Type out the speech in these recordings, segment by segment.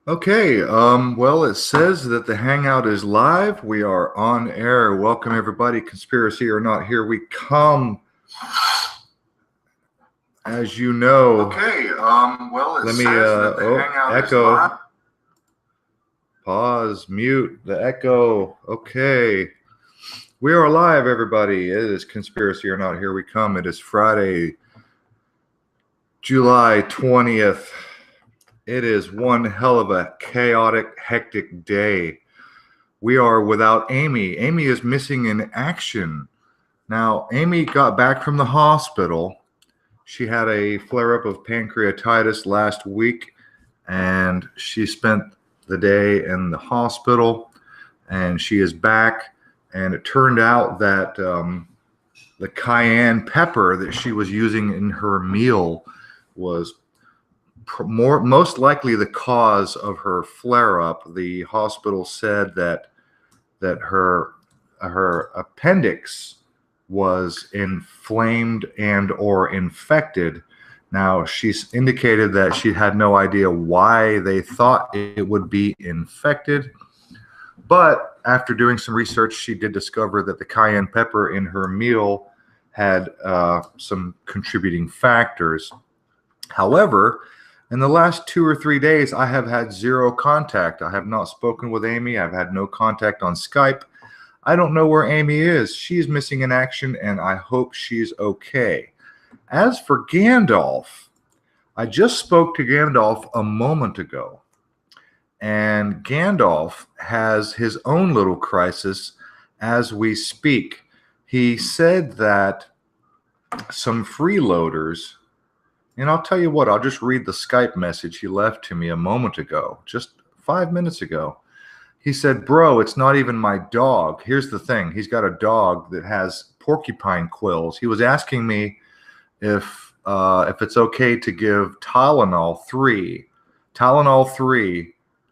Okay, well, it says that the Hangout is live. We are on air. Welcome, everybody. Conspiracy or not, here we come. As you know. Okay, well, it says that the Hangout echo. is live. Pause, mute, the echo. Okay. We are live, everybody. It is Conspiracy or Not, here we come. It is Friday, July 20th. It is one hell of a chaotic, hectic day. We are without Amy. Amy is missing in action. Now, Amy got back from the hospital. She had a flare-up of pancreatitis last week, and she spent the day in the hospital, and she is back. And it turned out that the cayenne pepper that she was using in her meal was most likely the cause of her flare-up. The hospital said that her appendix was inflamed and or infected. Now, she's indicated that she had no idea why they thought it would be infected, but after doing some research, she did discover that the cayenne pepper in her meal had some contributing factors. However, in the last 2 or 3 days, I have had zero contact. I have not spoken with Amy. I've had no contact on Skype. I don't know where Amy is. She's missing in action, and I hope she's okay. As for Gandalf, I just spoke to Gandalf a moment ago, and Gandalf has his own little crisis as we speak. He said that some freeloaders, and I'll tell you what, I'll just read the Skype message he left to me a moment ago, just 5 minutes ago. He said, bro, it's not even my dog. Here's the thing. He's got a dog that has porcupine quills. He was asking me if it's okay to give Tylenol 3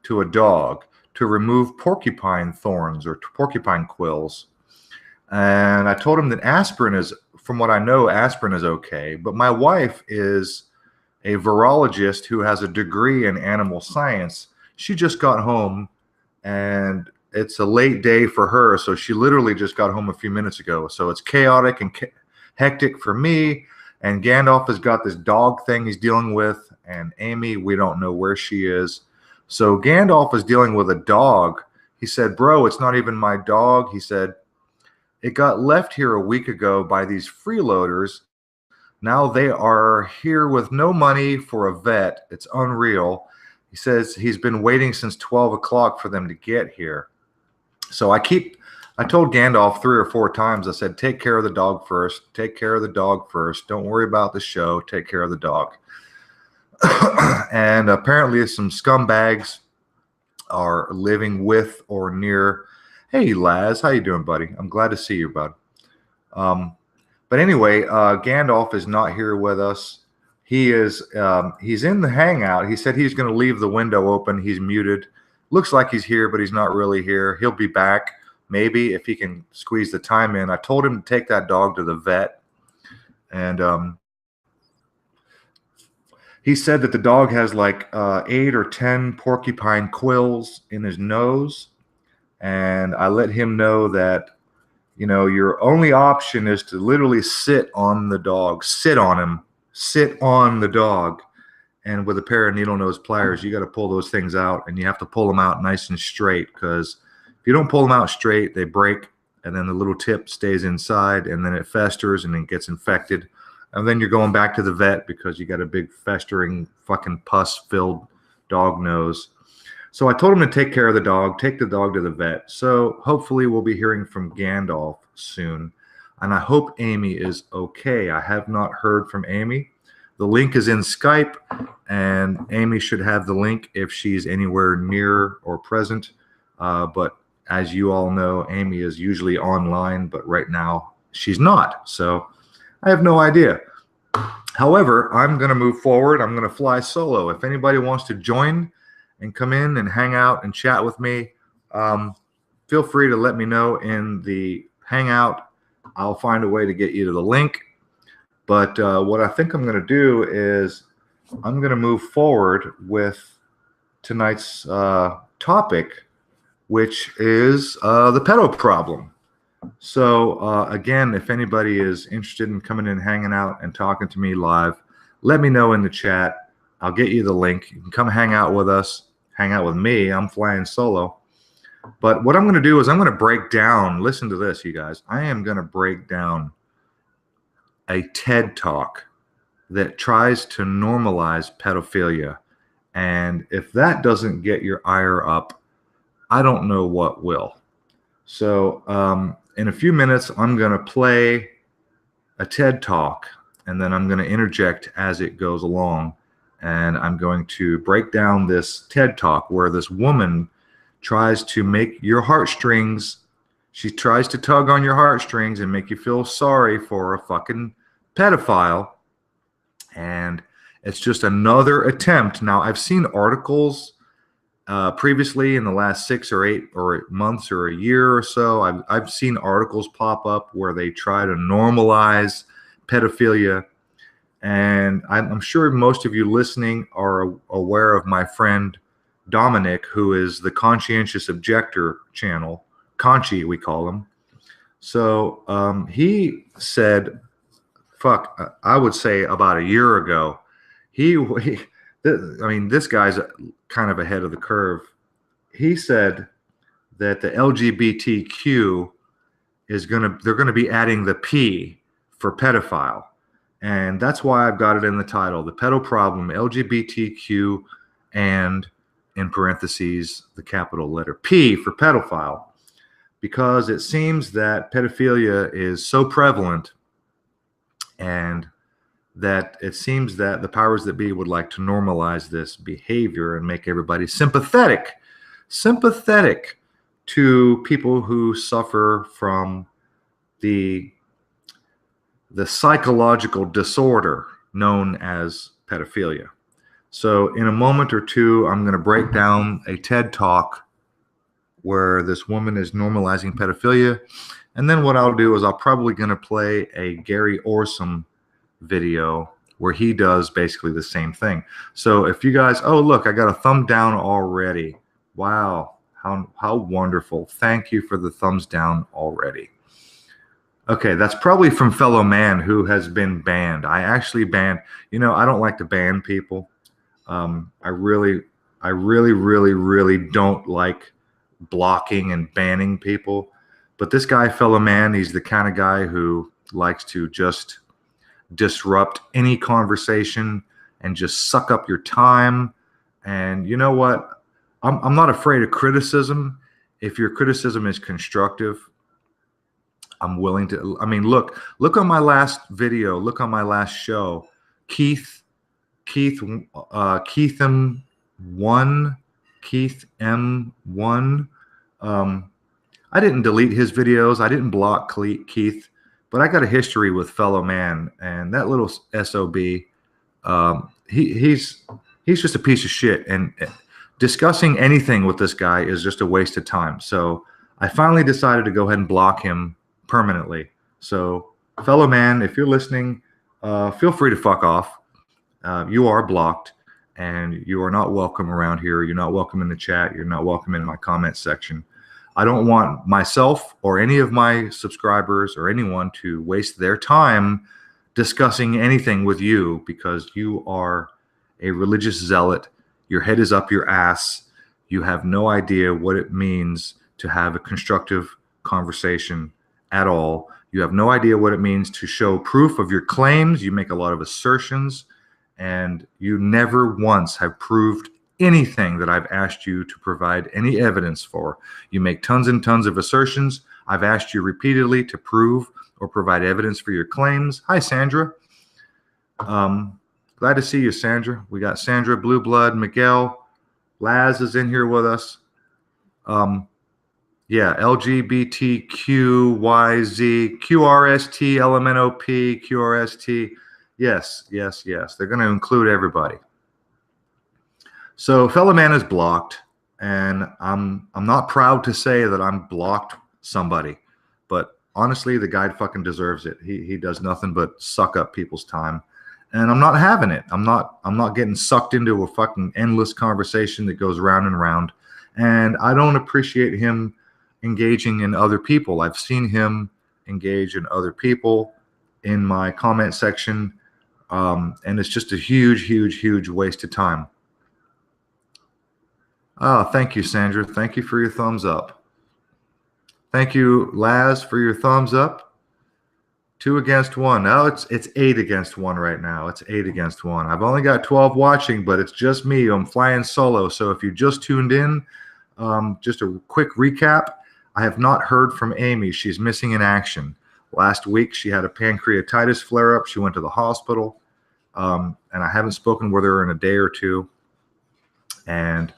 to a dog to remove porcupine thorns or porcupine quills. And I told him that aspirin is, from what I know, aspirin is okay. But my wife is a virologist who has a degree in animal science. She just got home, and it's a late day for her. So she literally just got home a few minutes ago. So it's chaotic and hectic for me. And Gandalf has got this dog thing he's dealing with. And Amy, we don't know where she is. So Gandalf is dealing with a dog. He said, bro, it's not even my dog. He said, it got left here a week ago by these freeloaders. Now they are here with no money for a vet. It's unreal. He says he's been waiting since 12 o'clock for them to get here. So I told Gandalf 3 or 4 times, I said, take care of the dog first. Take care of the dog first. Don't worry about the show. Take care of the dog. And apparently some scumbags are living with or near. Hey, Laz, how you doing, buddy? I'm glad to see you, bud. But anyway, Gandalf is not here with us. He's in the Hangout. He said he's going to leave the window open. He's muted. Looks like he's here, but he's not really here. He'll be back, maybe, if he can squeeze the time in. I told him to take that dog to the vet. And he said that the dog has like 8 or 10 porcupine quills in his nose. And I let him know that, you know, your only option is to literally sit on the dog, sit on him, sit on the dog. And with a pair of needle nose pliers, you got to pull those things out, and you have to pull them out nice and straight, because if you don't pull them out straight, they break, and then the little tip stays inside, and then it festers and it gets infected. And then you're going back to the vet because you got a big festering fucking pus-filled dog nose. So I told him to take care of the dog, take the dog to the vet. So hopefully we'll be hearing from Gandalf soon. And I hope Amy is okay. I have not heard from Amy. The link is in Skype, and Amy should have the link if she's anywhere near or present. But as you all know, Amy is usually online, but right now she's not. So I have no idea. However, I'm going to move forward. I'm going to fly solo. If anybody wants to join and come in and hang out and chat with me, feel free to let me know in the Hangout. I'll find a way to get you to the link. But what I think I'm going to do is I'm going to move forward with tonight's topic, which is the pedo problem. So again, if anybody is interested in coming in, hanging out, and talking to me live, let me know in the chat. I'll get you the link. You can come hang out with us, hang out with me. I'm flying solo. But what I'm going to do is I'm going to break down, listen to this, you guys. I am going to break down a TED Talk that tries to normalize pedophilia. And if that doesn't get your ire up, I don't know what will. So in a few minutes, I'm going to play a TED Talk, and then I'm going to interject as it goes along. And I'm going to break down this TED Talk where this woman tries to make your heartstrings, she tries to tug on your heartstrings and make you feel sorry for a fucking pedophile. And it's just another attempt. Now, I've seen articles previously in the last 6 or 8 or months or a year or so. I've seen articles pop up where they try to normalize pedophilia. And I'm sure most of you listening are aware of my friend Dominic, who is the Conscientious Objector channel, Conchi, we call him. So he said, I would say about a year ago, this guy's kind of ahead of the curve. He said that the LGBTQ they're going to be adding the P for pedophile. And that's why I've got it in the title, The Pedo Problem, LGBTQ, and in parentheses, the capital letter P for pedophile, because it seems that pedophilia is so prevalent, and that it seems that the powers that be would like to normalize this behavior and make everybody sympathetic to people who suffer from the psychological disorder known as pedophilia. So in a moment or two, I'm going to break down a TED Talk where this woman is normalizing pedophilia. And then what I'll do is I'm probably going to play a Gary Orsom video where he does basically the same thing. So if you guys, oh, look, I got a thumb down already. Wow, how wonderful. Thank you for the thumbs down already. Okay, that's probably from fellow man who has been banned. I actually banned, I don't like to ban people. I really don't like blocking and banning people. But this guy, fellow man, he's the kind of guy who likes to just disrupt any conversation and just suck up your time. And you know what? I'm not afraid of criticism. If your criticism is constructive, I'm willing to. I mean, look on my last video. Look on my last show. Keith M1. I didn't delete his videos. I didn't block Keith, but I got a history with fellow man, and that little SOB, he's just a piece of shit. And discussing anything with this guy is just a waste of time. So I finally decided to go ahead and block him permanently. So fellow man, if you're listening, feel free to fuck off. You are blocked, and you are not welcome around here. You're not welcome in the chat. You're not welcome in my comment section. I don't want myself or any of my subscribers or anyone to waste their time discussing anything with you, because you are a religious zealot. Your head is up your ass. You have no idea what it means to have a constructive conversation at all. You have no idea what it means to show proof of your claims. You make a lot of assertions, and you never once have proved anything that I've asked you to provide any evidence for. You make tons and tons of assertions. I've asked you repeatedly to prove or provide evidence for your claims. Hi, Sandra. Glad to see you, Sandra. We got Sandra, Blue Blood, Miguel, Laz is in here with us. Yeah, LGBTQYZ, QRST, LMNOP, QRST. Yes. They're going to include everybody. So fellow man is blocked, and I'm not proud to say that I'm blocked somebody, but honestly, the guy fucking deserves it. He does nothing but suck up people's time, And I'm not having it. I'm not getting sucked into a fucking endless conversation that goes round and round. And I don't appreciate him engaging in other people. I've seen him engage in other people in my comment section. And it's just a huge waste of time. Oh, thank you, Sandra. Thank you for your thumbs up. Thank you, Laz, for your thumbs up. 2 against 1. Now it's 8 against 1 right now. It's 8 against 1. I've only got 12 watching, but it's just me. I'm flying solo. So if you just tuned in, just a quick recap. I have not heard from Amy. She's missing in action. Last week, she had a pancreatitis flare-up. She went to the hospital, and I haven't spoken with her in a day or two. And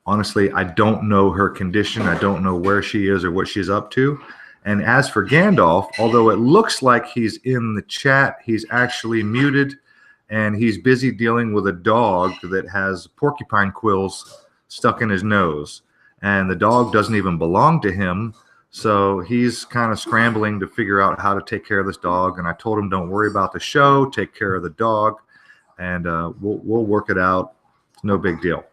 honestly, I don't know her condition. I don't know where she is or what she's up to. And as for Gandalf, although it looks like he's in the chat, he's actually muted, and he's busy dealing with a dog that has porcupine quills stuck in his nose. And the dog doesn't even belong to him, so he's kind of scrambling to figure out how to take care of this dog. And I told him, don't worry about the show, take care of the dog, and we'll work it out. It's no big deal.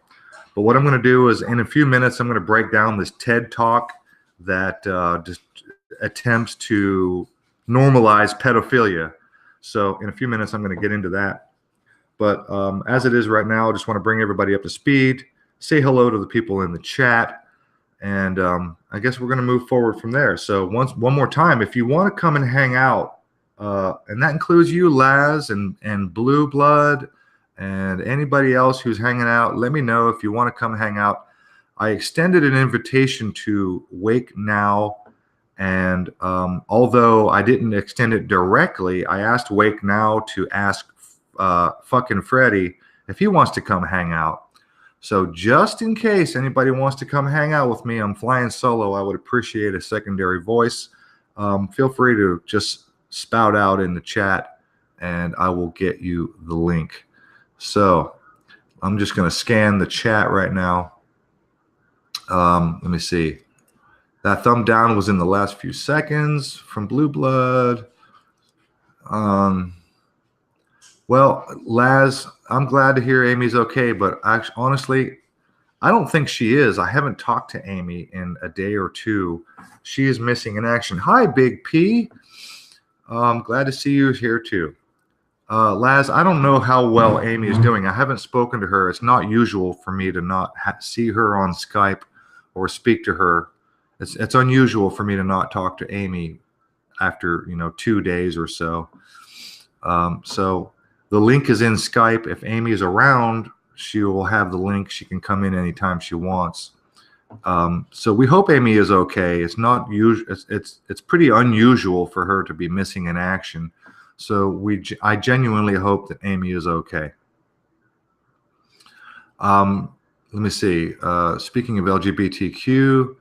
But what I'm going to do is, in a few minutes, I'm going to break down this TED Talk that just attempts to normalize pedophilia. So in a few minutes, I'm going to get into that. But as it is right now, I just want to bring everybody up to speed, say hello to the people in the chat, and I guess we're going to move forward from there. So one more time, if you want to come and hang out, and that includes you, Laz, and Blue Blood, and anybody else who's hanging out, let me know if you want to come hang out. I extended an invitation to Wake Now, and although I didn't extend it directly, I asked Wake Now to ask fucking Freddy if he wants to come hang out. So just in case anybody wants to come hang out with me, I'm flying solo. I would appreciate a secondary voice. Feel free to just spout out in the chat, and I will get you the link. So I'm just going to scan the chat right now. Let me see. That thumb down was in the last few seconds from Blue Blood. Well, Laz, I'm glad to hear Amy's okay, but honestly, I don't think she is. I haven't talked to Amy in a day or two. She is missing in action. Hi, Big P. Glad to see you here too. Laz, I don't know how well Amy is doing. I haven't spoken to her. It's not usual for me to not see her on Skype or speak to her. It's unusual for me to not talk to Amy after 2 days or so. So the link is in Skype. If Amy is around, she will have the link. She can come in anytime she wants. So we hope Amy is okay. It's not usual. It's pretty unusual for her to be missing in action. So I genuinely hope that Amy is okay. Let me see. Speaking of LGBTQ,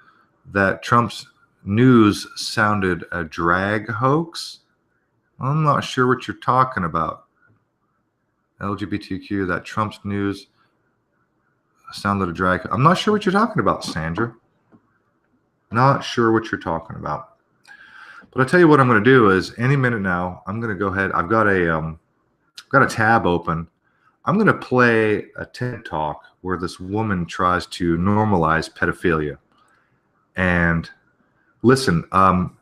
that Trump's news sounded a drag hoax. I'm not sure what you're talking about. LGBTQ, that Trump's news sounded a drag. I'm not sure what you're talking about, Sandra. Not sure what you're talking about. But I'll tell you what I'm going to do is, any minute now, I'm going to go ahead. I've got a tab open. I'm going to play a TED Talk where this woman tries to normalize pedophilia. And listen, I'm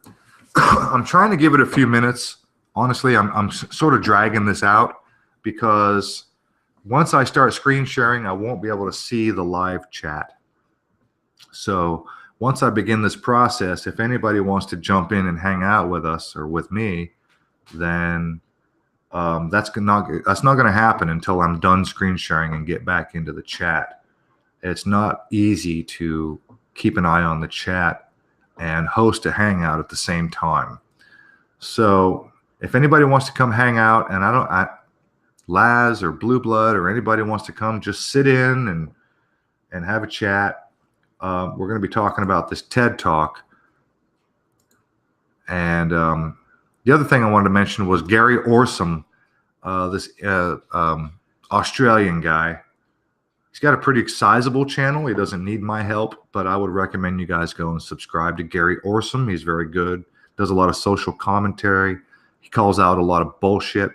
trying to give it a few minutes. Honestly, I'm sort of dragging this out because once I start screen sharing, I won't be able to see the live chat. So once I begin this process, if anybody wants to jump in and hang out with us or with me, then that's not going to happen until I'm done screen sharing and get back into the chat. It's not easy to keep an eye on the chat and host a hangout at the same time. So if anybody wants to come hang out, and Laz or Blue Blood or anybody wants to come, just sit in and have a chat. We're going to be talking about this TED Talk. And the other thing I wanted to mention was Gary Orsom, this Australian guy. He's got a pretty sizable channel. He doesn't need my help, but I would recommend you guys go and subscribe to Gary Orsom. He's very good. Does a lot of social commentary. He calls out a lot of bullshit.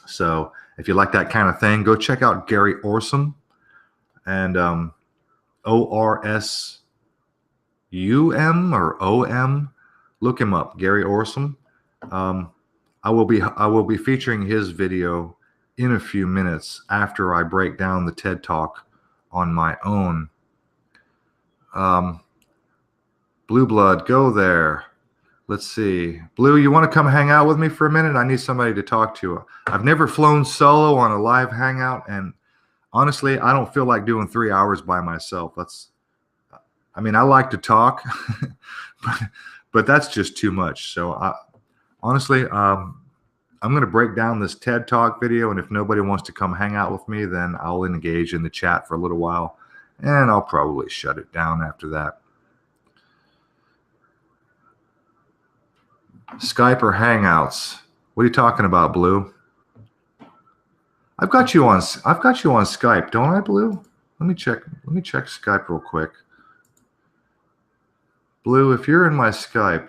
So if you like that kind of thing, go check out Gary Orsum and ORSUM or OM. Look him up, Gary Orsum. I will be featuring his video in a few minutes after I break down the TED Talk on my own. Blue Blood, go there. Let's see. Blue, you want to come hang out with me for a minute? I need somebody to talk to. I've never flown solo on a live hangout, and honestly, I don't feel like doing 3 hours by myself. I mean, I like to talk, but that's just too much. So honestly, I'm going to break down this TED Talk video, and if nobody wants to come hang out with me, then I'll engage in the chat for a little while, and I'll probably shut it down after that. Skype or Hangouts? What are you talking about, Blue? I've got you on Skype, don't I, Blue? Let me check Skype real quick. Blue, if you're in my Skype,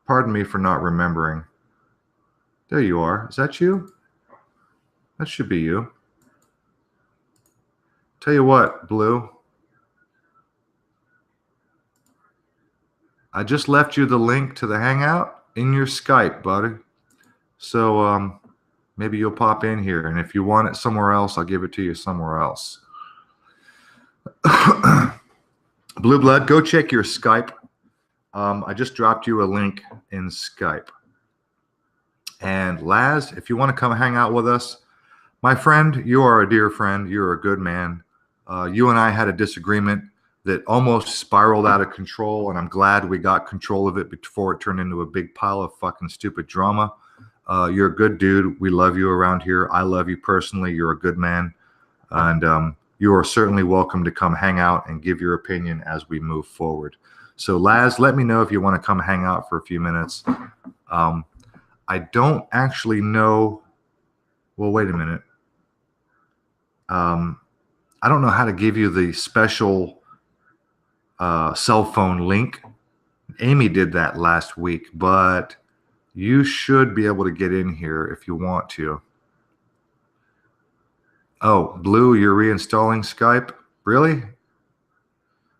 pardon me for not remembering. There you are. Is that you? That should be you. Tell you what, Blue. I just left you the link to the Hangout in your Skype, buddy. So maybe you'll pop in here, and if you want it somewhere else, I'll give it to you somewhere else. Blue Blood, go check your Skype. I just dropped you a link in Skype. And Laz, if you want to come hang out with us, my friend, you are a dear friend. You're a good man. You and I had a disagreement that almost spiraled out of control, and I'm glad we got control of it before it turned into a big pile of fucking stupid drama. You're a good dude. We love you around here. I love you personally. You're a good man. And you are certainly welcome to come hang out and give your opinion as we move forward. So Laz, let me know if you want to come hang out for a few minutes. I don't actually know. Well, wait a minute. I don't know how to give you the special cell phone link. Amy did that last week, but you should be able to get in here if you want to. Oh, Blue, you're reinstalling Skype? Really?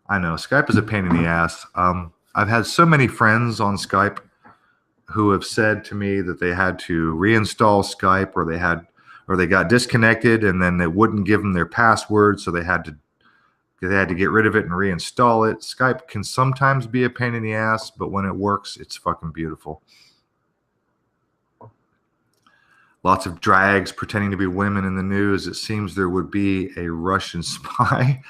I know, Skype is a pain in the ass. I've had so many friends on Skype who have said to me that they had to reinstall Skype, or they got disconnected and then they wouldn't give them their password, so they had to get rid of it and reinstall it. Skype can sometimes be a pain in the ass, but when it works, it's fucking beautiful. Lots of drags pretending to be women in the news. It seems there would be a Russian spy.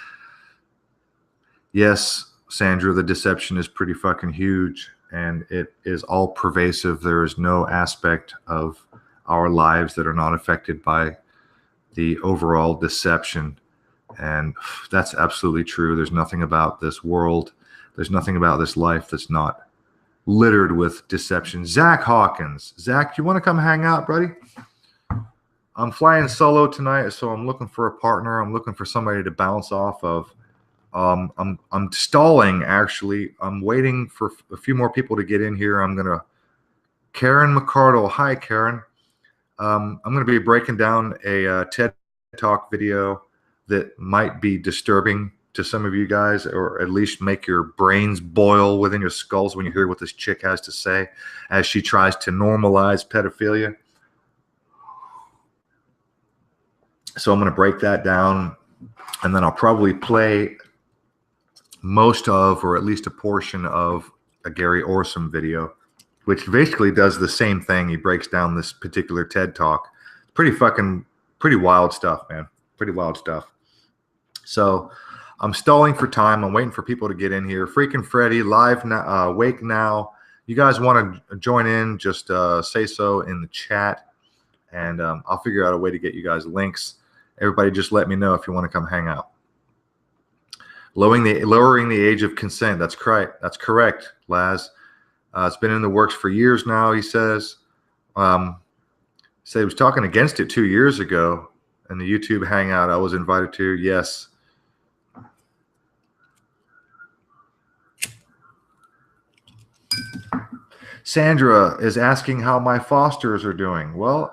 Yes, Sandra, the deception is pretty fucking huge, and it is all pervasive. There is no aspect of our lives that are not affected by the overall deception. And that's absolutely true. There's nothing about this world, there's nothing about this life that's not littered with deception. Zach Hawkins. Zach, you want to come hang out, buddy? I'm flying solo tonight, so I'm looking for a partner. I'm looking for somebody to bounce off of. I'm stalling, actually. I'm waiting for a few more people to get in here. Karen McCardle. Hi, Karen. I'm going to be breaking down a TED Talk video that might be disturbing to some of you guys, or at least make your brains boil within your skulls when you hear what this chick has to say as she tries to normalize pedophilia. So I'm going to break that down, and then I'll probably play most of, or at least a portion of, a Gary Orsum video, which basically does the same thing. He breaks down this particular TED Talk. Pretty wild stuff, man. Pretty wild stuff. So I'm stalling for time. I'm waiting for people to get in here. Freaking Freddy, live now, wake now. You guys want to join in, just say so in the chat, and I'll figure out a way to get you guys links. Everybody just let me know if you want to come hang out. Lowering the age of consent. That's correct. That's correct, Laz. It's been in the works for years now, he says. He was talking against it 2 years ago in the YouTube hangout I was invited to. Yes. Sandra is asking how my fosters are doing. Well,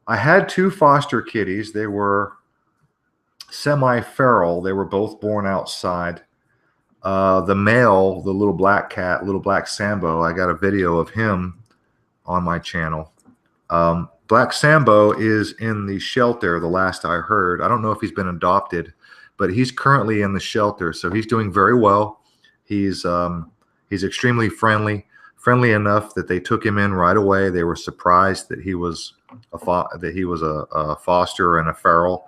I had 2 foster kitties. They were semi-feral. They were both born outside. The male, the little black cat, little black Sambo, I got a video of him on my channel. Black Sambo is in the shelter, the last I heard. I don't know if he's been adopted, but he's currently in the shelter, so he's doing very well. He's extremely friendly enough that they took him in right away. They were surprised that he was a foster and a feral,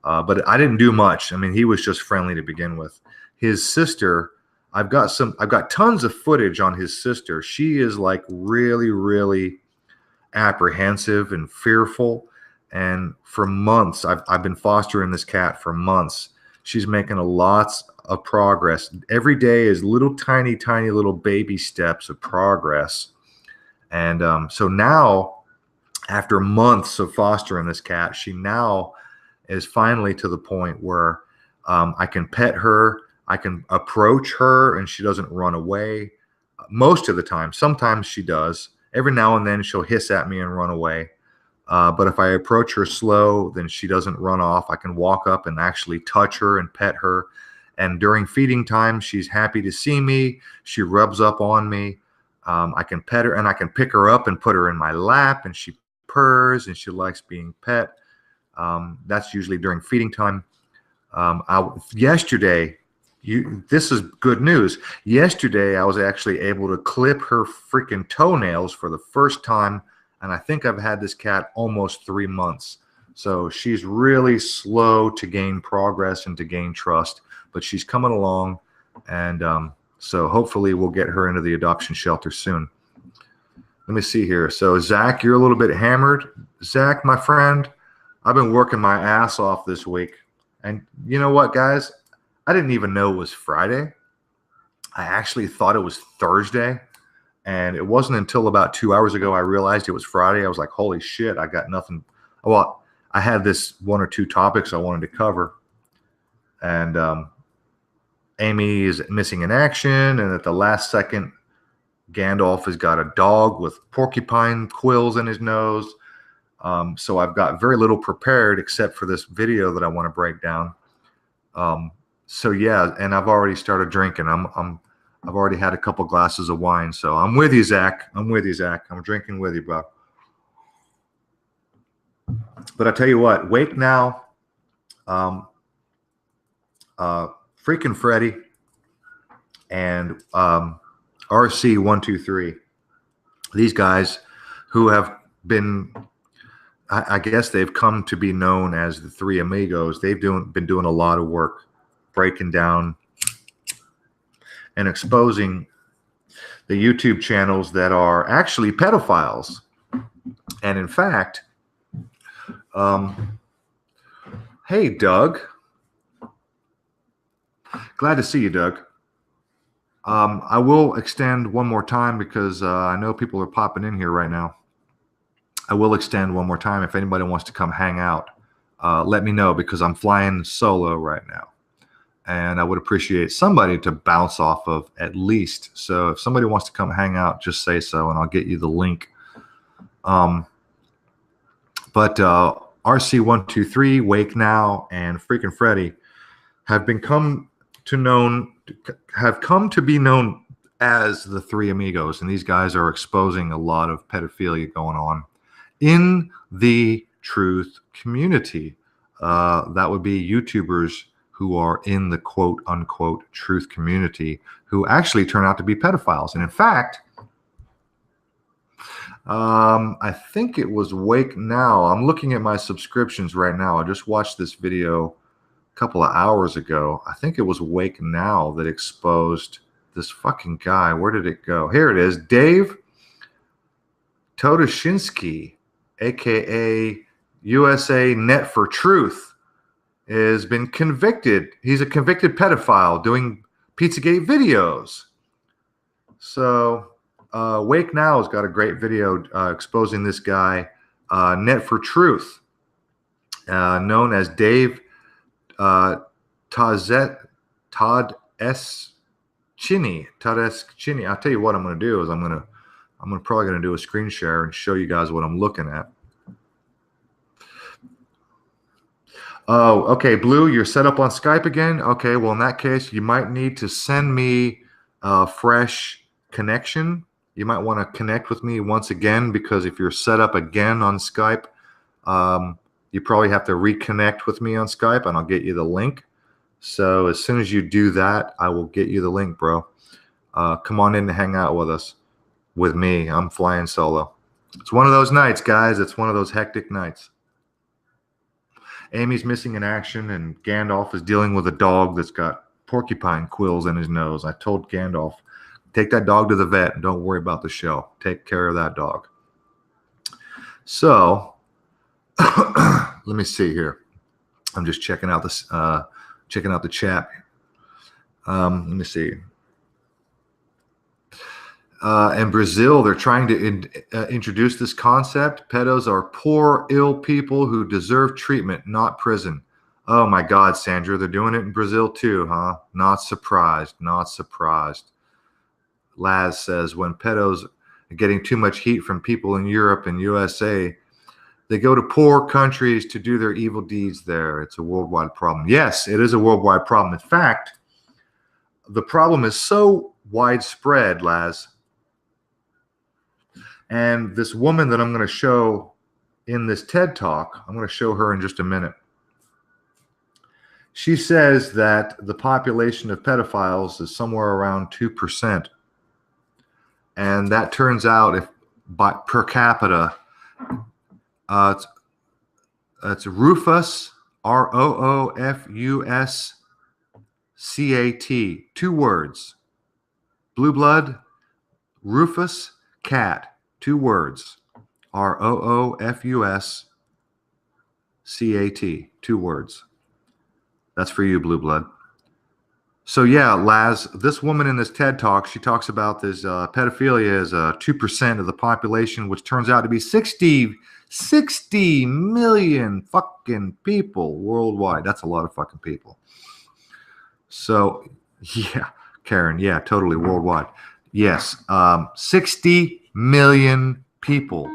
but I didn't do much. I mean, he was just friendly to begin with. His sister, I've got tons of footage on his sister. She is like really, really apprehensive and fearful. And for months, I've been fostering this cat for months. She's making lots of progress. Every day is little tiny little baby steps of progress. And so now, after months of fostering this cat, she now is finally to the point where I can pet her, I can approach her, and she doesn't run away. Most of the time. Sometimes she does. Every now and then she'll hiss at me and run away. But if I approach her slow, then she doesn't run off. I can walk up and actually touch her and pet her. And during feeding time, she's happy to see me. She rubs up on me. I can pet her, and I can pick her up and put her in my lap, and she purrs, and she likes being pet. That's usually during feeding time. Yesterday, this is good news. Yesterday, I was actually able to clip her freaking toenails for the first time, and I think I've had this cat almost 3 months. So she's really slow to gain progress and to gain trust, but she's coming along, and so hopefully we'll get her into the adoption shelter soon. Let me see here. So Zach, you're a little bit hammered. Zach, my friend, I've been working my ass off this week, and you know what, guys? I didn't even know it was Friday. I actually thought it was Thursday. And it wasn't until about 2 hours ago I realized it was Friday. I was like, holy shit, I got nothing. Well, I had this 1 or 2 topics I wanted to cover. And Amy is missing in action. And at the last second, Gandalf has got a dog with porcupine quills in his nose. So I've got very little prepared except for this video that I want to break down. So yeah, and I've already started drinking. I've already had a couple glasses of wine. So I'm with you, Zach. I'm drinking with you, bro. But I tell you what, Wake Now, freaking Freddy, and RC123. These guys who have been, I guess they've come to be known as the Three Amigos. They've been doing a lot of work breaking down and exposing the YouTube channels that are actually pedophiles. And in fact, hey, Doug. Glad to see you, Doug. I will extend one more time because I know people are popping in here right now. I will extend one more time. If anybody wants to come hang out, let me know because I'm flying solo right now. And I would appreciate somebody to bounce off of at least. So if somebody wants to come hang out, just say so, and I'll get you the link. But RC123, Wake Now, and freaking Freddy have come to be known as the Three Amigos, and these guys are exposing a lot of pedophilia going on in the truth community. That would be YouTubers who are in the quote unquote truth community who actually turn out to be pedophiles. And in fact, I think it was Wake Now. I'm looking at my subscriptions right now. I just watched this video a couple of hours ago. I think it was Wake Now that exposed this fucking guy. Where did it go? Here it is. Dave Todoshinsky, aka USA Net for Truth, has been convicted. He's a convicted pedophile doing Pizzagate videos. So Wake Now has got a great video exposing this guy, Net for Truth, known as Dave Todd S. Chinney. I'll tell you what I'm going to do is I'm probably going to do a screen share and show you guys what I'm looking at. Oh, okay, Blue, you're set up on Skype again? Okay, well, in that case, you might need to send me a fresh connection. You might want to connect with me once again, because if you're set up again on Skype, you probably have to reconnect with me on Skype, and I'll get you the link. So as soon as you do that, I will get you the link, bro. Come on in to hang out with us, with me. I'm flying solo. It's one of those nights, guys. It's one of those hectic nights. Amy's missing in action, and Gandalf is dealing with a dog that's got porcupine quills in his nose. I told Gandalf, take that dog to the vet and don't worry about the show. Take care of that dog. So, let me see here. I'm just checking out this, checking out the chat. Let me see. In Brazil, they're trying to introduce this concept. Pedos are poor, ill people who deserve treatment, not prison. Oh my God, Sandra, they're doing it in Brazil too, huh? Not surprised, not surprised. Laz says, when pedos are getting too much heat from people in Europe and USA, they go to poor countries to do their evil deeds there. It's a worldwide problem. Yes, it is a worldwide problem. In fact, the problem is so widespread, Laz. And this woman that I'm going to show in this TED Talk, I'm going to show her in just a minute. She says that the population of pedophiles is somewhere around 2%. And that turns out, if by per capita, it's Rufus, ROOFUSCAT, 2 words. Blue blood, Rufus, cat. 2 words, ROOFUSCAT, 2 words. That's for you, Blue Blood. So yeah, Laz, this woman in this TED Talk, she talks about this pedophilia is 2% of the population, which turns out to be 60 million fucking people worldwide. That's a lot of fucking people. So yeah, Karen, yeah, totally worldwide. Yes, 60 million people.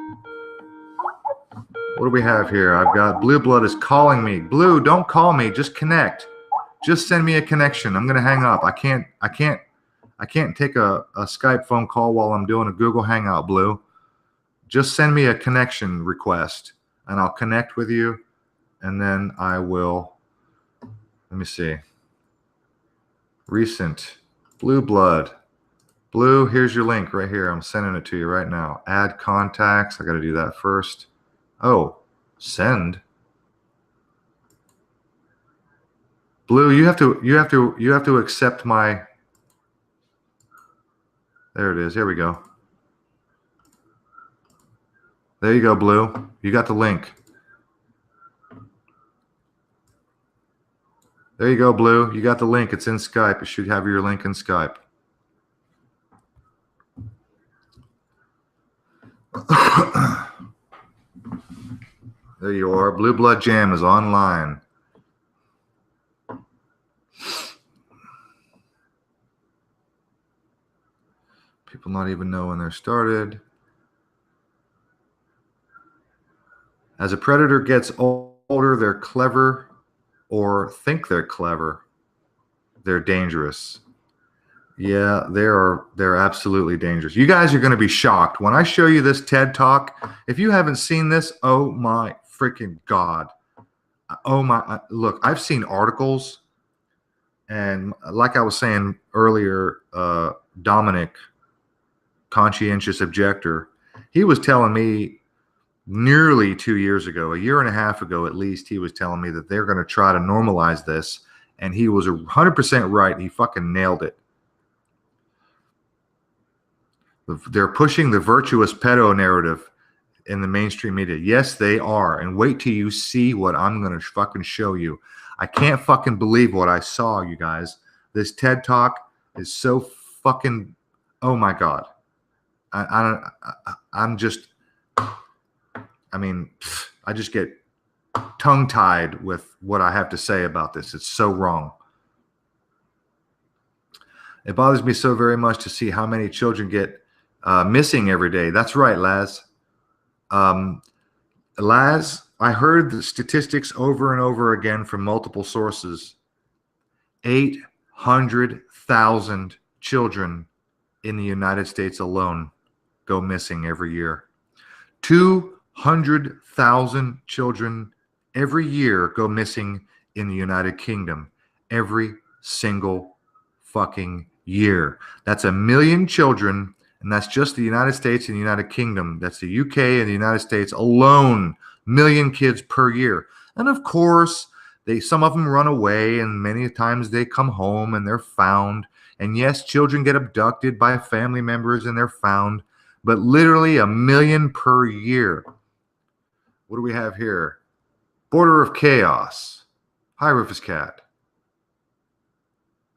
What do we have here? I've got Blue Blood is calling me. Blue, don't call me. Just connect. Just send me a connection. I'm gonna hang up. I can't take a Skype phone call while I'm doing a Google Hangout, Blue. Just send me a connection request, and I'll connect with you, and then I will. Let me see. Recent Blue Blood. Blue, here's your link right here. I'm sending it to you right now. Add contacts. I got to do that first. Oh, send. Blue, you have to accept my. There it is. Here we go. There you go, Blue. You got the link. There you go, Blue. You got the link. It's in Skype. It should have your link in Skype. There you are. Blue Blood Jam is online. People not even know when they're started. As a predator gets older, they're clever or think they're clever. They're dangerous. Yeah, they're absolutely dangerous. You guys are going to be shocked when I show you this TED Talk. If you haven't seen this, oh my freaking God. Oh my, look, I've seen articles, and like I was saying earlier, Dominic, conscientious objector, he was telling me nearly 2 years ago, a year and a half ago at least, he was telling me that they're going to try to normalize this, and he was 100% right. He fucking nailed it. They're pushing the virtuous pedo narrative in the mainstream media. Yes, they are. And wait till you see what I'm going to fucking show you. I can't fucking believe what I saw, you guys. This TED Talk is so fucking, oh my God. I'm just, I mean, I just get tongue-tied with what I have to say about this. It's so wrong. It bothers me so very much to see how many children get missing every day. That's right, Laz. Laz, I heard the statistics over and over again from multiple sources. 800,000 children in the United States alone go missing every year. 200,000 children every year go missing in the United Kingdom every single fucking year. That's 1 million children, and that's just the United States and the United Kingdom. That's the UK and the United States alone. 1 million kids per year. And of course, some of them run away, and many times they come home and they're found. And yes, children get abducted by family members and they're found, but literally 1 million per year. What do we have here? Border of Chaos. Hi, Rufus Cat.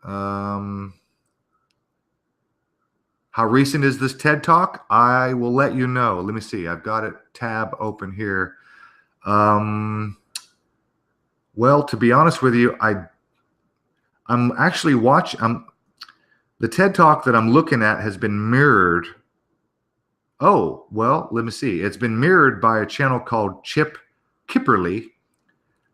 How recent is this TED Talk? I will let you know. Let me see. I've got a tab open here. Well, to be honest with you, I'm actually watching. The TED Talk that I'm looking at has been mirrored. Oh, well, let me see. It's been mirrored by a channel called Chip Kipperly,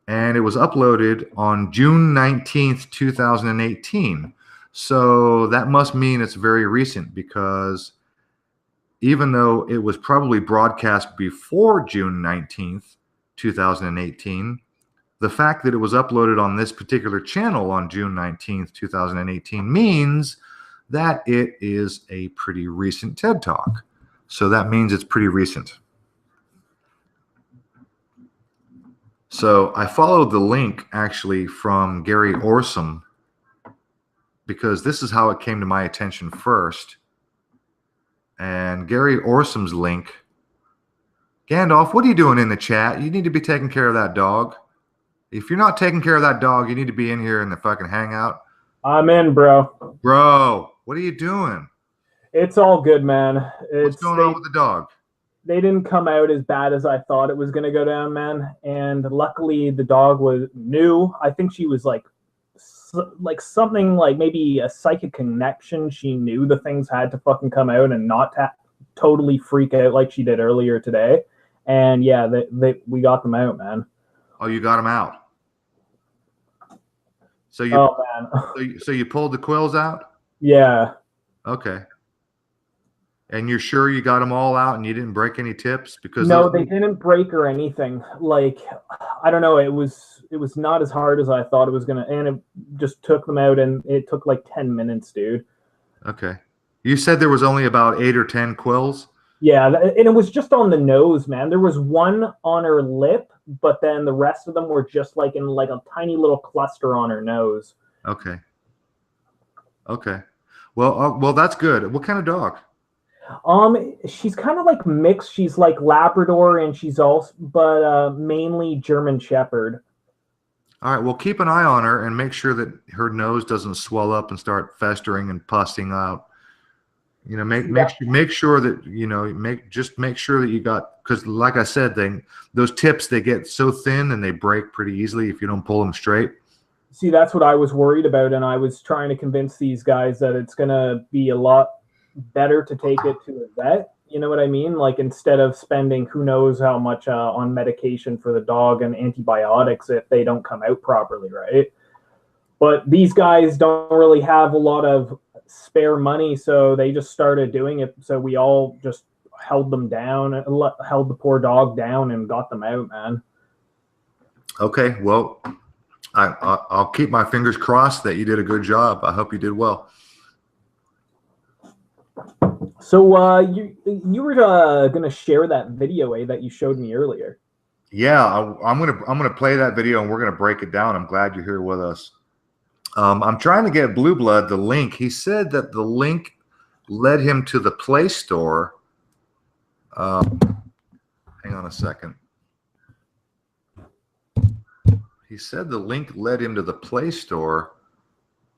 and it was uploaded on June 19th, 2018. So that must mean it's very recent, because even though it was probably broadcast before June 19th, 2018, the fact that it was uploaded on this particular channel on June 19th, 2018 means that it is a pretty recent TED Talk. So that means it's pretty recent. So I followed the link actually from Gary Orsom, because this is how it came to my attention first. And Gary Orsom's link, Gandalf, what are you doing in the chat? You need to be taking care of that dog. If you're not taking care of that dog, you need to be in here in the fucking hangout. I'm in, bro. Bro, what are you doing? It's all good, man. What's going on with the dog? They didn't come out as bad as I thought it was going to go down, man. And luckily, the dog was new. I think she was like something like maybe a psychic connection. She knew the things had to fucking come out and not totally freak out like she did earlier today. And yeah, we got them out, man. Oh, you got them out. So you, so you pulled the quills out? Yeah. Okay. And you're sure you got them all out and you didn't break any tips? Because no, they didn't break or anything. Like, I don't know. It was not as hard as I thought it was gonna, and it just took them out, and it took like 10 minutes, dude. Okay. You said there was only about 8 or 10 quills? Yeah, and it was just on the nose, man. There was one on her lip, but then the rest of them were just like in like a tiny little cluster on her nose. Okay. Okay. Well, that's good. What kind of dog? She's kind of like mixed. She's like Labrador, and she's also, but mainly German Shepherd. All right. Well, keep an eye on her and make sure that her nose doesn't swell up and start festering and pussing out. You know, make sure that, you know, make sure that you got, because like I said, those tips, they get so thin and they break pretty easily if you don't pull them straight. See, that's what I was worried about, and I was trying to convince these guys that it's gonna be a lot better to take it to a vet. You know what I mean? Like, instead of spending who knows how much on medication for the dog and antibiotics if they don't come out properly, right? But these guys don't really have a lot of spare money, so they just started doing it. So we all just held them down, held the poor dog down, and got them out, man. Okay, well, I'll keep my fingers crossed that you did a good job. I hope you did well. So you were gonna share that video, that you showed me earlier. Yeah, I'm gonna play that video and we're gonna break it down. I'm glad you're here with us. I'm trying to get Blue Blood the link. He said that the link led him to the Play Store. Hang on a second. He said the link led him to the Play Store,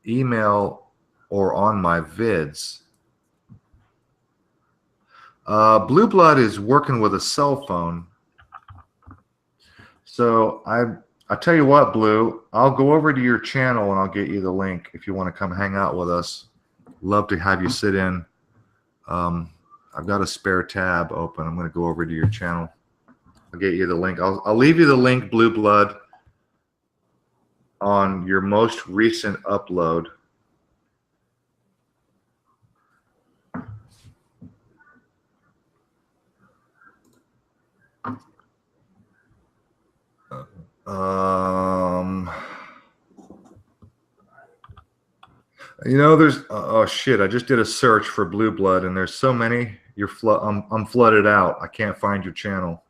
email, or on my vids. Blue Blood is working with a cell phone. So I tell you what, Blue, I'll go over to your channel and I'll get you the link if you want to come hang out with us. Love to have you sit in. I've got a spare tab open. I'm going to go over to your channel. I'll get you the link. I'll leave you the link, Blue Blood, on your most recent upload. You know, there's oh shit! I just did a search for Blue Blood, and there's so many. I'm flooded out. I can't find your channel.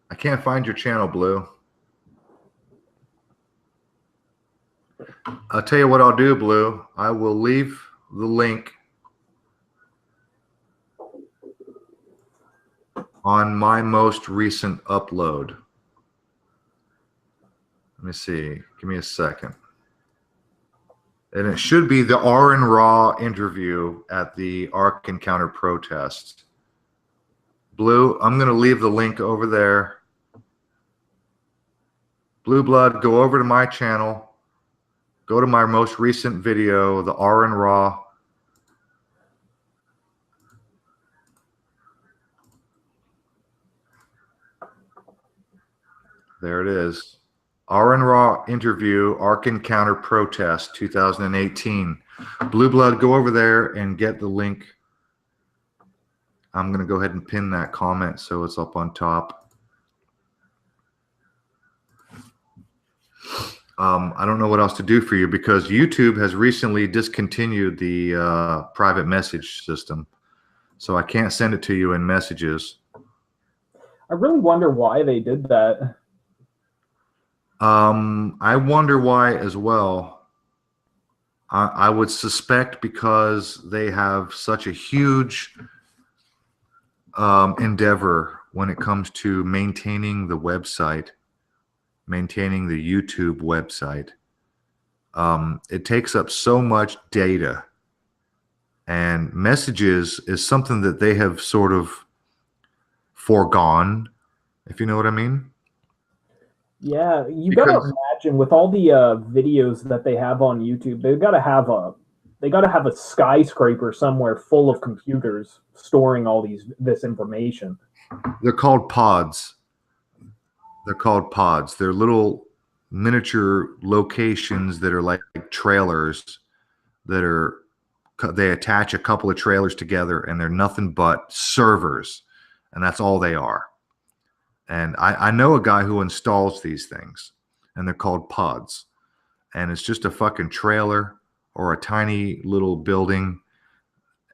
I can't find your channel, Blue. I'll tell you what I'll do, Blue. I will leave the link on my most recent upload. Let me see. Give me a second. And it should be the R and Raw interview at the Ark Encounter protest. Blue, I'm going to leave the link over there. Blue Blood, go over to my channel. Go to my most recent video, the R and Raw. There it is. R and Raw interview, Ark Encounter protest 2018. Blue Blood, go over there and get the link. I'm going to go ahead and pin that comment so it's up on top. I don't know what else to do for you because YouTube has recently discontinued the private message system. So I can't send it to you in messages. I really wonder why they did that. I wonder why as well. I would suspect because they have such a huge endeavor when it comes to maintaining the website, maintaining the YouTube website. It takes up so much data, and messages is something that they have sort of foregone, if you know what I mean. Yeah, you gotta imagine with all the videos that they have on YouTube, they gotta have a skyscraper somewhere full of computers storing all this information. They're called pods. They're called pods. They're little miniature locations that are like trailers they attach a couple of trailers together, and they're nothing but servers, and that's all they are. And I know a guy who installs these things, and they're called pods. And it's just a fucking trailer or a tiny little building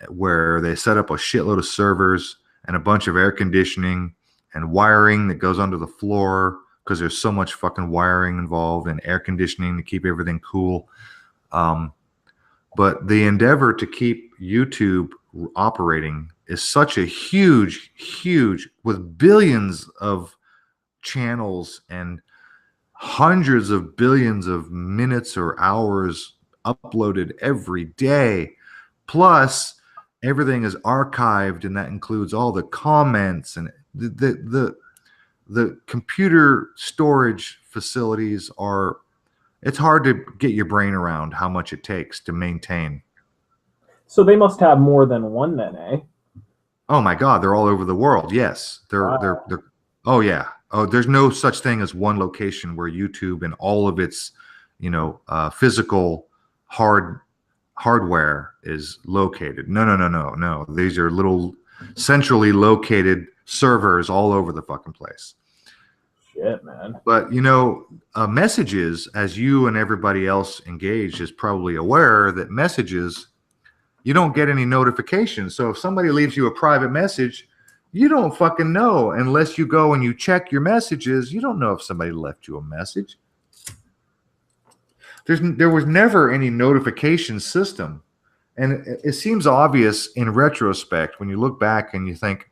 where they set up a shitload of servers and a bunch of air conditioning and wiring that goes under the floor because there's so much fucking wiring involved and air conditioning to keep everything cool. But the endeavor to keep YouTube operating is such a huge, with billions of channels and hundreds of billions of minutes or hours uploaded every day. Plus, everything is archived, and that includes all the comments and the computer storage facilities are. It's hard to get your brain around how much it takes to maintain. So they must have more than one then, eh? Oh my God, they're all over the world. Yes, they're. Oh yeah. Oh, there's no such thing as one location where YouTube and all of its, physical hardware is located. No. These are little centrally located servers all over the fucking place. Shit, man. But messages, as you and everybody else engaged is probably aware that messages, you don't get any notifications. So if somebody leaves you a private message, you don't fucking know unless you go and you check your messages. You don't know if somebody left you a message. There was never any notification system. And it seems obvious in retrospect when you look back and you think,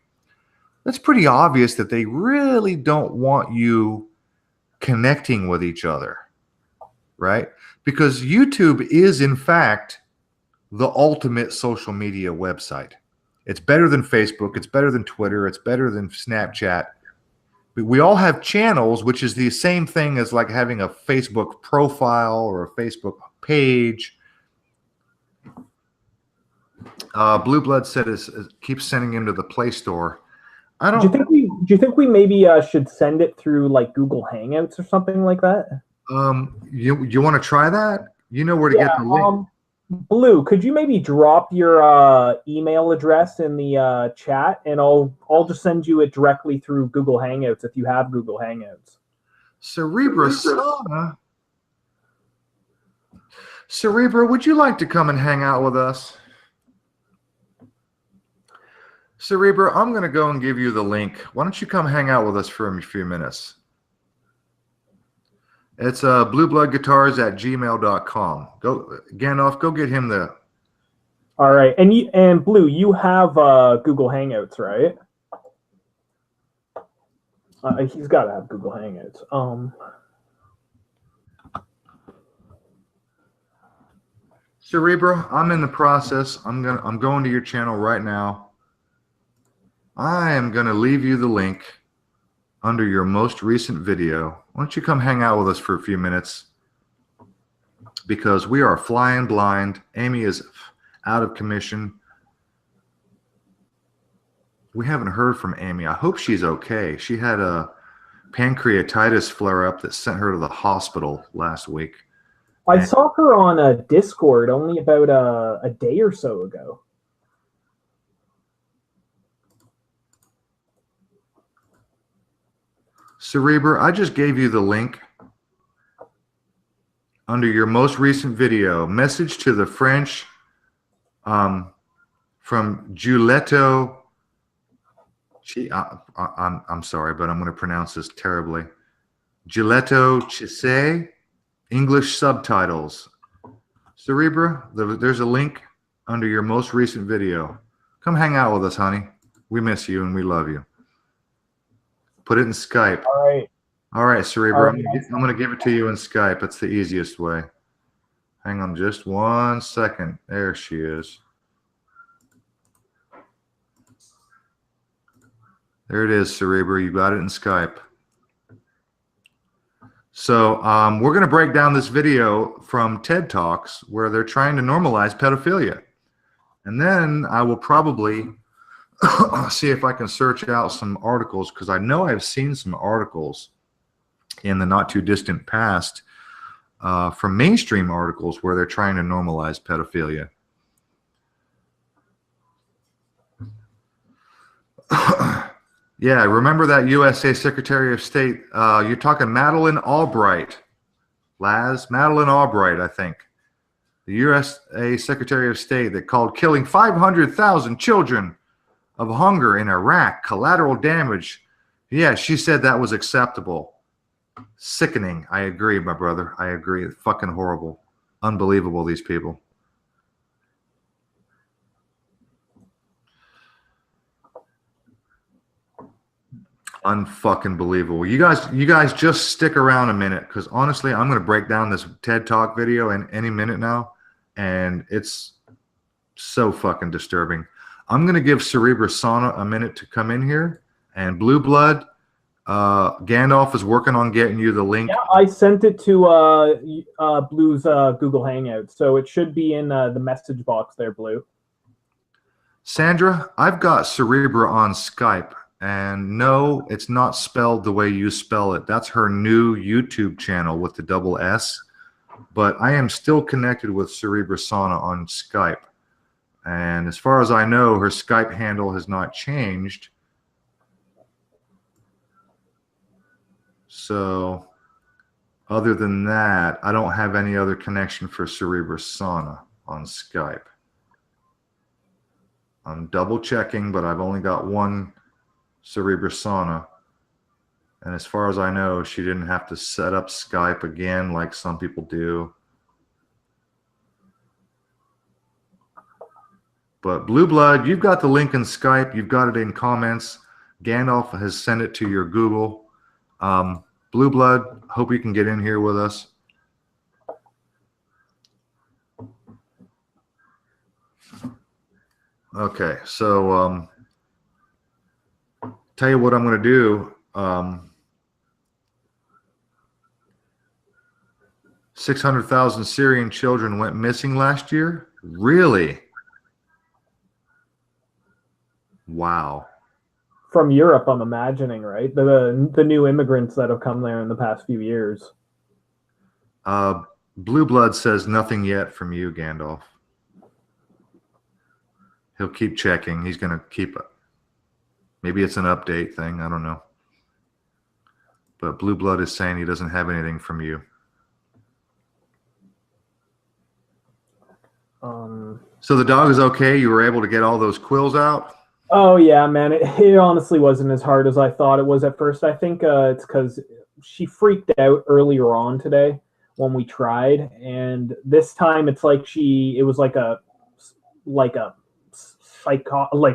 that's pretty obvious that they really don't want you connecting with each other, right? Because YouTube is, in fact, the ultimate social media website. It's better than Facebook. It's better than Twitter. It's better than Snapchat. But we all have channels, which is the same thing as like having a Facebook profile or a Facebook page. Blue Blood said it keeps sending him to the Play Store. I don't. Do you think we maybe should send it through like Google Hangouts or something like that? You want to try that? You know where to get the link. Blue, could you maybe drop your email address in the chat, and I'll just send you it directly through Google Hangouts if you have Google Hangouts. Cerebra, would you like to come and hang out with us? Cerebra, I'm going to go and give you the link. Why don't you come hang out with us for a few minutes? It's bluebloodguitars@gmail.com. Go, Gandalf, go get him the... All right. And Blue, you have Google Hangouts, right? He's got to have Google Hangouts. Cerebra, I'm in the process. I'm going to your channel right now. I am going to leave you the link under your most recent video. Why don't you come hang out with us for a few minutes? Because we are flying blind. Amy is out of commission. We haven't heard from Amy. I hope she's okay. She had a pancreatitis flare-up that sent her to the hospital last week. I saw her on a Discord only about a day or so ago. Cerebra, I just gave you the link under your most recent video. Message to the French from Giulietto. I'm sorry, but I'm going to pronounce this terribly. Giulietto Cisse, English subtitles. Cerebra, there's a link under your most recent video. Come hang out with us, honey. We miss you and we love you. Put it in Skype. All right. All right, Cerebra. I'm going to give it to you in Skype. It's the easiest way. Hang on just 1 second. There she is. There it is, Cerebra. You got it in Skype. So we're going to break down this video from TED Talks where they're trying to normalize pedophilia. And then I will probably see if I can search out some articles, because I know I've seen some articles in the not too distant past from mainstream articles where they're trying to normalize pedophilia. Yeah, remember that USA Secretary of State? You're talking Madeleine Albright. Madeleine Albright, I think. The USA Secretary of State that called killing 500,000 children of hunger in Iraq collateral damage. Yeah, she said that was acceptable. Sickening. I agree, my brother. I agree. It's fucking horrible. Unbelievable, these people. Unfucking believable. You guys just stick around a minute, because honestly, I'm going to break down this TED Talk video in any minute now, and it's so fucking disturbing. I'm going to give Cerebra Sauna a minute to come in here, and Blue Blood, Gandalf is working on getting you the link. Yeah, I sent it to Blue's Google Hangout, so it should be in the message box there, Blue. Sandra, I've got Cerebra on Skype, and no, it's not spelled the way you spell it. That's her new YouTube channel with the double S, but I am still connected with Cerebra Sauna on Skype. And as far as I know, her Skype handle has not changed. So other than that, I don't have any other connection for Cerebra Sauna on Skype. I'm double checking, but I've only got one Cerebra Sauna. And as far as I know, she didn't have to set up Skype again like some people do. But Blue Blood, you've got the link in Skype. You've got it in comments. Gandalf has sent it to your Google. Blue Blood, hope you can get in here with us. Okay, so tell you what I'm going to do. 600,000 Syrian children went missing last year. Really? Wow. From Europe, I'm imagining, right? The new immigrants that have come there in the past few years. Blue Blood says nothing yet from you, Gandalf. He'll keep checking. He's going to keep it. Maybe it's an update thing. I don't know. But Blue Blood is saying he doesn't have anything from you. So the dog is okay? You were able to get all those quills out? Oh, yeah, man. It honestly wasn't as hard as I thought it was at first. I think it's because she freaked out earlier on today when we tried. And this time it's like it was like a like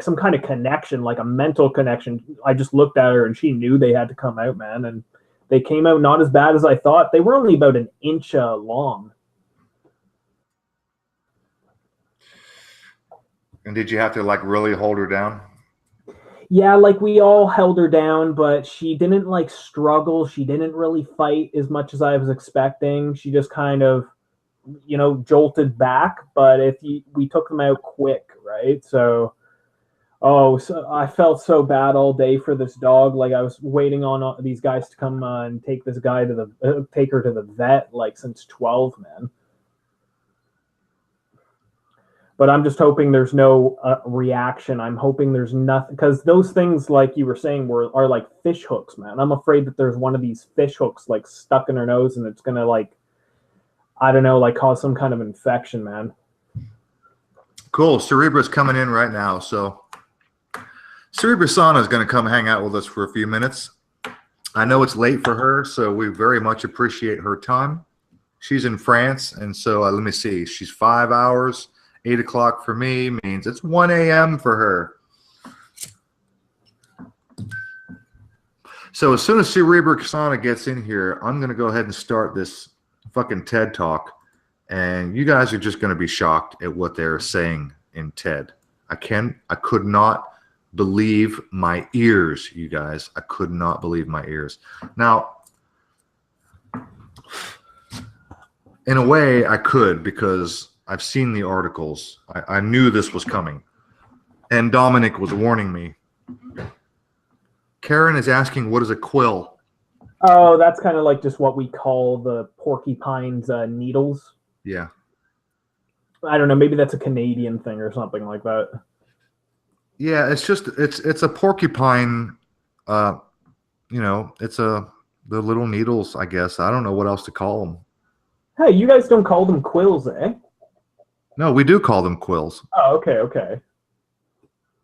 some kind of connection, like a mental connection. I just looked at her and she knew they had to come out, man. And they came out not as bad as I thought. They were only about an inch long. And did you have to like really hold her down? Yeah, like we all held her down, but she didn't like struggle. She didn't really fight as much as I was expecting. She just kind of, jolted back. But we took them out quick, right? So I felt so bad all day for this dog. Like I was waiting on these guys to come and take this guy take her to the vet like since 12, man. But I'm just hoping there's no reaction. I'm hoping there's nothing, because those things, like you were saying, are like fish hooks, man. I'm afraid that there's one of these fish hooks like stuck in her nose, and it's gonna cause some kind of infection, man. Cool. Cerebra's coming in right now, so Cerebra Sana is going to come hang out with us for a few minutes. I know it's late for her, so we very much appreciate her time. She's in France, and so let me see. She's 5 hours. 8 o'clock for me means it's 1 a.m. for her. So as soon as Cerebra Sana gets in here, I'm going to go ahead and start this fucking TED Talk. And you guys are just going to be shocked at what they're saying in TED. I could not believe my ears, you guys. I could not believe my ears. Now, in a way, I could, because I've seen the articles. I knew this was coming. And Dominic was warning me. Karen is asking, what is a quill? Oh, that's kind of like just what we call the porcupine's needles. Yeah. I don't know. Maybe that's a Canadian thing or something like that. Yeah, it's a porcupine. It's the little needles, I guess. I don't know what else to call them. Hey, you guys don't call them quills, eh? No, we do call them quills. Oh, okay.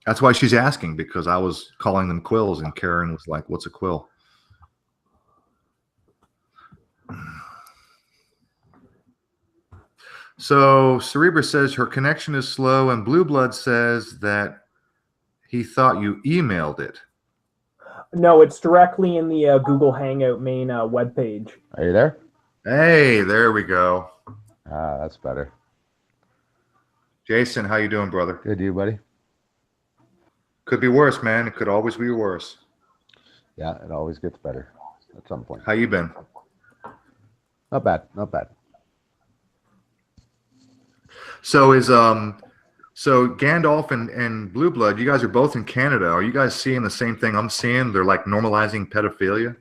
That's why she's asking, because I was calling them quills, and Karen was like, what's a quill? So Cerebra says her connection is slow, and Blue Blood says that he thought you emailed it. No, it's directly in the Google Hangout main webpage. Are you there? Hey, there we go. That's better. Jason, how you doing, brother? Good, you, buddy? Could be worse, man. It could always be worse. Yeah, it always gets better at some point. How you been? Not bad. So Gandalf and Blue Blood, you guys are both in Canada. Are you guys seeing the same thing I'm seeing? They're like normalizing pedophilia?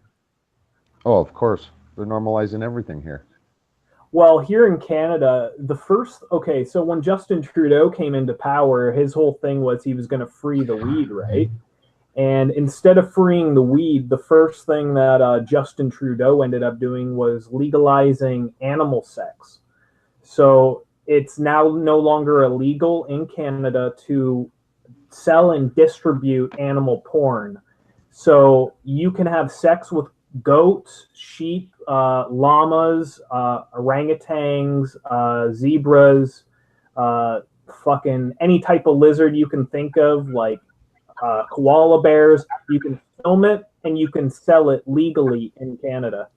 Oh, of course. They're normalizing everything here. Well, here in Canada, so when Justin Trudeau came into power, his whole thing was he was going to free the weed, right? And instead of freeing the weed, the first thing that Justin Trudeau ended up doing was legalizing animal sex. So it's now no longer illegal in Canada to sell and distribute animal porn. So you can have sex with goats, sheep, llamas, orangutans, zebras, fucking any type of lizard you can think of, like koala bears. You can film it and you can sell it legally in Canada.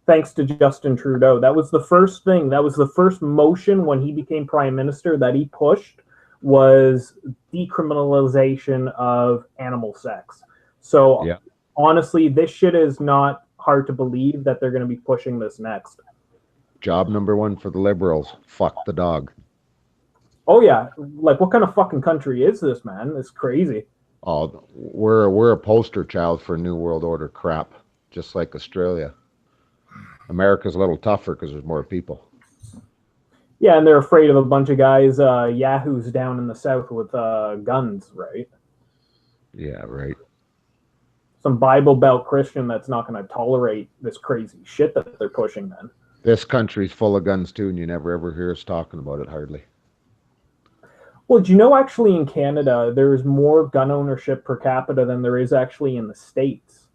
Thanks to Justin Trudeau. That was the first thing. That was the first motion when he became prime minister that he pushed, was decriminalization of animal sex. So yeah. Honestly, this shit is not hard to believe that they're going to be pushing this next. Job number one for the Liberals, fuck the dog. Oh yeah, like what kind of fucking country is this, man? It's crazy. Oh, we're a poster child for New World Order crap, just like Australia. America's a little tougher because there's more people. Yeah, and they're afraid of a bunch of guys, yahoos down in the south with guns, right? Yeah, right. Some Bible Belt Christian that's not going to tolerate this crazy shit that they're pushing, then. This country's full of guns too, and you never ever hear us talking about it hardly. Well, do you know actually in Canada there's more gun ownership per capita than there is actually in the States?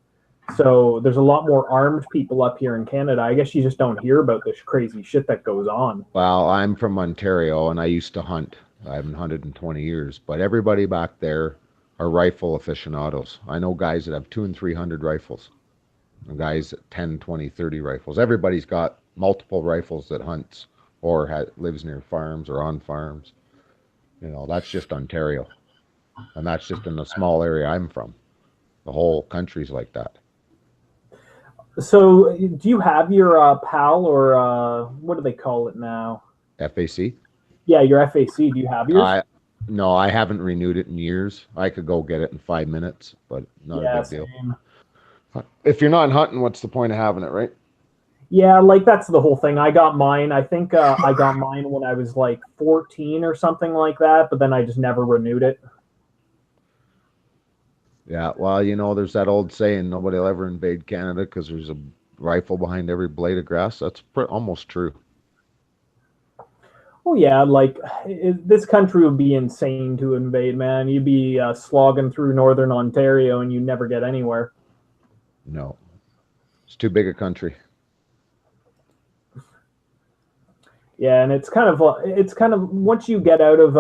So there's a lot more armed people up here in Canada. I guess you just don't hear about this crazy shit that goes on. Well, I'm from Ontario, and I used to hunt. I haven't hunted in 20 years, but everybody back there are rifle aficionados. I know guys that have 200 and 300 rifles, and guys at 10, 20, 30 rifles. Everybody's got multiple rifles that hunts or lives near farms or on farms. You know, that's just Ontario, and that's just in the small area I'm from. The whole country's like that. So, do you have your PAL or what do they call it now? FAC? Yeah, your FAC. Do you have yours? No, I haven't renewed it in years. I could go get it in 5 minutes, but not a big deal. If you're not hunting, what's the point of having it, right? Yeah, like that's the whole thing. I got mine. I think I got mine when I was like 14 or something like that, but then I just never renewed it. Yeah, well, you know, there's that old saying, nobody will ever invade Canada because there's a rifle behind every blade of grass. That's almost true. Oh yeah, like this country would be insane to invade, man. You'd be slogging through northern Ontario and you never get anywhere. No, it's too big a country. Yeah, and it's kind of once you get out of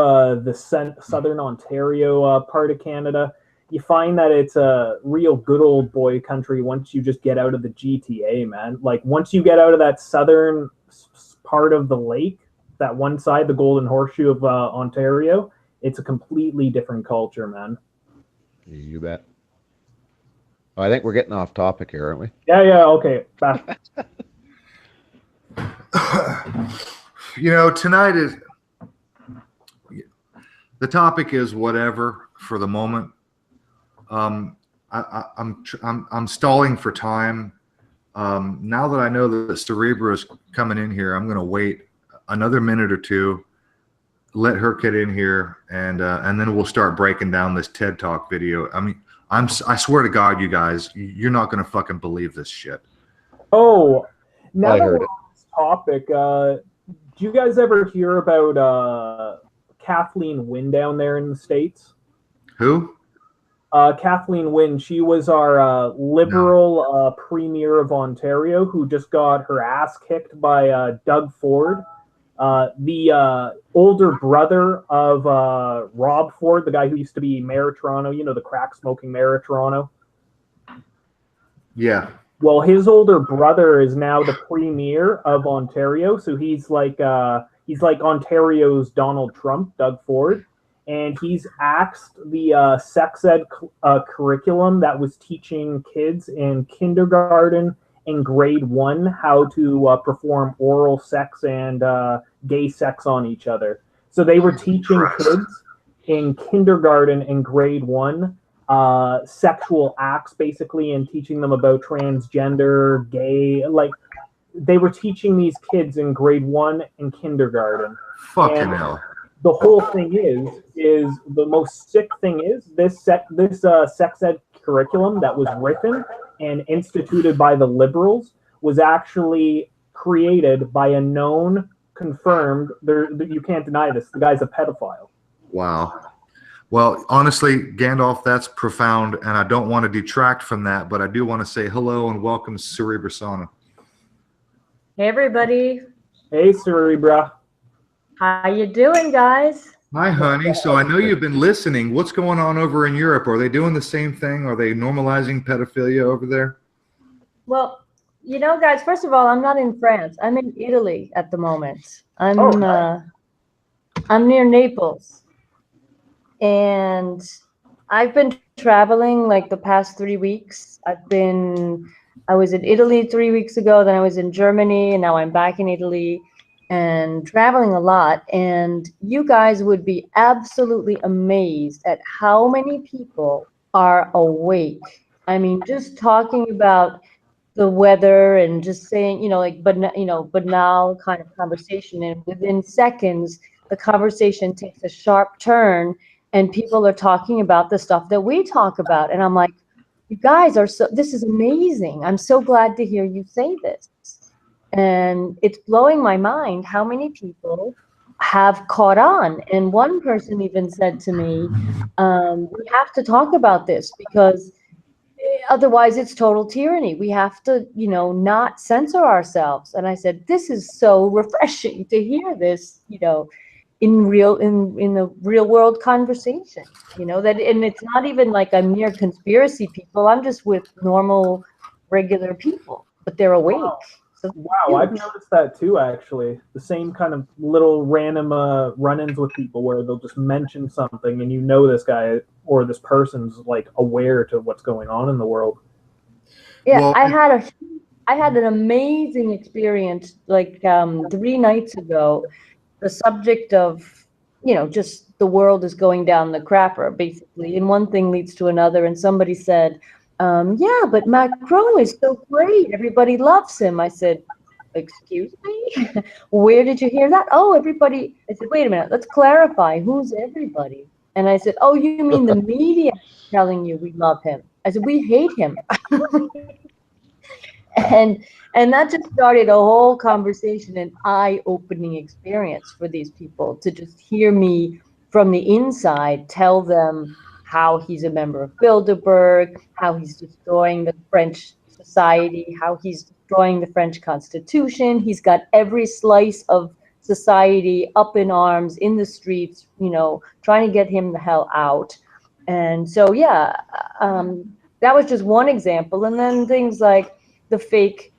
the southern Ontario part of Canada, you find that it's a real good old boy country once you just get out of the GTA, man. Like once you get out of that southern part of the lake, that one side, the Golden Horseshoe of Ontario, it's a completely different culture, man. You bet. Oh, I think we're getting off topic here, aren't we? Yeah, okay. Back. You know, tonight is the topic is whatever for the moment. I'm stalling for time. Now that I know that Cerebra is coming in here, I'm going to wait another minute or two, let her get in here, and then we'll start breaking down this TED Talk video. I mean, I swear to God, you guys, you're not going to fucking believe this shit. Oh, now I that heard we're on this topic, do you guys ever hear about Kathleen Wynne down there in the States? Who? Kathleen Wynne. She was our liberal premier of Ontario who just got her ass kicked by Doug Ford, the older brother of Rob Ford, the guy who used to be mayor of Toronto, you know, the crack-smoking mayor of Toronto. Yeah. Well, his older brother is now the premier of Ontario, so he's like Ontario's Donald Trump, Doug Ford, and he's axed the sex ed curriculum that was teaching kids in kindergarten and grade 1 how to perform oral sex and gay sex on each other. So they were teaching kids in kindergarten and grade 1 sexual acts, basically, and teaching them about transgender, gay, like they were teaching these kids in grade 1 in kindergarten. Fucking hell. The whole thing is the most sick thing is this sex ed curriculum that was written and instituted by the liberals was actually created by a known, confirmed, you can't deny this, the guy's a pedophile. Wow. Well, honestly, Gandalf, that's profound, and I don't want to detract from that, but I do want to say hello and welcome to Cerebra Sauna. Hey, everybody. Hey, Cerebra. How you doing, guys? Hi, honey. So I know you've been listening. What's going on over in Europe? Are they doing the same thing? Are they normalizing pedophilia over there? Well, you know, guys, first of all, I'm not in France. I'm in Italy at the moment. I'm near Naples. And I've been traveling like the past 3 weeks. I was in Italy 3 weeks ago, then I was in Germany, and now I'm back in Italy. and traveling a lot, and you guys would be absolutely amazed at how many people are awake. I mean, just talking about the weather and just saying, like, banal kind of conversation, and within seconds, the conversation takes a sharp turn, and people are talking about the stuff that we talk about, and I'm like, you guys are this is amazing. I'm so glad to hear you say this. And it's blowing my mind how many people have caught on. And one person even said to me, we have to talk about this because otherwise it's total tyranny. We have to, not censor ourselves. And I said, this is so refreshing to hear this, in the real world conversation, that, and it's not even like I'm near conspiracy people. I'm just with normal, regular people, but they're awake. So wow, I've noticed that too, actually. The same kind of little random run-ins with people where they'll just mention something and this guy or this person's like aware to what's going on in the world. Yeah, well, I had an amazing experience like 3 nights ago. The subject of, just the world is going down the crapper, basically, and one thing leads to another, and somebody said, yeah, but Macron is so great. Everybody loves him. I said, excuse me? Where did you hear that? Oh, everybody. I said, wait a minute, let's clarify. Who's everybody? And I said, oh, you mean the media telling you we love him? I said, we hate him. And that just started a whole conversation, an eye-opening experience for these people to just hear me from the inside tell them how he's a member of Bilderberg, how he's destroying the French society, how he's destroying the French Constitution. He's got every slice of society up in arms in the streets, trying to get him the hell out. And so, yeah, that was just one example. And then things like the fake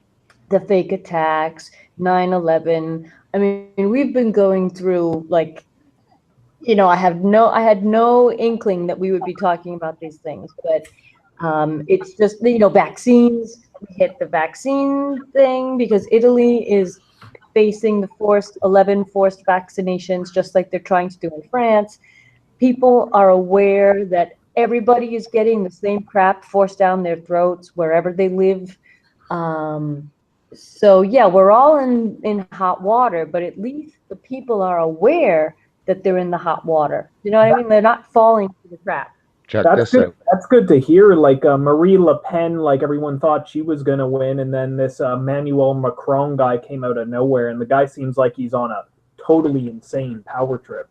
attacks, 9/11. I mean, we've been going through like, I had no inkling that we would be talking about these things, but it's just, vaccines. We hit the vaccine thing because Italy is facing the 11 forced vaccinations, just like they're trying to do in France. People are aware that everybody is getting the same crap forced down their throats wherever they live. So yeah, we're all in hot water, but at least the people are aware that they're in the hot water. You know what I mean? They're not falling to the trap. That's good to hear. Like Marie Le Pen, like everyone thought she was going to win, and then this Emmanuel Macron guy came out of nowhere, and the guy seems like he's on a totally insane power trip.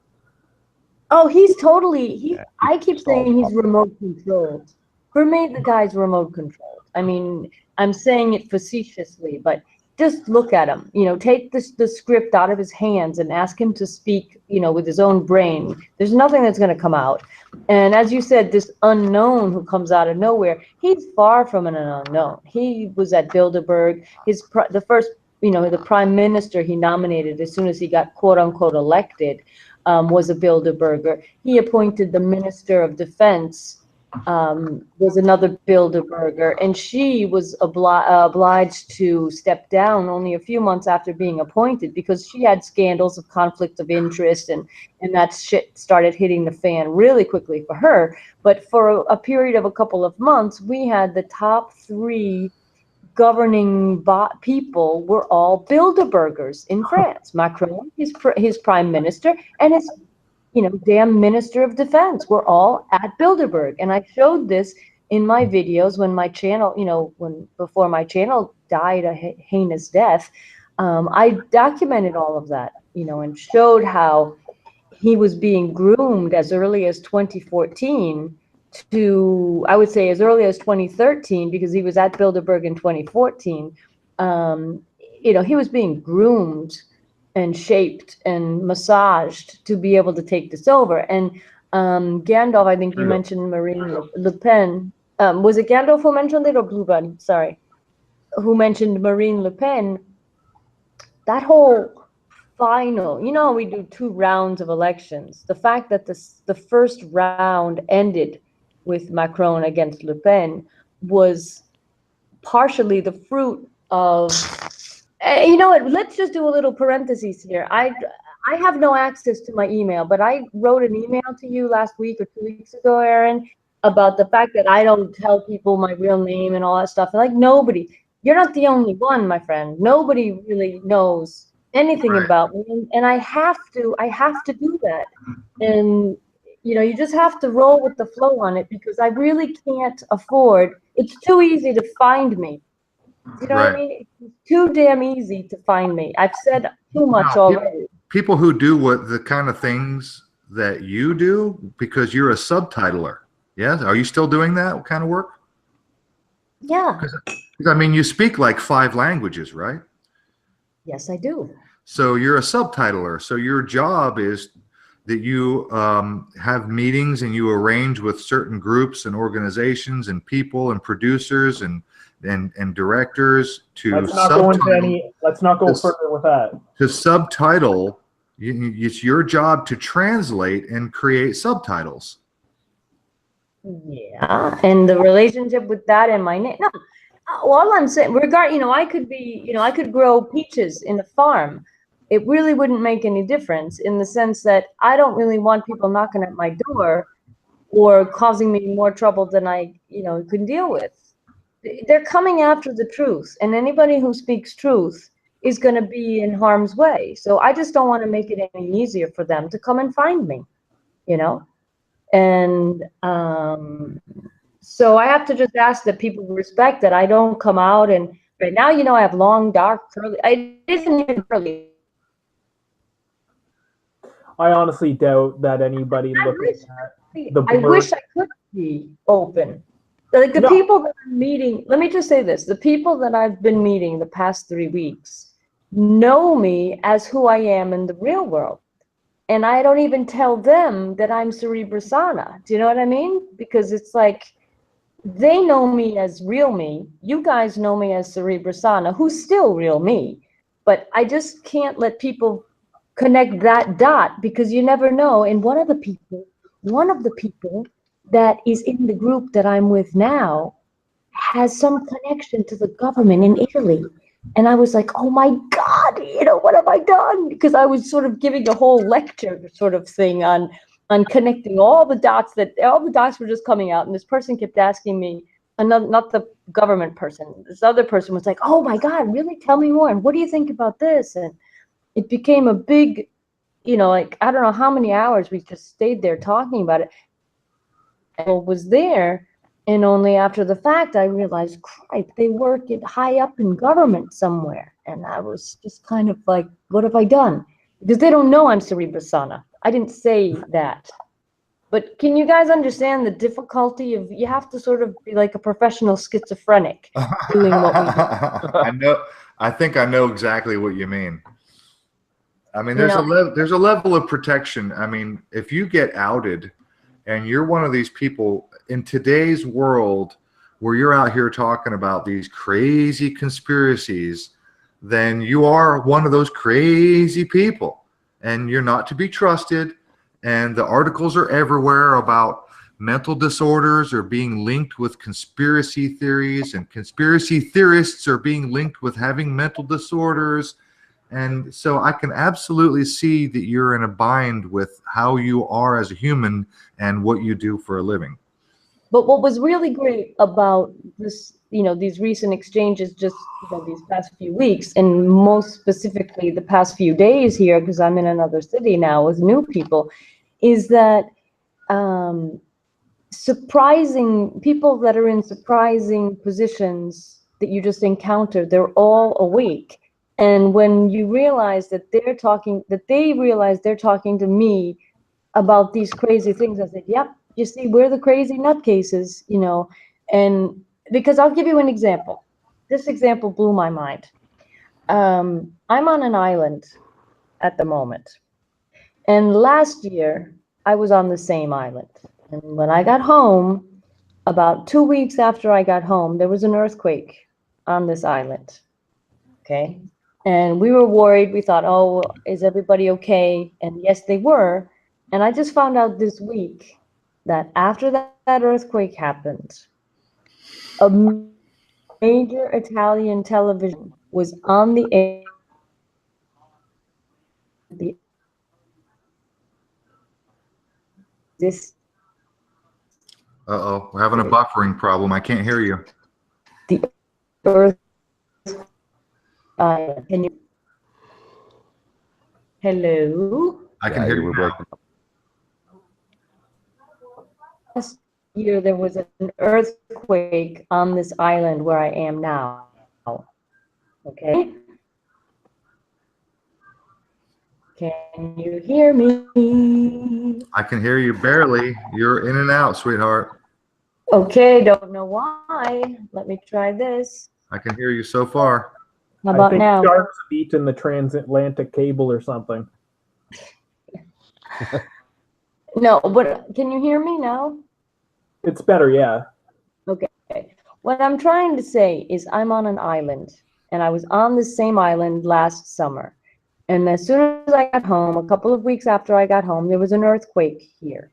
Oh, I keep saying he's remote controlled. For me, the guy's remote controlled. I mean, I'm saying it facetiously, but just look at him. Take the script out of his hands and ask him to speak, with his own brain. There's nothing that's going to come out. And as you said, this unknown who comes out of nowhere, he's far from an unknown. He was at Bilderberg. The first, the prime minister he nominated as soon as he got quote unquote elected was a Bilderberger. He appointed the Minister of Defense, was another Bilderberger, and she was obliged to step down only a few months after being appointed because she had scandals of conflict of interest, and that shit started hitting the fan really quickly for her. But for a period of a couple of months, we had the top 3 governing people were all Bilderbergers in France. Macron, his prime minister, and his damn Minister of Defense were all at Bilderberg. And I showed this in my videos when my channel, before my channel died a heinous death. I documented all of that, and showed how he was being groomed as early as 2014 to, I would say, as early as 2013, because he was at Bilderberg in 2014. He was being groomed and shaped and massaged to be able to take this over. And Gandalf, I think you mentioned Marine Le Pen. Was it Gandalf who mentioned it, or Bluebun? Sorry. Who mentioned Marine Le Pen? That whole final, we do 2 rounds of elections. The fact that the first round ended with Macron against Le Pen was partially the fruit of You know what? Let's just do a little parentheses here. I have no access to my email, but I wrote an email to you last week or 2 weeks ago, Aaron, about the fact that I don't tell people my real name and all that stuff. Like nobody, you're not the only one, my friend. Nobody really knows anything Right. about me, and I have to do that. And you know, you just have to roll with the flow on it because I really can't afford. It's too easy to find me. You know what I Right. mean? It's too damn easy to find me. I've said too much Now, already. people who do what the kind of things that you do, because you're a subtitler. Yes. Are you still doing that kind of work? Yeah. I mean, you speak like 5 languages, right? Yes, I do. So you're a subtitler. So your job is that you have meetings and you arrange with certain groups and organizations and people and producers and directors to Let's not go into any. Let's not go This- further with that. to subtitle. It's your job to translate and create subtitles. Yeah, and the relationship with that and my name. No, all I'm saying, I could be, I could grow peaches in a farm. It really wouldn't make any difference in the sense that I don't really want people knocking at my door or causing me more trouble than I, can deal with. They're coming after the truth, and anybody who speaks truth is going to be in harm's way. So I just don't want to make it any easier for them to come and find me, And so I have to just ask that people respect that I don't come out and right now, I have long, dark, curly. It isn't even curly. I honestly doubt that anybody looking at the I wish I could be open. Like the people that I'm meeting, let me just say this. The people that I've been meeting the past 3 weeks know me as who I am in the real world. And I don't even tell them that I'm Cerebra Sana. Do you know what I mean? Because it's like they know me as real me. You guys know me as Cerebra Sana, who's still real me. But I just can't let people connect that dot because you never know. And one of the people that is in the group that I'm with now has some connection to the government in Italy. And I was like, oh my God, what have I done? Because I was sort of giving a whole lecture sort of thing on connecting all the dots were just coming out. And this person kept asking me, not the government person, this other person was like, oh my God, really? Tell me more. And what do you think about this? And it became a big, like, I don't know how many hours we just stayed there talking about it. I was there, and only after the fact I realized, crap, they work high up in government somewhere. And I was just kind of like, what have I done? Because they don't know I'm Cerebra Sana. I didn't say that. But can you guys understand the difficulty of, you have to sort of be like a professional schizophrenic doing what we do. I think I know exactly what you mean. I mean, there's a level of protection. I mean, if you get outed and you're one of these people in today's world where you're out here talking about these crazy conspiracies, then you are one of those crazy people and you're not to be trusted. And the articles are everywhere about mental disorders are being linked with conspiracy theories, and conspiracy theorists are being linked with having mental disorders. And so I can absolutely see that you're in a bind with how you are as a human and what you do for a living. But what was really great about this, these recent exchanges, just these past few weeks, and most specifically the past few days here, because I'm in another city now with new people, is that surprising people that are in surprising positions that you just encounter, they're all awake. And when you realize that they realize they're talking to me about these crazy things, I said, yep, you see, we're the crazy nutcases, and because I'll give you an example. This example blew my mind. I'm on an island at the moment. And last year, I was on the same island. And when I got home, about 2 weeks after I got home, there was an earthquake on this island. Okay. And we were worried. We thought, oh, is everybody okay? And yes, they were. And I just found out this week that after that earthquake happened, a major Italian television was on the air. This Uh-oh, we're having a buffering problem. I can't hear you. the Earth. Can you? Hello. I can hear you now. Last year there was an earthquake on this island where I am now. Okay. Can you hear me? I can hear you barely. You're in and out, sweetheart. Okay, don't know why. Let me try this. I can hear you so far. How about now? Sharks have eaten the transatlantic cable or something. No, but can you hear me now? It's better, yeah. Okay. What I'm trying to say is I'm on an island, and I was on the same island last summer. And as soon as I got home, a couple of weeks after I got home, there was an earthquake here.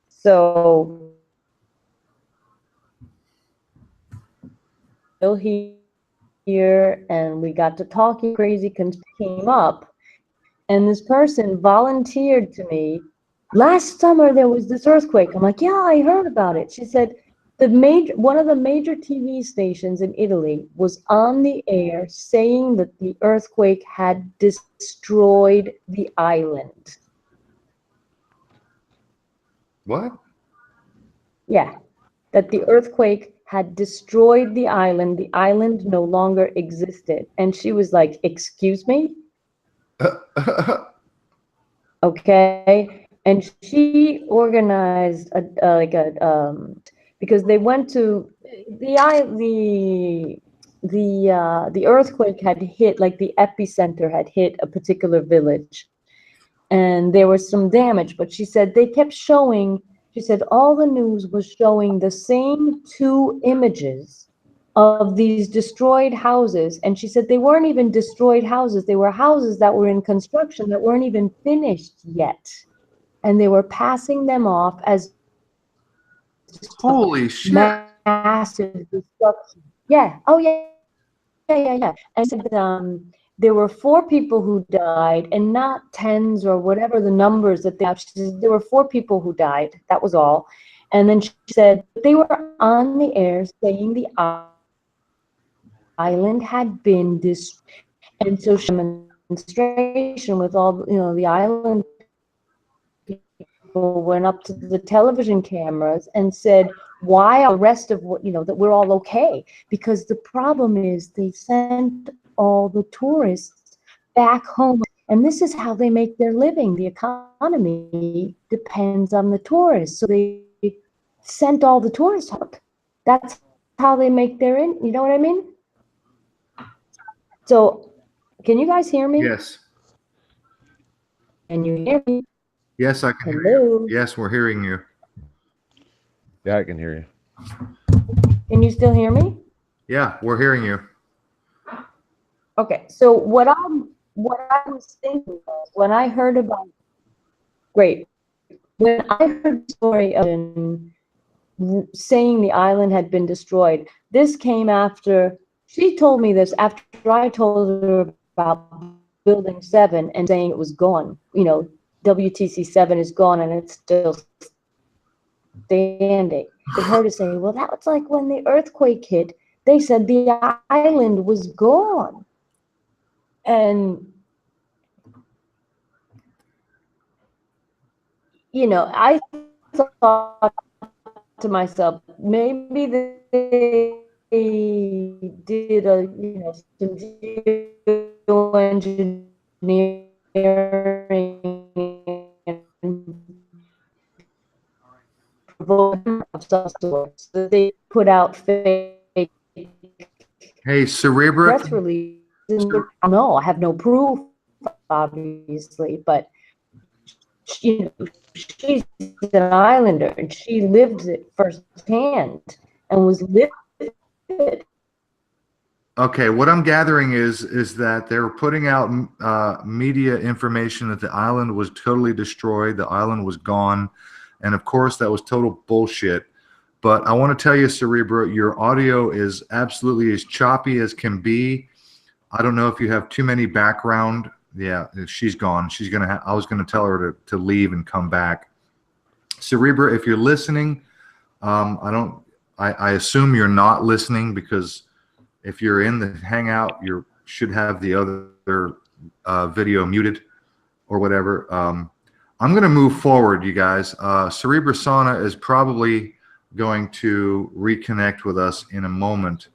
So still here, and we got to talking crazy, came up, and this person volunteered to me. Last summer there was this earthquake. I'm like, yeah, I heard about it. She said one of the major TV stations in Italy was on the air saying that the earthquake had destroyed the island. What? Yeah, that the earthquake had destroyed the island. The island no longer existed. And she was like, excuse me? Okay. And she organized because they went to the earthquake had hit, like the epicenter had hit a particular village, and there was some damage. But she said they kept showing. She said all the news was showing the same two images of these destroyed houses, and she said they weren't even destroyed houses. They were houses that were in construction that weren't even finished yet. And they were passing them off as holy shit, massive destruction. Yeah. Oh yeah. And said there were 4 people who died, and not tens or whatever the numbers that they have. She said there were 4 people who died. That was all. And then she said they were on the air saying the island had been destroyed, and so she demonstration with all the island. People went up to the television cameras and said, why are the rest of what, that we're all okay? Because the problem is they sent all the tourists back home, and this is how they make their living. The economy depends on the tourists. So they sent all the tourists up. That's how they make their you know what I mean? So can you guys hear me? Yes. Can you hear me? Yes, I can hear you. Yes, we're hearing you. Yeah, I can hear you. Can you still hear me? Yeah, we're hearing you. Okay, so what I was thinking was when I heard about when I heard the story of saying the island had been destroyed, this came after she told me this after I told her about Building 7 and saying it was gone. WTC 7 is gone and it's still standing. For her to say, well, that was like when the earthquake hit, they said the island was gone. And, I thought to myself, maybe they did some geoengineering of some sorts that they put out fake Cerebra. press release. No, I have no proof, obviously, but she's an islander and she lived it firsthand and was lived it. Okay, what I'm gathering is that they were putting out media information that the island was totally destroyed, the island was gone, and of course that was total bullshit. But I want to tell you, Cerebra, your audio is absolutely as choppy as can be. I don't know if you have too many background. Yeah, she's gone. She's gonna. I was gonna tell her to leave and come back. Cerebra, if you're listening, I assume you're not listening, because if you're in the Hangout, you should have the other video muted or whatever. I'm going to move forward, you guys. Cerebra Sana is probably going to reconnect with us in a moment.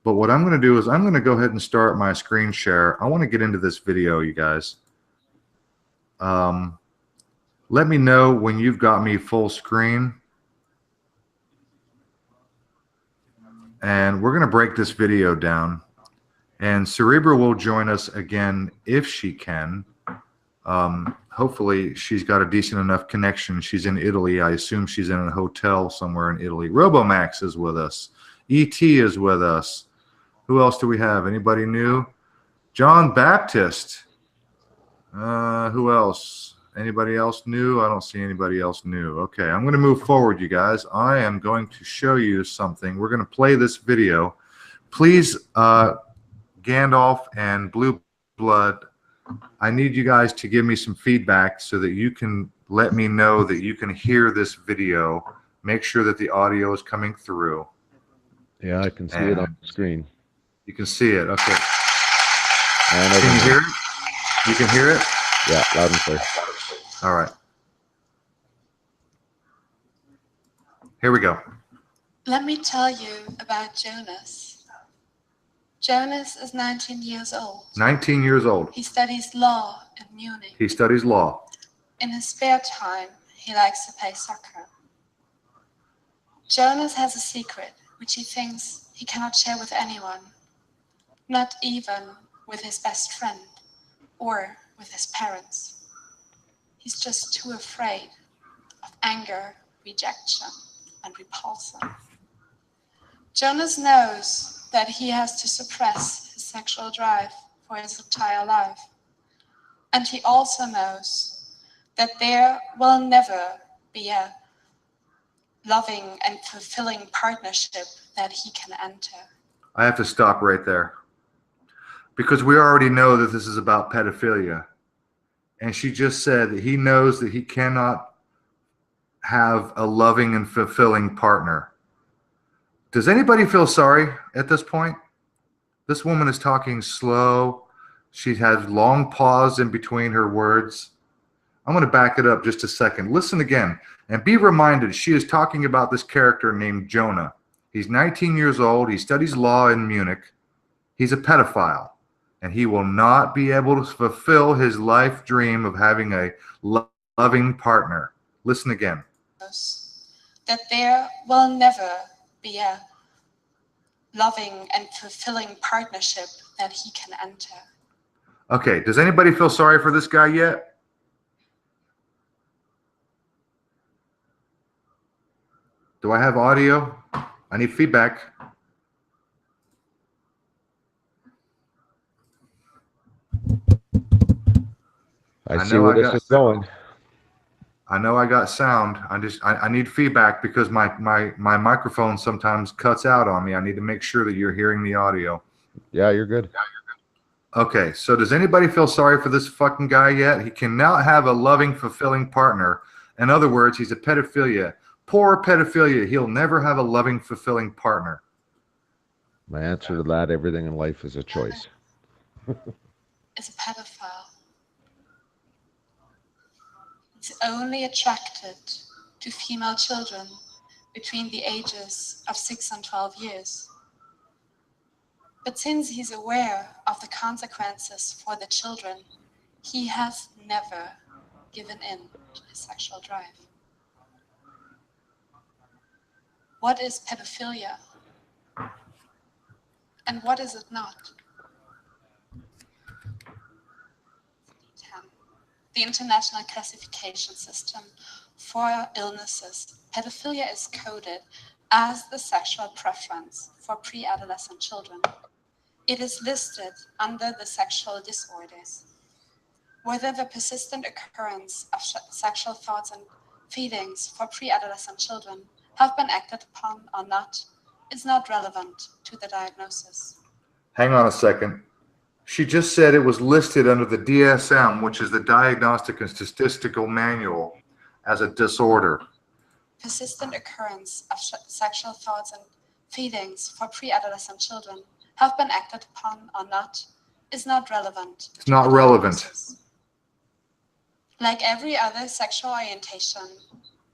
But what I'm going to do is I'm going to go ahead and start my screen share. I want to get into this video, you guys. Let me know when you've got me full screen. And we're going to break this video down. And Cerebra will join us again if she can. Hopefully she's got a decent enough connection. She's in Italy. I assume she's in a hotel somewhere in Italy. Robomax is with us. ET is with us. Who else do we have? Anybody new? John Baptist. Who else? Anybody else new? I don't see anybody else new. Okay, I'm going to move forward, you guys. I am going to show you something. We're going to play this video. Please, Gandalf and Blue Blood, I need you guys to give me some feedback so that you can let me know that you can hear this video. Make sure that the audio is coming through. Yeah, I can see it on the screen. You can see it. Okay. And can you hear it? You can hear it? Yeah, loud and clear. All right. Here we go. Let me tell you about Jonas. Jonas is 19 years old. 19 years old. He studies law in Munich. He studies law. In his spare time, he likes to play soccer. Jonas has a secret which he thinks he cannot share with anyone, not even with his best friend or with his parents. He's just too afraid of anger, rejection, and repulsion. Jonas knows that he has to suppress his sexual drive for his entire life. And he also knows that there will never be a loving and fulfilling partnership that he can enter. I have to stop right there, because we already know that this is about pedophilia. And she just said that he knows that he cannot have a loving and fulfilling partner. Does anybody feel sorry at this point? This woman is talking slow. She has long pause in between her words. I'm going to back it up just a second. Listen again and be reminded, she is talking about this character named Jonah. He's 19 years old. He studies law in Munich. He's a pedophile, and he will not be able to fulfill his life dream of having a loving partner. Listen again. That there will never be a loving and fulfilling partnership that he can enter. Okay, does anybody feel sorry for this guy yet? Do I have audio? I need feedback. I see where this is going. I know I got sound. I need feedback, because my microphone sometimes cuts out on me. I need to make sure that you're hearing the audio. Yeah, you're good. Okay, so does anybody feel sorry for this fucking guy yet? He cannot have a loving, fulfilling partner. In other words, he's a pedophilia. Poor pedophilia. He'll never have a loving, fulfilling partner. My answer to that, everything in life is a choice. Is a pedophile. He's only attracted to female children between the ages of 6 and 12 years. But since he's aware of the consequences for the children, he has never given in to his sexual drive. What is pedophilia? And what is it not? The International Classification System for Illnesses. Pedophilia is coded as the sexual preference for pre-adolescent children. It is listed under the sexual disorders. Whether the persistent occurrence of sexual thoughts and feelings for pre-adolescent children have been acted upon or not is not relevant to the diagnosis. Hang on a second. She just said it was listed under the DSM, which is the Diagnostic and Statistical Manual, as a disorder. Persistent occurrence of sexual thoughts and feelings for pre-adolescent children have been acted upon or not is not relevant. It's not relevant. Diagnosis. Like every other sexual orientation,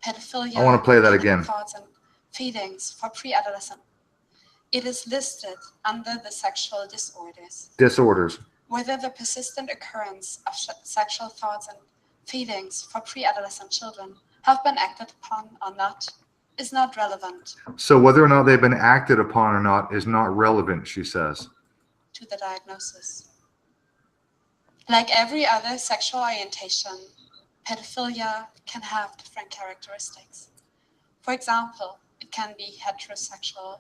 pedophilia. I want to play that again. Thoughts and feelings for pre-adolescent. It is listed under the sexual disorders. Disorders. Whether the persistent occurrence of sexual thoughts and feelings for pre-adolescent children have been acted upon or not is not relevant. So whether or not they've been acted upon or not is not relevant, she says. To the diagnosis. Like every other sexual orientation, pedophilia can have different characteristics. For example, it can be heterosexual,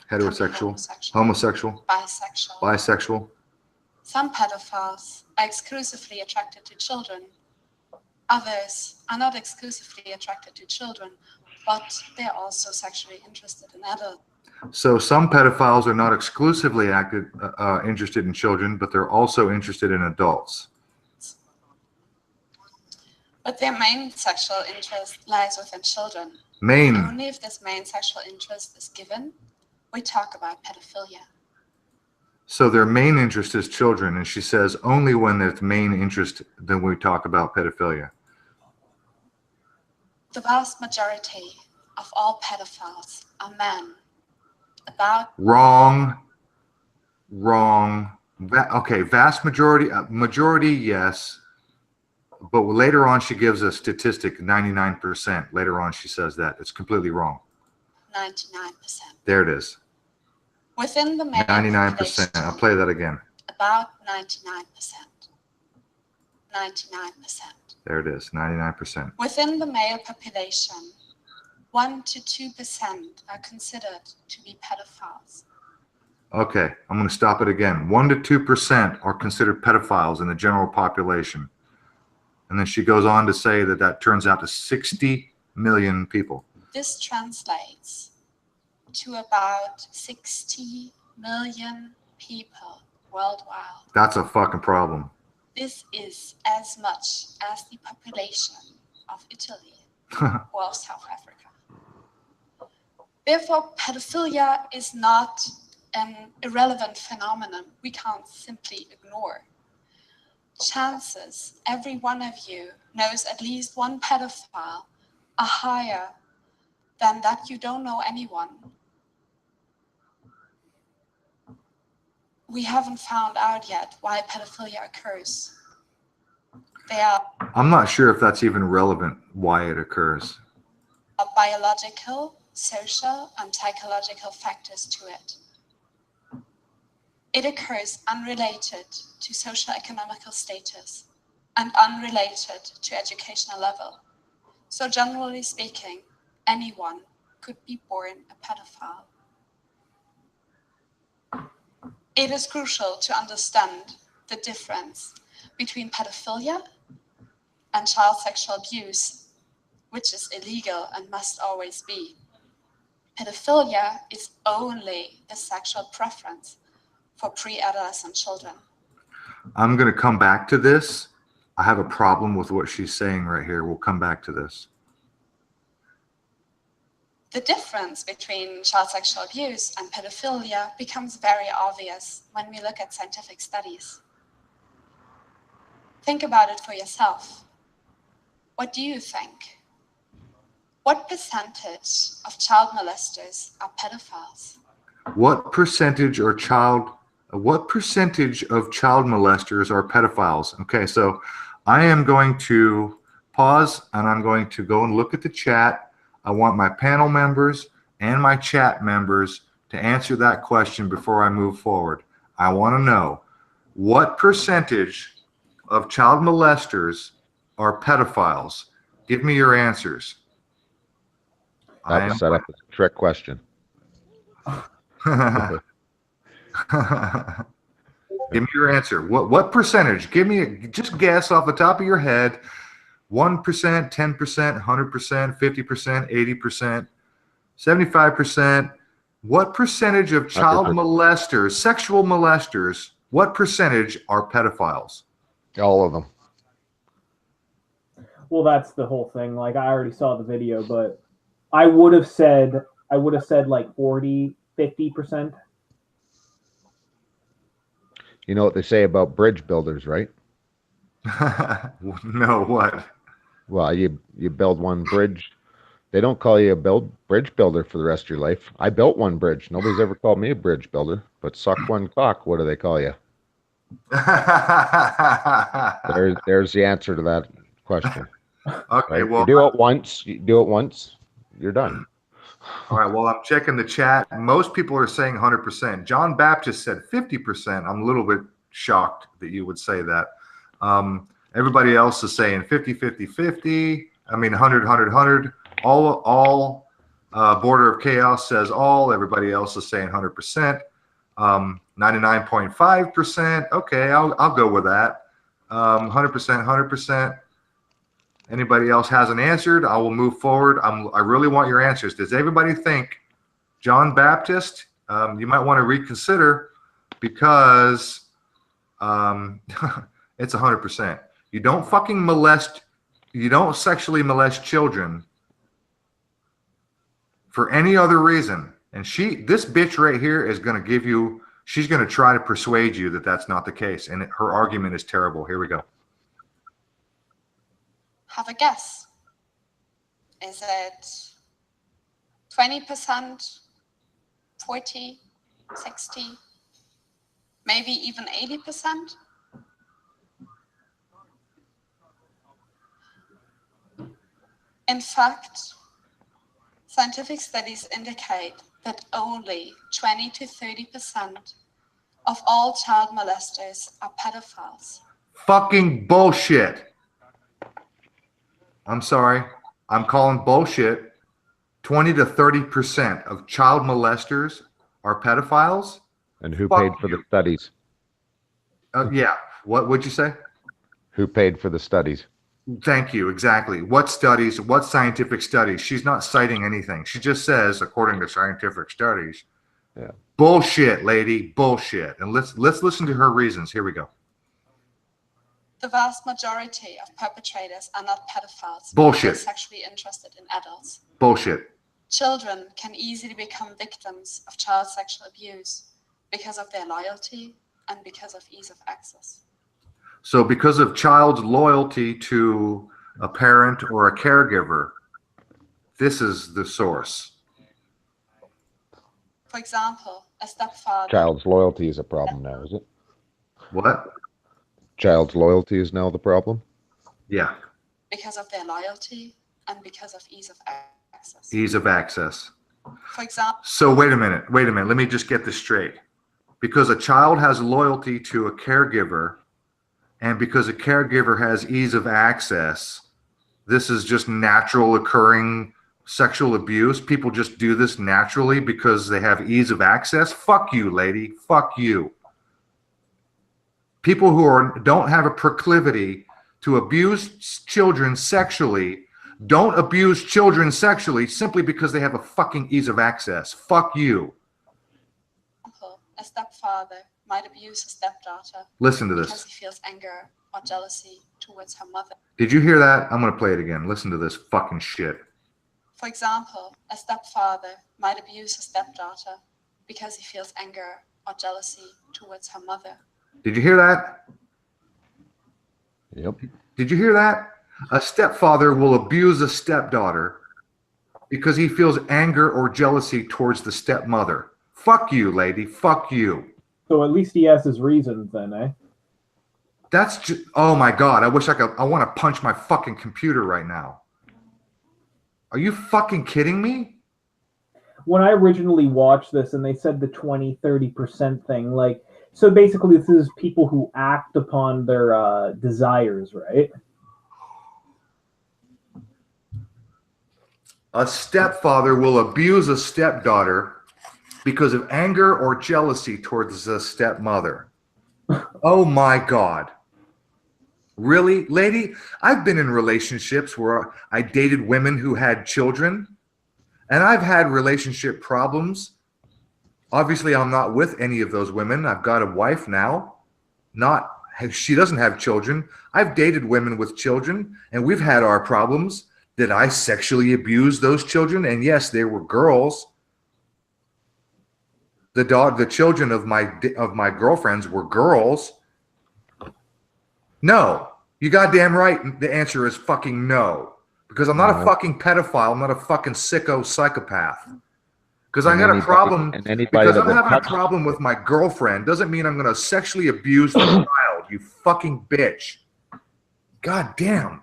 homosexual, bisexual. Some pedophiles are exclusively attracted to children. Others are not exclusively attracted to children, but they're also sexually interested in adults. So some pedophiles are not exclusively interested in children, but they're also interested in adults. But their main sexual interest lies within children. Only if this main sexual interest is given, we talk about pedophilia. So their main interest is children, and she says only when there's main interest then we talk about pedophilia. The vast majority of all pedophiles are men. Wrong. Okay, vast majority, yes. But later on, she gives a statistic, 99%. Later on, she says that. It's completely wrong. 99%. There it is. Within the male 99%. I'll play that again. About 99%. 99%. There it is, 99%. Within the male population, 1 to 2% are considered to be pedophiles. Okay, I'm going to stop it again. 1 to 2% are considered pedophiles in the general population. And then she goes on to say that that turns out to 60 million people. This translates to about 60 million people worldwide. That's a fucking problem. This is as much as the population of Italy or South Africa. Therefore, pedophilia is not an irrelevant phenomenon we can't simply ignore. Chances every one of you knows at least one pedophile are higher than that you don't know anyone. We haven't found out yet why pedophilia occurs. I'm not sure if that's even relevant, why it occurs. Biological, social, and psychological factors to it. It occurs unrelated to socio-economical status and unrelated to educational level. So generally speaking, anyone could be born a pedophile. It is crucial to understand the difference between pedophilia and child sexual abuse, which is illegal and must always be. Pedophilia is only the sexual preference for pre-adolescent children. I'm going to come back to this. I have a problem with what she's saying right here. We'll come back to this. The difference between child sexual abuse and pedophilia becomes very obvious when we look at scientific studies. Think about it for yourself. What do you think? What percentage of child molesters are pedophiles? What percentage of child molesters are pedophiles? Okay, so I am going to pause and I'm going to go and look at the chat. I want my panel members and my chat members to answer that question before I move forward. I want to know what percentage of child molesters are pedophiles. Give me your answers. That's set up as a trick question. Give me your answer. What percentage? Give me just guess off the top of your head. 1%, 10%, 100%, 50%, 80%, 75%. What percentage of child molesters, sexual molesters, What percentage are pedophiles? All of them. Well, that's the whole thing. Like, I already saw the video, but I would have said like 40, 50%. You know what they say about bridge builders, right? No, what? Well, you build one bridge. They don't call you a bridge builder for the rest of your life. I built one bridge. Nobody's ever called me a bridge builder. But suck one cock, what do they call you? There's the answer to that question. Okay, right? well, You do it once, you're done. All right, well, I'm checking the chat. Most people are saying 100%. John Baptist said 50%. I'm a little bit shocked that you would say that. Everybody else is saying 50, 50, 50. I mean, 100, 100, 100. All Border of Chaos says all. Everybody else is saying 100%. 99.5%. Okay, I'll go with that. 100%, 100%. Anybody else hasn't answered, I will move forward. I really want your answers. Does everybody think John Baptist, you might want to reconsider because it's 100%. You don't fucking molest, you don't sexually molest children for any other reason. And this bitch right here is going to give you, she's going to try to persuade you that that's not the case. And her argument is terrible. Here we go. Have a guess. Is it 20%, 40, 60, maybe even 80%? In fact, scientific studies indicate that only 20 to 30% of all child molesters are pedophiles. Fucking bullshit. I'm sorry. I'm calling bullshit. 20 to 30% of child molesters are pedophiles. And who paid for the studies? Yeah. What would you say? Who paid for the studies? Thank you. Exactly. What studies? What scientific studies? She's not citing anything. She just says, according to scientific studies. Yeah. Bullshit, lady. Bullshit. And let's listen to her reasons. Here we go. The vast majority of perpetrators are not pedophiles. Bullshit. They're sexually interested in adults. Bullshit. Children can easily become victims of child sexual abuse because of their loyalty and because of ease of access. So because of child's loyalty to a parent or a caregiver, this is the source. For example, a stepfather. Child's loyalty is a problem now, is it? What? Child's loyalty is now the problem? Yeah. Because of their loyalty and because of ease of access. Ease of access. For example. So wait a minute. Let me just get this straight. Because a child has loyalty to a caregiver, and because a caregiver has ease of access, this is just natural occurring sexual abuse. People just do this naturally because they have ease of access. Fuck you, lady. Fuck you. People who don't have a proclivity to abuse children sexually don't abuse children sexually simply because they have a fucking ease of access. Fuck you. A stepfather might abuse his stepdaughter. Listen to this. Because he feels anger or jealousy towards her mother. Did you hear that? I'm going to play it again. Listen to this fucking shit. For example, a stepfather might abuse his stepdaughter because he feels anger or jealousy towards her mother. Did you hear that? Yep. Did you hear that? A stepfather will abuse a stepdaughter because he feels anger or jealousy towards the stepmother. Fuck you, lady. Fuck you. So at least he has his reasons then, eh? That's just, oh my God. I wish I could, I want to punch my fucking computer right now. Are you fucking kidding me? When I originally watched this and they said the 20, 30% thing, like, so basically this is people who act upon their desires, right? A stepfather will abuse a stepdaughter because of anger or jealousy towards the stepmother. Oh my God. Really? Lady, I've been in relationships where I dated women who had children, and I've had relationship problems. Obviously, I'm not with any of those women. I've got a wife now. She doesn't have children. I've dated women with children, and we've had our problems. Did I sexually abuse those children? And yes, they were girls. The children of my girlfriends were girls. No, you goddamn right. The answer is fucking no, because I'm not a fucking pedophile. I'm not a fucking sicko psychopath. Because I got a problem. Because I'm having a problem with my girlfriend doesn't mean I'm going to sexually abuse the child. You fucking bitch. God damn.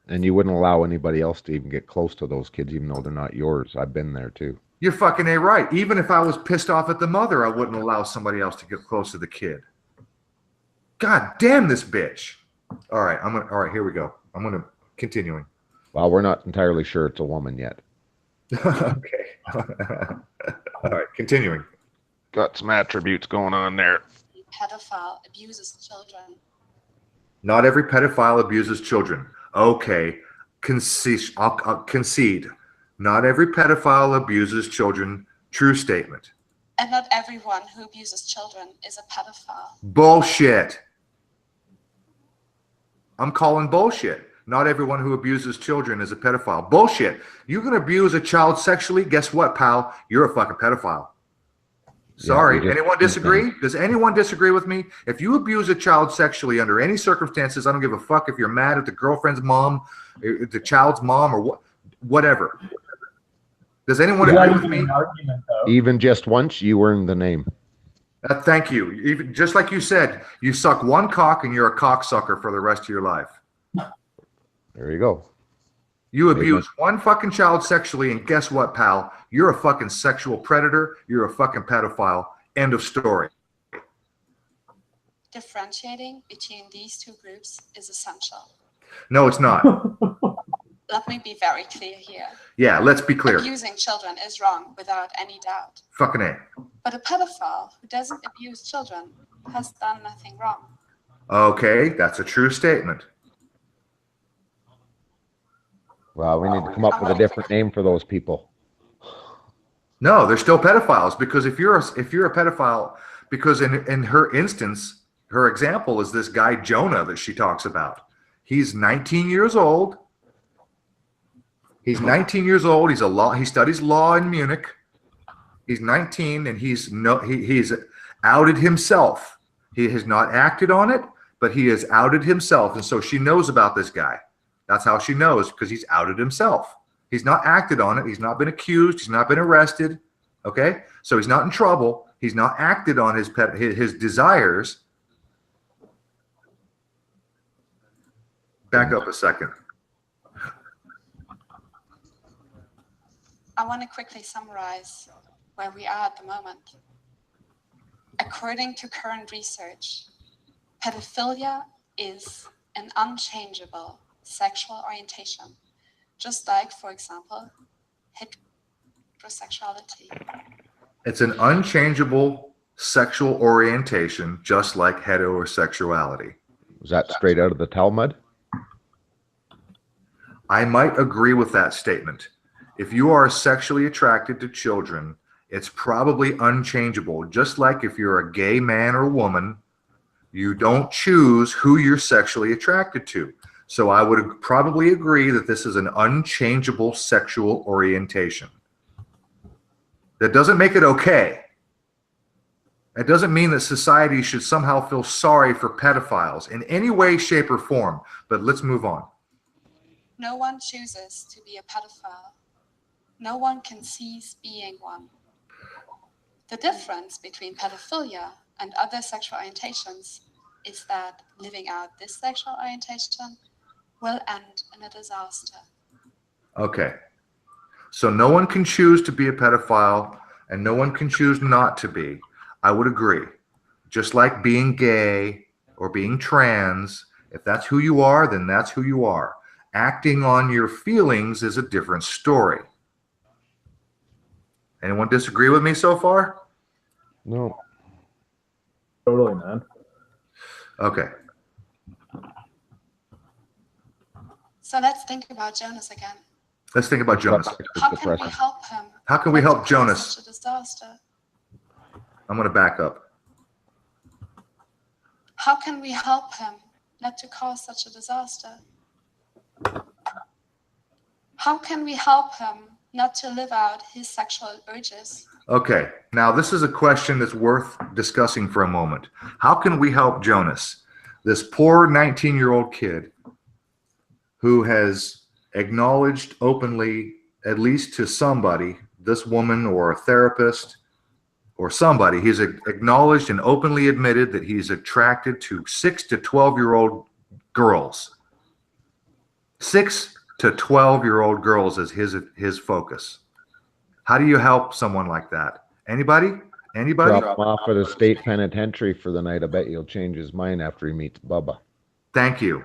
And you wouldn't allow anybody else to even get close to those kids, even though they're not yours. I've been there too. You're fucking A right. Even if I was pissed off at the mother, I wouldn't allow somebody else to get close to the kid. God damn this bitch. All right, all right, here we go. I'm gonna continuing. Well, we're not entirely sure it's a woman yet. Okay. All right, continuing. Got some attributes going on there. Pedophile abuses children. Not every pedophile abuses children. Okay, I'll concede. Not every pedophile abuses children. True statement. And not everyone who abuses children is a pedophile. Bullshit. I'm calling bullshit. Not everyone who abuses children is a pedophile. Bullshit. You can abuse a child sexually. Guess what, pal? You're a fucking pedophile. Sorry. Anyone disagree? Does anyone disagree with me? If you abuse a child sexually under any circumstances, I don't give a fuck if you're mad at the girlfriend's mom, the child's mom, or whatever. Does anyone agree with me? Even just once, you earned the name. Thank you. Even just like you said, you suck one cock and you're a cocksucker for the rest of your life. There you go. You abuse one fucking child sexually, and guess what, pal? You're a fucking sexual predator. You're a fucking pedophile. End of story. Differentiating between these two groups is essential. No, it's not. Let me be very clear here. Yeah, let's be clear. Abusing children is wrong without any doubt. Fucking A. But a pedophile who doesn't abuse children has done nothing wrong. Okay, that's a true statement. Well, we need to come up with a different name for those people. No, they're still pedophiles, because if you're a pedophile, because in her instance, her example is this guy Jonah that she talks about. He's 19 years old. He's 19 years old. He studies law in Munich. He's 19 and he's outed himself. He has not acted on it, but he has outed himself, and so she knows about this guy. That's how she knows, because he's outed himself. He's not acted on it. He's not been accused. He's not been arrested. Okay? So he's not in trouble. He's not acted on his desires. Back up a second. I want to quickly summarize where we are at the moment. According to current research, pedophilia is an unchangeable sexual orientation, just like, for example, heterosexuality. It's an unchangeable sexual orientation, just like heterosexuality. Was that straight out of the Talmud? I might agree with that statement. If you are sexually attracted to children, it's probably unchangeable. Just like if you're a gay man or woman, you don't choose who you're sexually attracted to. So I would probably agree that this is an unchangeable sexual orientation. That doesn't make it okay. It doesn't mean that society should somehow feel sorry for pedophiles in any way, shape, or form. But let's move on. No one chooses to be a pedophile. No one can cease being one. The difference between pedophilia and other sexual orientations is that living out this sexual orientation will end in a disaster. Okay. So no one can choose to be a pedophile and no one can choose not to be. I would agree. Just like being gay or being trans, if that's who you are, then that's who you are. Acting on your feelings is a different story. Anyone disagree with me so far? No. Totally, man. Okay. So let's think about Jonas again. Let's think about Jonas. How can we help him? How can we help Jonas? Such a disaster. I'm going to back up. How can we help him not to cause such a disaster? How can we help him not to live out his sexual urges? Okay, now this is a question that's worth discussing for a moment. How can we help Jonas, this poor 19-year-old kid who has acknowledged openly, at least to somebody, this woman or a therapist or somebody, he's acknowledged and openly admitted that he's attracted to 6 to 12-year-old girls. 6 to 12-year-old girls is his focus. How do you help someone like that? Anybody? Anybody? Drop him off at a state penitentiary for the night. I bet he'll change his mind after he meets Bubba. Thank you.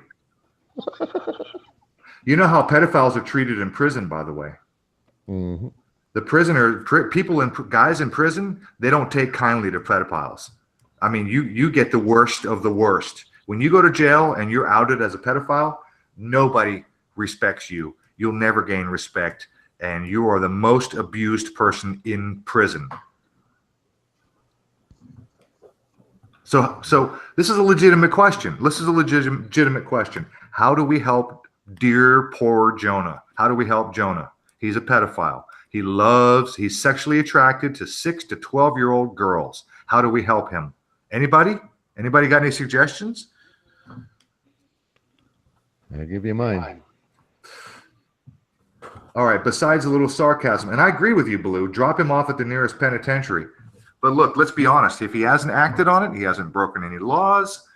You know how pedophiles are treated in prison, by the way. Mm-hmm. The guys in prison, they don't take kindly to pedophiles. I mean, you get the worst of the worst. When you go to jail and you're outed as a pedophile, nobody respects you. You'll never gain respect, and you are the most abused person in prison. So this is a legitimate question. This is a legitimate question. How do we help dear poor Jonah? How do we help Jonah? He's a pedophile. He's sexually attracted to 6 to 12-year-old girls. How do we help him? Anybody? Anybody got any suggestions? I'll give you mine. All right, besides a little sarcasm, and I agree with you, Blue, drop him off at the nearest penitentiary. But look, let's be honest. If he hasn't acted on it, he hasn't broken any laws.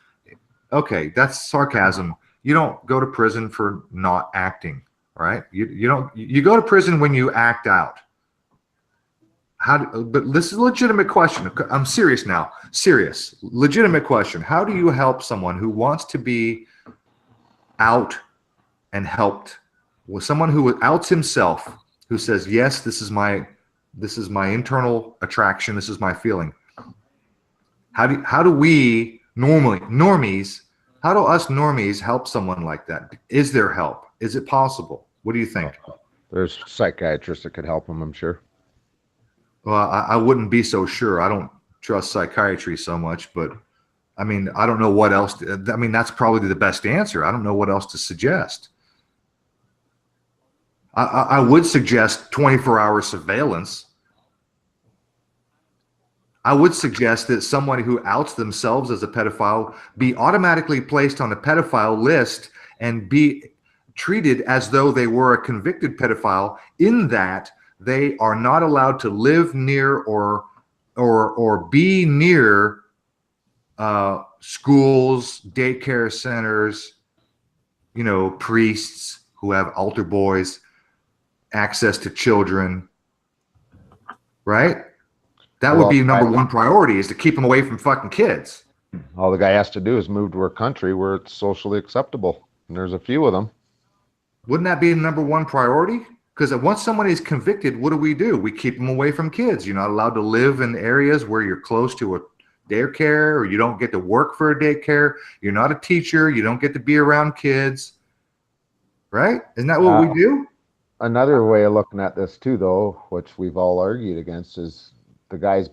Okay, that's sarcasm. You don't go to prison for not acting, right? You go to prison when you act out. But this is a legitimate question. I'm serious now. Serious, legitimate question. How do you help someone who wants to be out and helped? With someone who outs himself, who says, yes, this is my internal attraction, this is my feeling. How do we normies, how do us normies help someone like that? Is there help? Is it possible? What do you think? There's psychiatrists that could help him, I'm sure. Well, I wouldn't be so sure. I don't trust psychiatry so much, but I mean, I don't know what else. I mean, that's probably the best answer. I don't know what else to suggest. I would suggest 24-hour surveillance. I would suggest that somebody who outs themselves as a pedophile be automatically placed on a pedophile list and be treated as though they were a convicted pedophile, in that they are not allowed to live near or be near schools, daycare centers, priests who have altar boys, access to children, right? That would be number one priority, is to keep them away from fucking kids. All the guy has to do is move to a country where it's socially acceptable, and there's a few of them. Wouldn't that be number one priority? Because once somebody is convicted, what do? We keep them away from kids. You're not allowed to live in areas where you're close to a daycare, or you don't get to work for a daycare. You're not a teacher. You don't get to be around kids, right? Isn't that what we do? Another way of looking at this too, though, which we've all argued against, is the guy's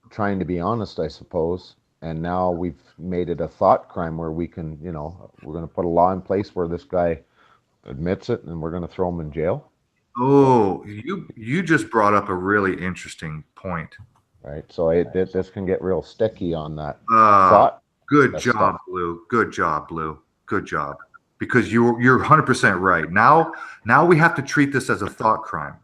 trying to be honest, I suppose. And now we've made it a thought crime where we can, we're going to put a law in place where this guy admits it and we're going to throw him in jail. Oh, you just brought up a really interesting point. Right. So this can get real sticky on that thought. Good job, Blue. Good job, Blue. Good job. Because you're 100% right. Now we have to treat this as a thought crime.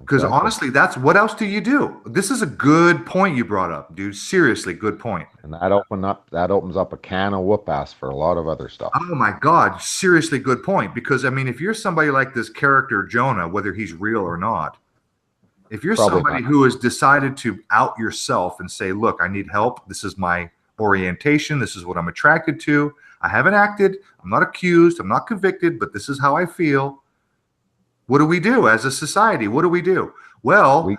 Because honestly, what else do you do? This is a good point you brought up, dude. Seriously, good point. And that opens up a can of whoop ass for a lot of other stuff. Oh my God, seriously, good point. Because I mean, if you're somebody like this character Jonah, whether he's real or not, if you're somebody who has decided to out yourself and say, look, I need help. This is my orientation. This is what I'm attracted to. I haven't acted. I'm not accused. I'm not convicted, but this is how I feel. What do we do as a society? What do we do? Well,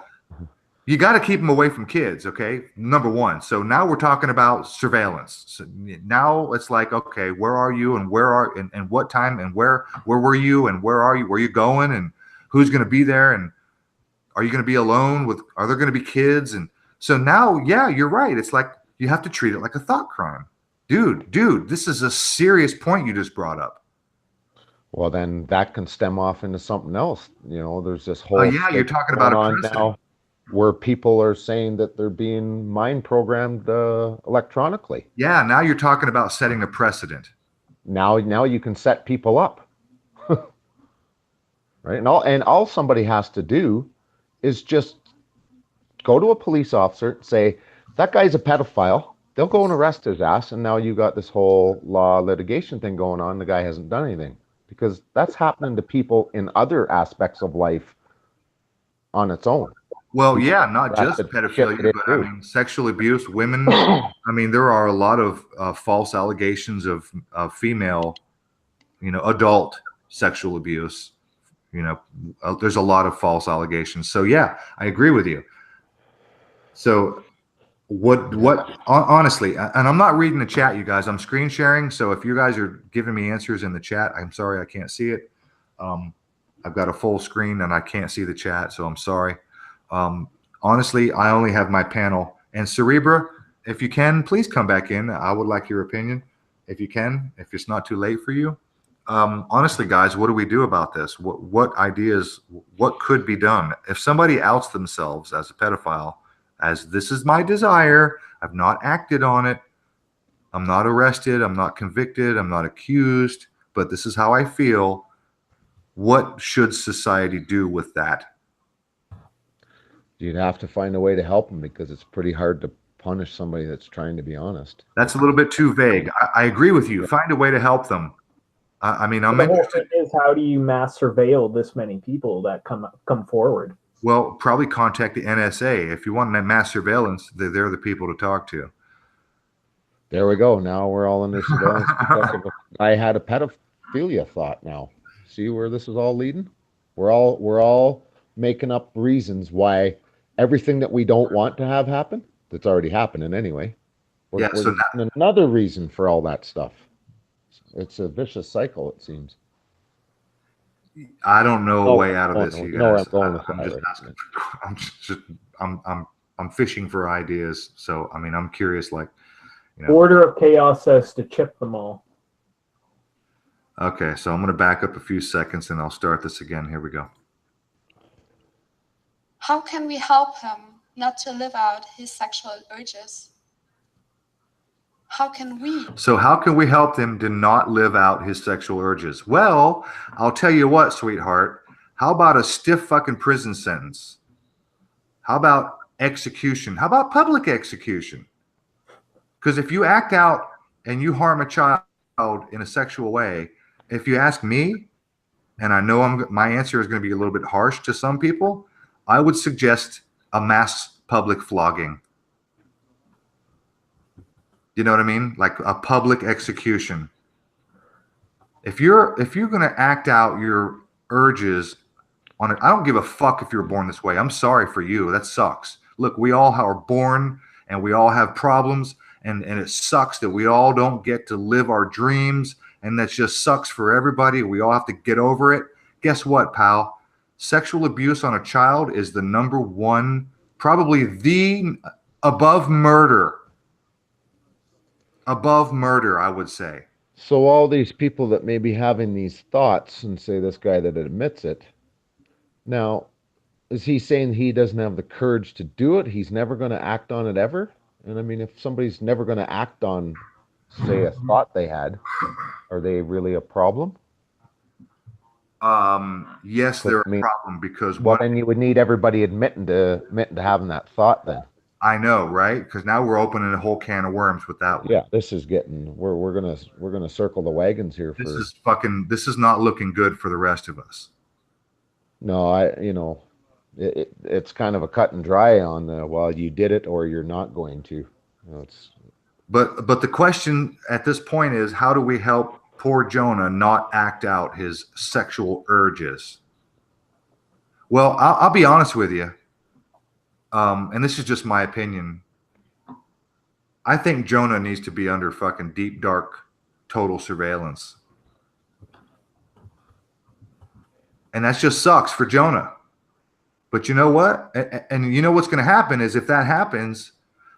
you got to keep them away from kids, okay? Number one. So now we're talking about surveillance. So now it's like, okay, where are you, and and what time, and where were you, and where are you? Where are you going, and who's going to be there, and are you going to be alone are there going to be kids? And so now, yeah, you're right. It's like you have to treat it like a thought crime. Dude, this is a serious point you just brought up. Well, then that can stem off into something else. There's this whole yeah, you're talking about a precedent now where people are saying that they're being mind programmed electronically. Yeah, now you're talking about setting a precedent. Now you can set people up. Right? And all somebody has to do is just go to a police officer, say, that guy's a pedophile. They'll go and arrest his ass, and now you got this whole law litigation thing going on. The guy hasn't done anything. Because that's happening to people in other aspects of life on its own. Well, yeah, not just pedophilia, but I mean, sexual abuse, women. I mean, there are a lot of false allegations of female, adult sexual abuse. There's a lot of false allegations. So yeah, I agree with you. So honestly, and I'm not reading the chat, you guys, I'm screen sharing. So if you guys are giving me answers in the chat, I'm sorry, I can't see it. I've got a full screen and I can't see the chat. So I'm sorry. Honestly, I only have my panel. And Cerebra, if you can, please come back in. I would like your opinion. If you can, if it's not too late for you. Honestly, guys, what do we do about this? What ideas, what could be done? If somebody outs themselves as a pedophile, as this is my desire, I've not acted on it, I'm not arrested, I'm not convicted, I'm not accused, but this is how I feel. What should society do with that? You'd have to find a way to help them, because it's pretty hard to punish somebody that's trying to be honest. That's a little bit too vague. I agree with you. Find a way to help them. I mean, I'm interested. The whole thing is, how do you mass surveil this many people that come forward? Well, probably contact the NSA. If you want mass surveillance, they're the people to talk to. There we go. Now we're all under surveillance. I had a pedophilia thought now. See where this is all leading? We're all making up reasons why everything that we don't want to have happen, that's already happening anyway. We're another reason for all that stuff. It's a vicious cycle, it seems. I don't know a way out of this, you guys. I'm fishing for ideas. So, I mean, I'm curious, Order of Chaos says to chip them all. Okay, so I'm going to back up a few seconds and I'll start this again. Here we go. How can we help him not to live out his sexual urges? How can we? So how can we help him to not live out his sexual urges? Well, I'll tell you what, sweetheart. How about a stiff fucking prison sentence? How about execution? How about public execution? Because if you act out and you harm a child in a sexual way, if you ask me, and I know my answer is going to be a little bit harsh to some people, I would suggest a mass public flogging. You know what I mean? Like a public execution. If you're going to act out your urges on it, I don't give a fuck if you're born this way. I'm sorry for you. That sucks. Look, we all are born and we all have problems, and it sucks that we all don't get to live our dreams, and that just sucks for everybody. We all have to get over it. Guess what, pal? Sexual abuse on a child is the number one, probably the above murder, I would say. So all these people that may be having these thoughts, and say this guy that admits it, now, is he saying he doesn't have the courage to do it? He's never going to act on it ever? And I mean, if somebody's never going to act on, say, a thought they had, are they really a problem? Yes, they're a problem, because then you would need everybody admitting to having that thought then. I know, right? Because now we're opening a whole can of worms with that one. Yeah, this is getting we're gonna circle the wagons here. This is not looking good for the rest of us. No, it's kind of a cut and dry on the, well, you did it or you're not going to. But the question at this point is, how do we help poor Jonah not act out his sexual urges? Well, I'll be honest with you. And this is just my opinion. I think Jonah needs to be under fucking deep, dark, total surveillance. And that just sucks for Jonah. But you know what? And you know what's going to happen is, if that happens,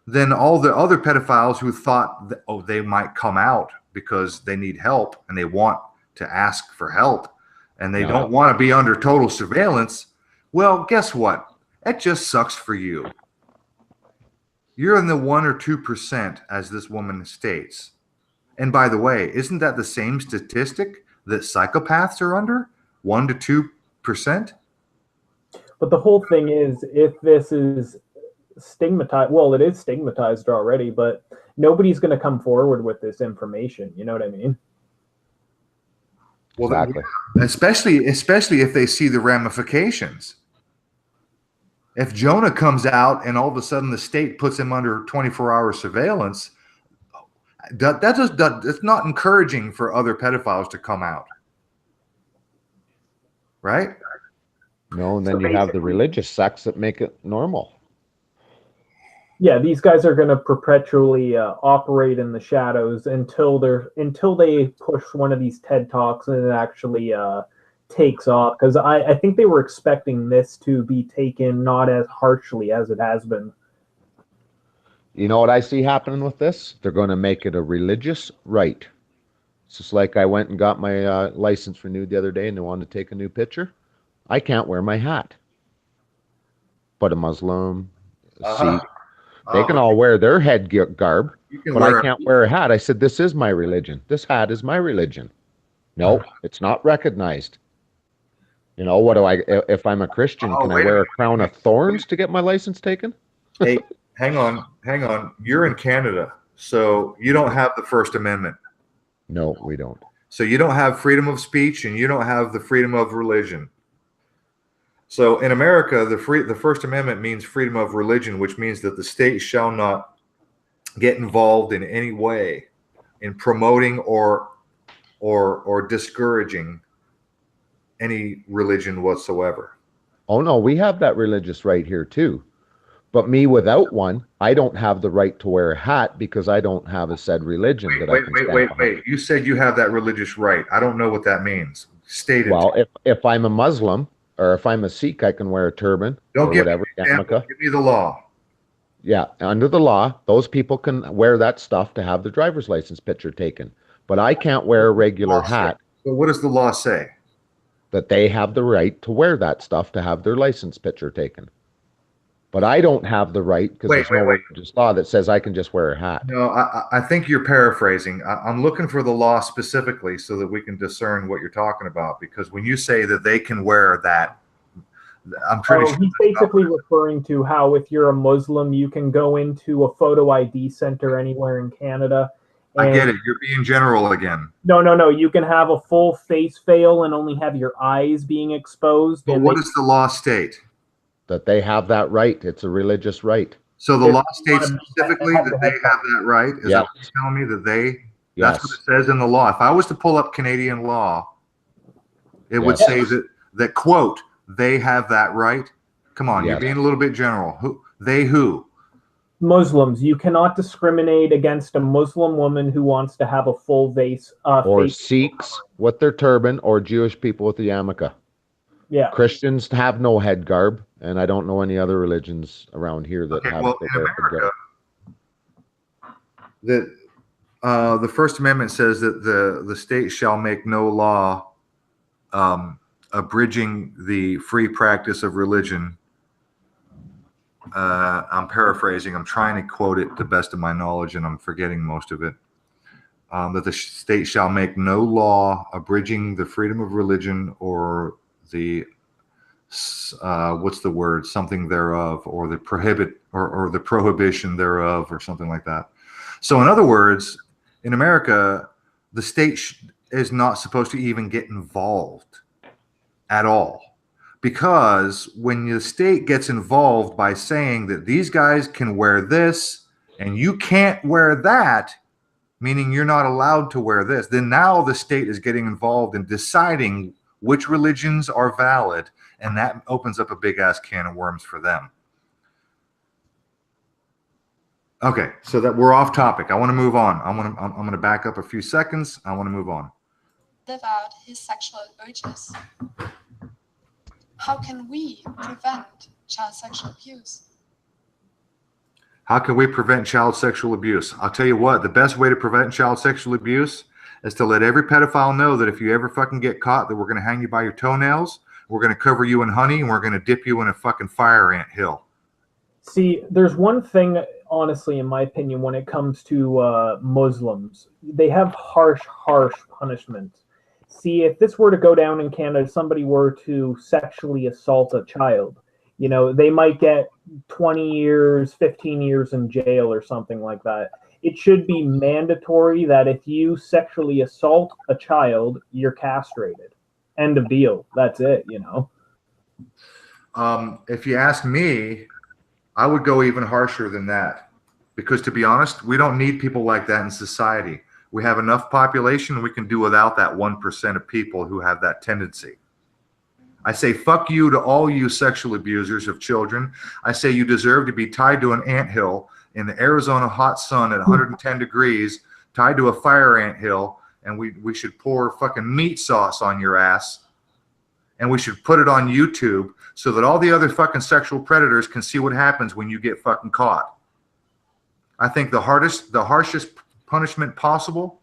then all the other pedophiles who thought that, oh, they might come out because they need help and they want to ask for help and they don't want to be under total surveillance. Well, guess what? It just sucks for you. You're in the 1 or 2%, as this woman states. And by the way, isn't that the same statistic that psychopaths are under? 1 to 2%? But the whole thing is, if this is stigmatized, well, it is stigmatized already, but nobody's going to come forward with this information. You know what I mean? Well, exactly. Especially if they see the ramifications. If Jonah comes out and all of a sudden the state puts him under 24-hour surveillance, it's not encouraging for other pedophiles to come out, right? No, and then you have the religious sects that make it normal. Yeah, these guys are going to perpetually operate in the shadows until they push one of these TED Talks and it actually takes off. Because I think they were expecting this to be taken not as harshly as it has been. You know what I see happening with this? They're going to make it a religious right. It's just like I went and got my license renewed the other day and they wanted to take a new picture. I can't wear my hat. But a Muslim, a Sikh, they can all wear their head garb, but I can't wear a hat. I said, this is my religion. This hat is my religion. No, it's not recognized. You know, what do I, if I'm a Christian, can I wear a crown of thorns to get my license taken? Hey, hang on. You're in Canada, so you don't have the First Amendment. No, we don't. So you don't have freedom of speech and you don't have the freedom of religion. So in America, the First Amendment means freedom of religion, which means that the state shall not get involved in any way in promoting or discouraging any religion whatsoever. Oh no, we have that religious right here too. But me without one, I don't have the right to wear a hat because I don't have a said religion that I can stand behind. Wait. You said you have that religious right. I don't know what that means. State it. Well, if I'm a Muslim or if I'm a Sikh, I can wear a turban or whatever. Give me the law. Yeah, under the law, those people can wear that stuff to have their driver's license picture taken. But I can't wear a regular hat. But what does the law say? That they have the right to wear that stuff to have their license picture taken. But I don't have the right because there's no religious law that says I can just wear a hat. No, I think you're paraphrasing. I'm looking for the law specifically so that we can discern what you're talking about. Because when you say that they can wear that, I'm pretty sure he's basically referring to how if you're a Muslim, you can go into a photo ID center anywhere in Canada. I get it. You're being general again. No. You can have a full face veil and only have your eyes being exposed. But what does the law state? That they have that right. It's a religious right. So the law states specifically that they have that right? Is that what you're telling me? That they, that's what it says in the law. If I was to pull up Canadian law, it would say that, quote, they have that right. Come on, you're being a little bit general. Who? Muslims. You cannot discriminate against a Muslim woman who wants to have a full face. Or Sikhs with their turban, or Jewish people with the yarmulke. Yeah. Christians have no head garb, and I don't know any other religions around here that have the head garb. The First Amendment says that the state shall make no law abridging the free practice of religion. I'm paraphrasing. I'm trying to quote it to the best of my knowledge, and I'm forgetting most of it. That the state shall make no law abridging the freedom of religion or the what's the word? Something thereof, or the the prohibition thereof, or something like that. So, in other words, in America, the state is not supposed to even get involved at all. Because when the state gets involved by saying that these guys can wear this and you can't wear that, meaning you're not allowed to wear this, then now the state is getting involved in deciding which religions are valid, and that opens up a big-ass can of worms for them. Okay, so that we're off topic. I want to move on. I'm going to back up a few seconds. I want to move on. Live out his sexual urges. How can we prevent child sexual abuse? How can we prevent child sexual abuse? I'll tell you what, the best way to prevent child sexual abuse is to let every pedophile know that if you ever fucking get caught, that we're going to hang you by your toenails, we're going to cover you in honey, and we're going to dip you in a fucking fire ant hill. See, there's one thing, honestly, in my opinion, when it comes to Muslims, they have harsh punishments. See, if this were to go down in Canada, somebody were to sexually assault a child, you know, they might get 20 years, 15 years in jail or something like that. It should be mandatory that if you sexually assault a child, you're castrated. End of deal. That's it, you know. If you ask me, I would go even harsher than that. Because to be honest, we don't need people like that in society. We have enough population, and we can do without that 1% of people who have that tendency. I say fuck you to all you sexual abusers of children. I say you deserve to be tied to an anthill in the Arizona hot sun at 110 degrees, tied to a fire anthill, and we should pour fucking meat sauce on your ass, and we should put it on YouTube so that all the other fucking sexual predators can see what happens when you get fucking caught. I think the harshest punishment possible,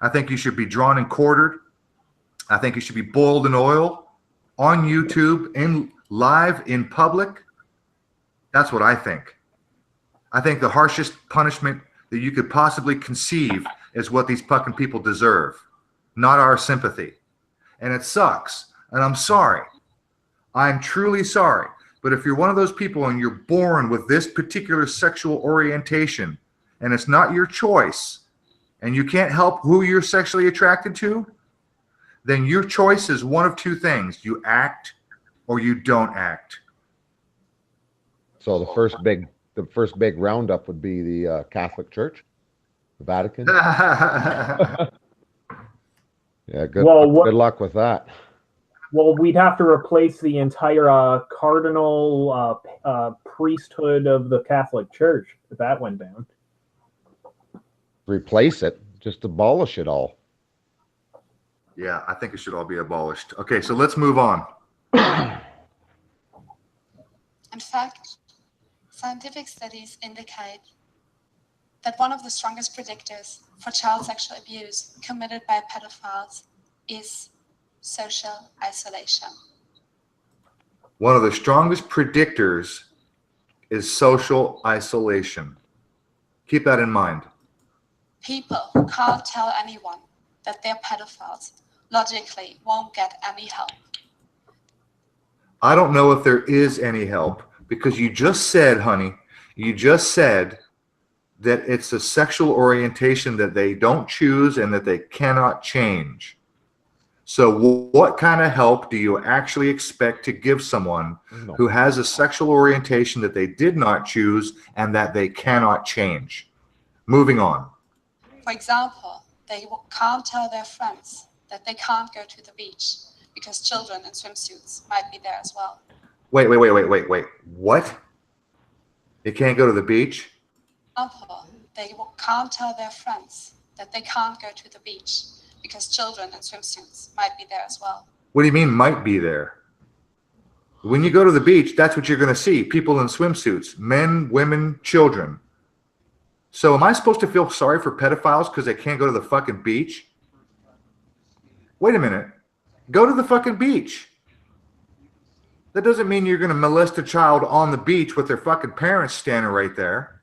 I think you should be drawn and quartered. I think you should be boiled in oil on YouTube, in live, in public. That's what I think. I think the harshest punishment that you could possibly conceive is what these fucking people deserve, not our sympathy. And it sucks. And I'm sorry. I'm truly sorry. But if you're one of those people and you're born with this particular sexual orientation and it's not your choice and you can't help who you're sexually attracted to, then your choice is one of two things. You act or you don't act. So the first big roundup would be the Catholic Church, the Vatican. Yeah, good luck with that. Well, we'd have to replace the entire cardinal priesthood of the Catholic Church if that went down. Replace it, just abolish it all. Yeah, I think it should all be abolished. Okay, so let's move on. In fact, scientific studies indicate that one of the strongest predictors for child sexual abuse committed by pedophiles is social isolation. One of the strongest predictors is social isolation. Keep that in mind. People who can't tell anyone that they're pedophiles logically won't get any help. I don't know if there is any help because you just said, honey, you just said that it's a sexual orientation that they don't choose and that they cannot change. So what kind of help do you actually expect to give someone who has a sexual orientation that they did not choose and that they cannot change? Moving on. For example, they can't tell their friends that they can't go to the beach because children in swimsuits might be there as well. Wait. What? You can't go to the beach? They can't tell their friends that they can't go to the beach because children in swimsuits might be there as well. What do you mean might be there? When you go to the beach, that's what you're going to see. People in swimsuits, men, women, children. So am I supposed to feel sorry for pedophiles because they can't go to the fucking beach? Wait a minute. Go to the fucking beach. That doesn't mean you're going to molest a child on the beach with their fucking parents standing right there.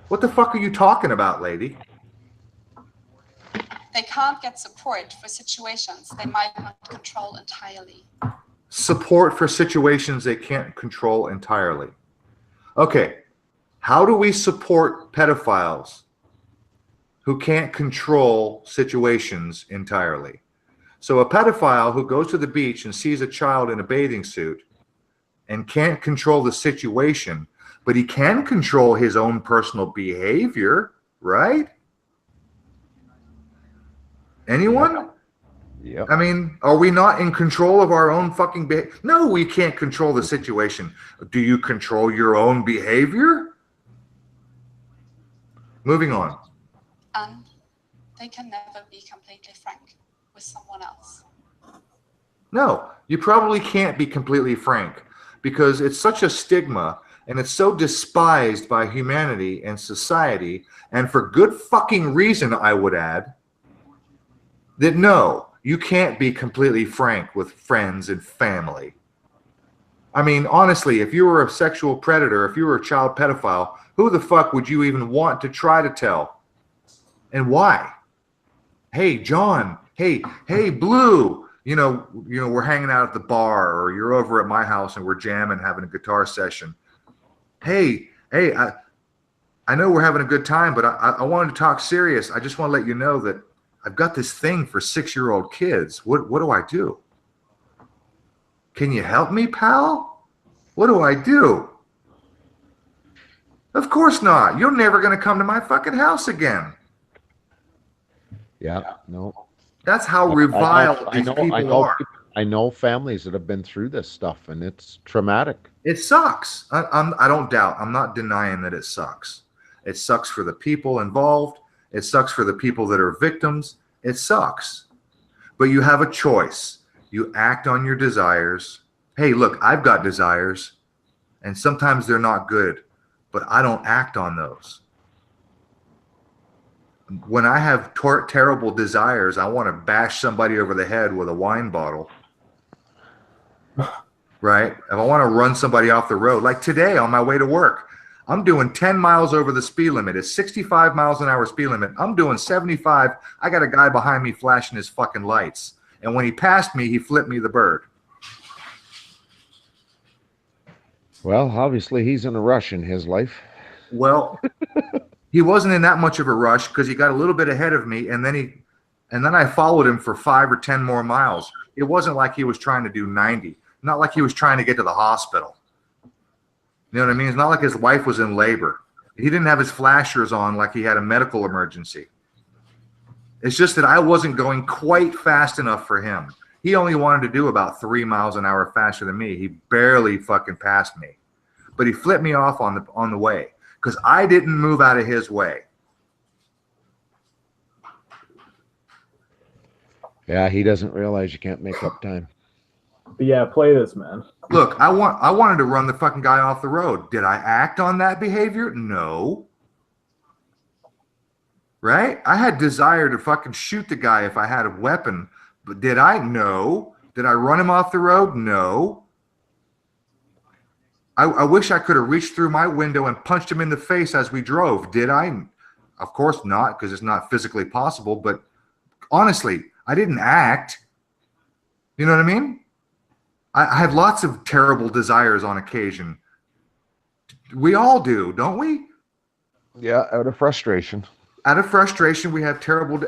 What the fuck are you talking about, lady? They can't get support for situations they might not control entirely. Support for situations they can't control entirely. Okay. How do we support pedophiles who can't control situations entirely? So a pedophile who goes to the beach and sees a child in a bathing suit and can't control the situation, but he can control his own personal behavior, right? Anyone? Yeah. I mean, are we not in control of our own fucking behavior? No, we can't control the situation. Do you control your own behavior? Moving on. And they can never be completely frank with someone else. No, you probably can't be completely frank because it's such a stigma and it's so despised by humanity and society, and for good fucking reason, I would add, that no, you can't be completely frank with friends and family. I mean, honestly, if you were a sexual predator, if you were a child pedophile, who the fuck would you even want to try to tell? And why? Hey, John, hey, Blue, you know, we're hanging out at the bar, or you're over at my house and we're jamming, having a guitar session. Hey, I know we're having a good time, but I wanted to talk serious. I just want to let you know that I've got this thing for 6-year-old kids. What do I do? Can you help me, pal? What do I do? Of course not. You're never going to come to my fucking house again. Yeah, no. That's how reviled these people are. I know families that have been through this stuff, and it's traumatic. It sucks. I don't doubt. I'm not denying that it sucks. It sucks for the people involved. It sucks for the people that are victims. It sucks. But you have a choice. You act on your desires. Hey, look, I've got desires, and sometimes they're not good, but I don't act on those. When I have terrible desires, I want to bash somebody over the head with a wine bottle. Right? If I want to run somebody off the road, like today on my way to work, I'm doing 10 miles over the speed limit. It's 65 miles an hour speed limit. I'm doing 75. I got a guy behind me flashing his fucking lights. And when he passed me, he flipped me the bird. Well, obviously he's in a rush in his life. Well, he wasn't in that much of a rush because he got a little bit ahead of me, and then I followed him for 5 or 10 more miles. It wasn't like he was trying to do 90. Not like he was trying to get to the hospital. You know what I mean? It's not like his wife was in labor. He didn't have his flashers on like he had a medical emergency. It's just that I wasn't going quite fast enough for him. He only wanted to do about 3 miles an hour faster than me. He barely fucking passed me. But he flipped me off on the way because I didn't move out of his way. Yeah, he doesn't realize you can't make up time. But yeah, play this, man. Look, I wanted to run the fucking guy off the road. Did I act on that behavior? No. Right? I had desire to fucking shoot the guy if I had a weapon. But did I? No. Did I run him off the road? No. I wish I could have reached through my window and punched him in the face as we drove. Did I? Of course not, because it's not physically possible. But honestly, I didn't act. You know what I mean? I have lots of terrible desires on occasion. We all do, don't we? Yeah, out of frustration. Out of frustration, we have terrible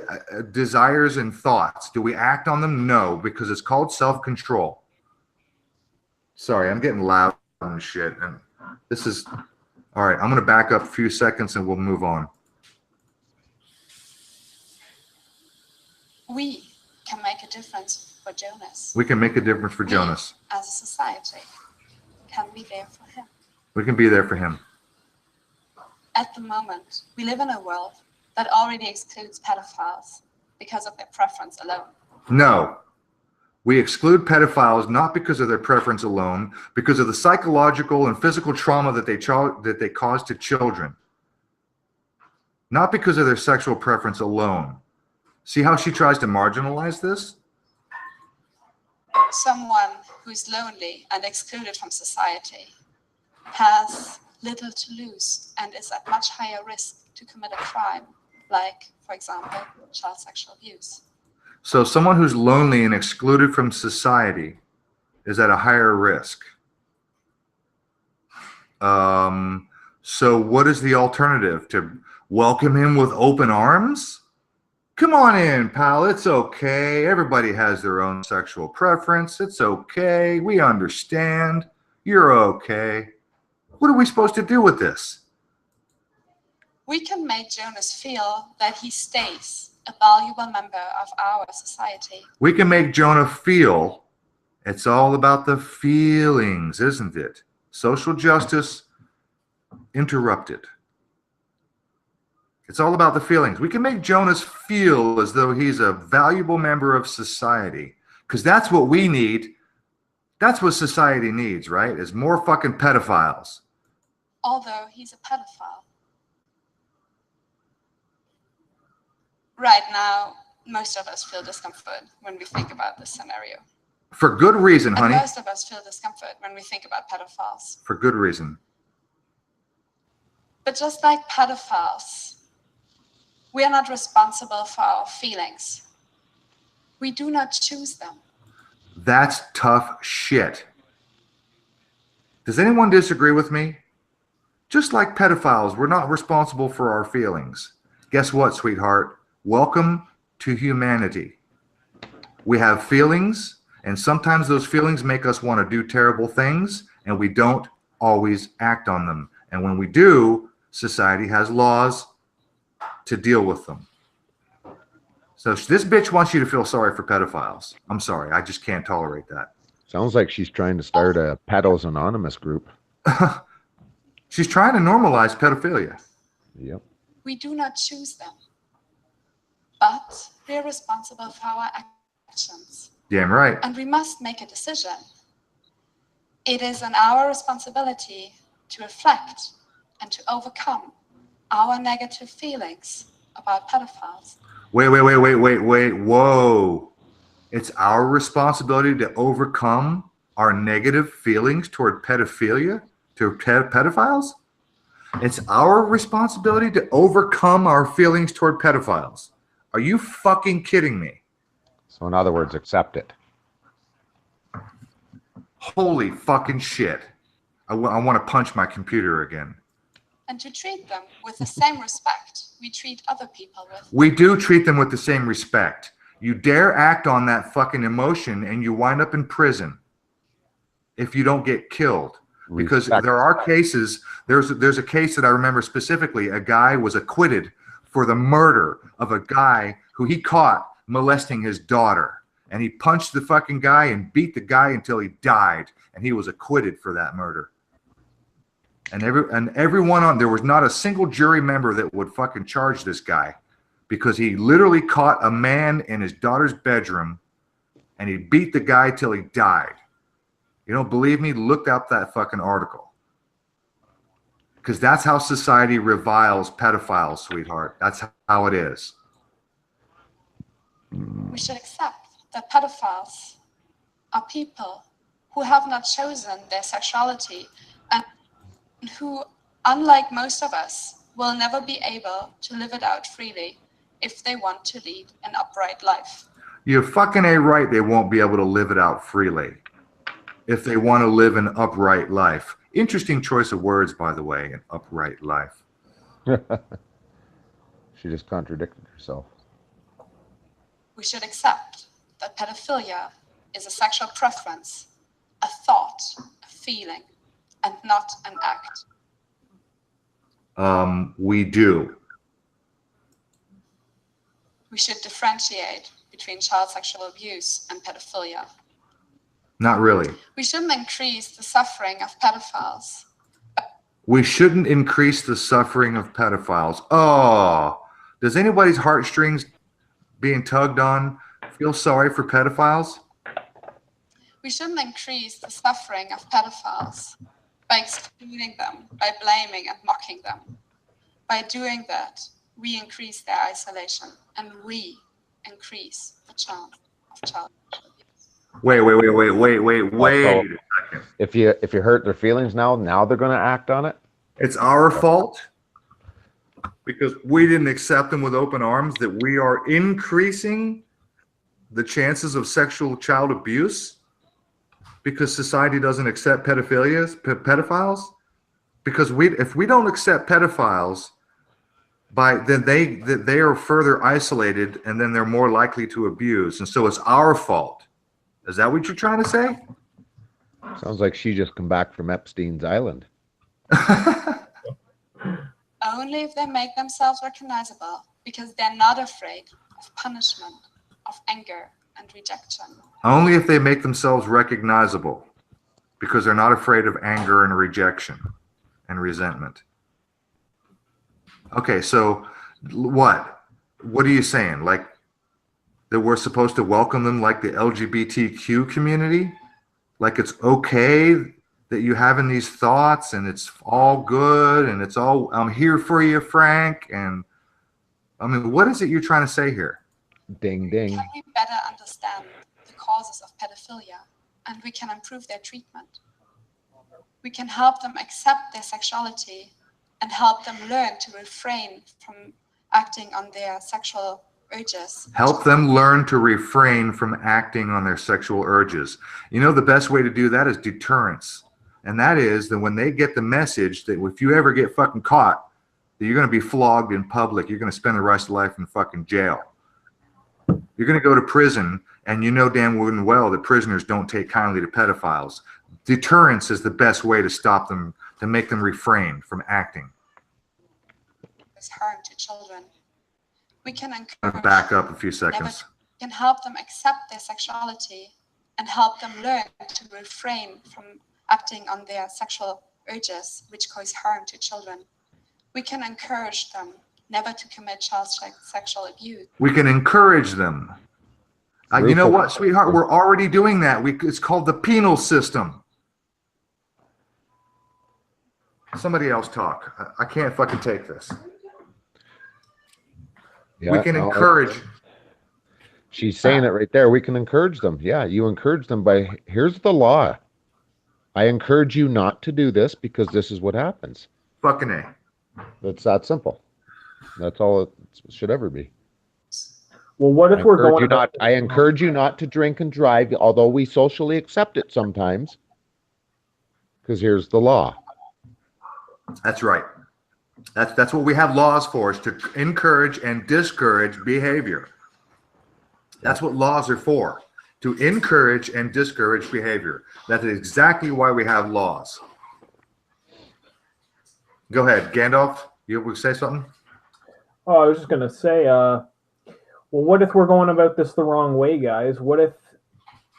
desires and thoughts. Do we act on them? No, because it's called self-control. Sorry, I'm getting loud and shit. And this is... All right, I'm going to back up a few seconds and we'll move on. We can make a difference for Jonas. We can make a difference for Jonas. As a society, can be there for him. We can be there for him. At the moment, we live in a world that already excludes pedophiles because of their preference alone. No. We exclude pedophiles not because of their preference alone, because of the psychological and physical trauma that they cause to children. Not because of their sexual preference alone. See how she tries to marginalize this? Someone who's lonely and excluded from society has little to lose and is at much higher risk to commit a crime, like, for example, child sexual abuse. So someone who's lonely and excluded from society is at a higher risk. So what is the alternative? To welcome him with open arms? Come on in, pal. It's okay. Everybody has their own sexual preference. It's okay. We understand. You're okay. What are we supposed to do with this? We can make Jonas feel that he stays a valuable member of our society. We can make Jonah feel. It's all about the feelings, isn't it? Social justice interrupted. It's all about the feelings. We can make Jonas feel as though he's a valuable member of society, because that's what we need. That's what society needs, right? Is more fucking pedophiles. although he's a pedophile. Right now, most of us feel discomfort when we think about this scenario. For good reason, honey. And most of us feel discomfort when we think about pedophiles. For good reason. But just like pedophiles, we are not responsible for our feelings. We do not choose them. That's tough shit. Does anyone disagree with me? Just like pedophiles, we're not responsible for our feelings. Guess what, sweetheart? Welcome to humanity. We have feelings, and sometimes those feelings make us want to do terrible things, and we don't always act on them. And when we do, society has laws to deal with them. So this bitch wants you to feel sorry for pedophiles. I'm sorry, I just can't tolerate that. Sounds like she's trying to start a Pedos Anonymous group. She's trying to normalize pedophilia. Yep. We do not choose them, but we are responsible for our actions. Damn right. And we must make a decision. It is an our responsibility to reflect and to overcome our negative feelings about pedophiles. Wait. Whoa. It's our responsibility to overcome our negative feelings toward pedophilia, to pedophiles? It's our responsibility to overcome our feelings toward pedophiles. Are you fucking kidding me? So in other words, accept it. Holy fucking shit. I want to punch my computer again. And to treat them with the same respect we treat other people with. We do treat them with the same respect. You dare act on that fucking emotion and you wind up in prison if you don't get killed. Because there are cases, there's a case that I remember specifically. A guy was acquitted for the murder of a guy who he caught molesting his daughter. And he punched the fucking guy and beat the guy until he died. And he was acquitted for that murder. And everyone on, there was not a single jury member that would fucking charge this guy because he literally caught a man in his daughter's bedroom and he beat the guy till he died. You don't believe me? Look up that fucking article. Because that's how society reviles pedophiles, sweetheart. That's how it is. We should accept that pedophiles are people who have not chosen their sexuality and who, unlike most of us, will never be able to live it out freely if they want to lead an upright life. You're fucking A right, they won't be able to live it out freely if they want to live an upright life. Interesting choice of words, by the way, an upright life. She just contradicted herself. We should accept that pedophilia is a sexual preference, a thought, a feeling, and not an act. We do. We should differentiate between child sexual abuse and pedophilia. Not really. We shouldn't increase the suffering of pedophiles. We shouldn't increase the suffering of pedophiles. Oh, does anybody's heartstrings being tugged on feel sorry for pedophiles? We shouldn't increase the suffering of pedophiles by excluding them, by blaming and mocking them. By doing that, we increase their isolation and we increase the chance of child abuse. Wait a second. If you hurt their feelings now they're going to act on it? It's our fault because we didn't accept them with open arms that we are increasing the chances of sexual child abuse because society doesn't accept pedophiles? Because if we don't accept pedophiles, then they are further isolated and then they're more likely to abuse. And so it's our fault. Is that what you're trying to say? Sounds like she just come back from Epstein's Island. Only if they make themselves recognizable, because they're not afraid of punishment, of anger and rejection. Only if they make themselves recognizable, because they're not afraid of anger and rejection and resentment. Okay, so what? What are you saying? Like that we're supposed to welcome them like the LGBTQ community? Like it's okay that you having these thoughts and it's all good and it's all, I'm here for you, Frank. And I mean, what is it you're trying to say here? Ding, ding. Can we better understand the causes of pedophilia, and we can improve their treatment? We can help them accept their sexuality and help them learn to refrain from acting on their sexual urges. Help them learn to refrain from acting on their sexual urges. You know, the best way to do that is deterrence. And that is that when they get the message that if you ever get fucking caught, that you're going to be flogged in public, you're going to spend the rest of your life in fucking jail. You're going to go to prison, and you know damn well that prisoners don't take kindly to pedophiles. Deterrence is the best way to stop them, to make them refrain from acting. It's harm to children. We can encourage, back up a few seconds. We can help them accept their sexuality and help them learn to refrain from acting on their sexual urges, which cause harm to children. We can encourage them never to commit child sexual abuse. We can encourage them. You know what, sweetheart? We're already doing that. It's called the penal system. Somebody else talk. I can't fucking take this. Yeah, we can encourage. She's saying it right there. We can encourage them. Yeah, you encourage them by, here's the law. I encourage you not to do this because this is what happens. Fucking A. It's that simple. That's all it should ever be. Well, what if we're going? I encourage you not to drink and drive, although we socially accept it sometimes. Because here's the law. That's right. That's what we have laws for, is to encourage and discourage behavior. That's what laws are for, to encourage and discourage behavior. That is exactly why we have laws. Go ahead, Gandalf. You will say something? Oh, I was just gonna say, well, what if we're going about this the wrong way, guys? What if,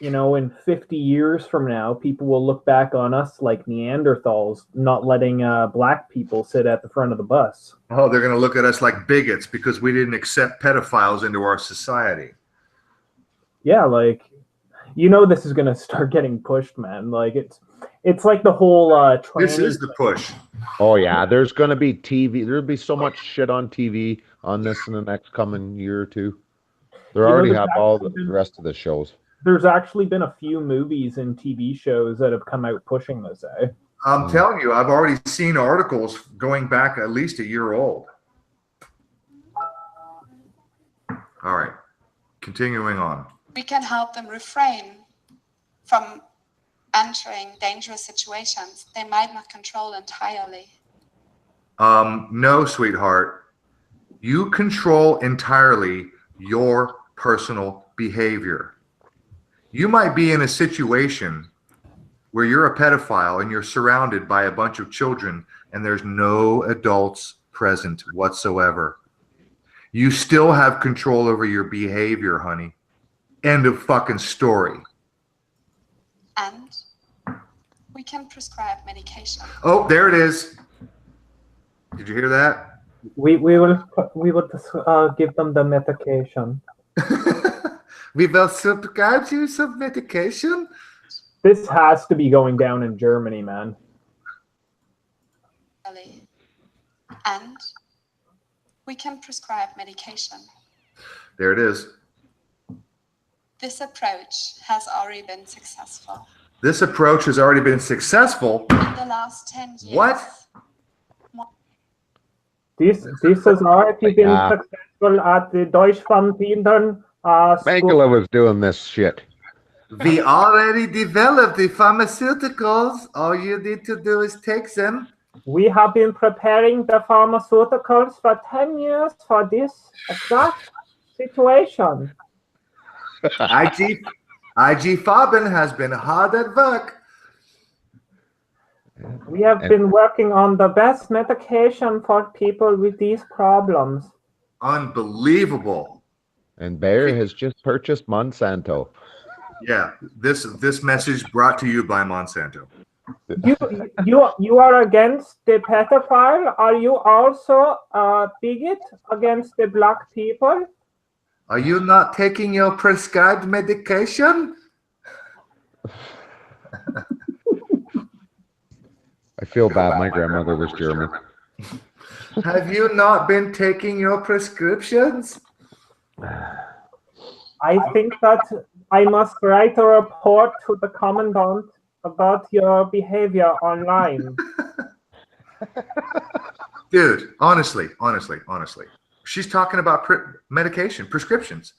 you know, in 50 years from now, people will look back on us like Neanderthals, not letting black people sit at the front of the bus? Oh, they're going to look at us like bigots because we didn't accept pedophiles into our society. Yeah, like, you know, this is going to start getting pushed, man. Like, it's like the whole this is the push. Oh yeah, there's going to be TV. There'll be so much shit on TV on this in the next coming year or two. They already have all the rest of the shows. There's actually been a few movies and TV shows that have come out pushing this, eh? I'm telling you, I've already seen articles going back at least a year old. All right, continuing on. We can help them refrain from entering dangerous situations they might not control entirely. No, sweetheart. You control entirely your personal behavior. You might be in a situation where you're a pedophile and you're surrounded by a bunch of children and there's no adults present whatsoever. You still have control over your behavior, honey. End of fucking story. And we can prescribe medication. Oh, there it is. Did you hear that? We will give them the medication. We will subscribe you some medication. This has to be going down in Germany, man. And we can prescribe medication. There it is. This approach has already been successful. This approach has already been successful. In the last 10 years. What? This has already been successful at the Deutschlandindern Mengele was doing this shit. We already developed the pharmaceuticals. All you need to do is take them. We have been preparing the pharmaceuticals for 10 years for this exact situation. IG Farben has been hard at work. We have been working on the best medication for people with these problems. Unbelievable. And Bayer has just purchased Monsanto. Yeah, this message brought to you by Monsanto. You are against the pedophile? Are you also a bigot against the black people? Are you not taking your prescribed medication? I feel bad. My grandmother was German. Have you not been taking your prescriptions? I think that I must write a report to the commandant about your behavior online. Dude, honestly. She's talking about medication, prescriptions.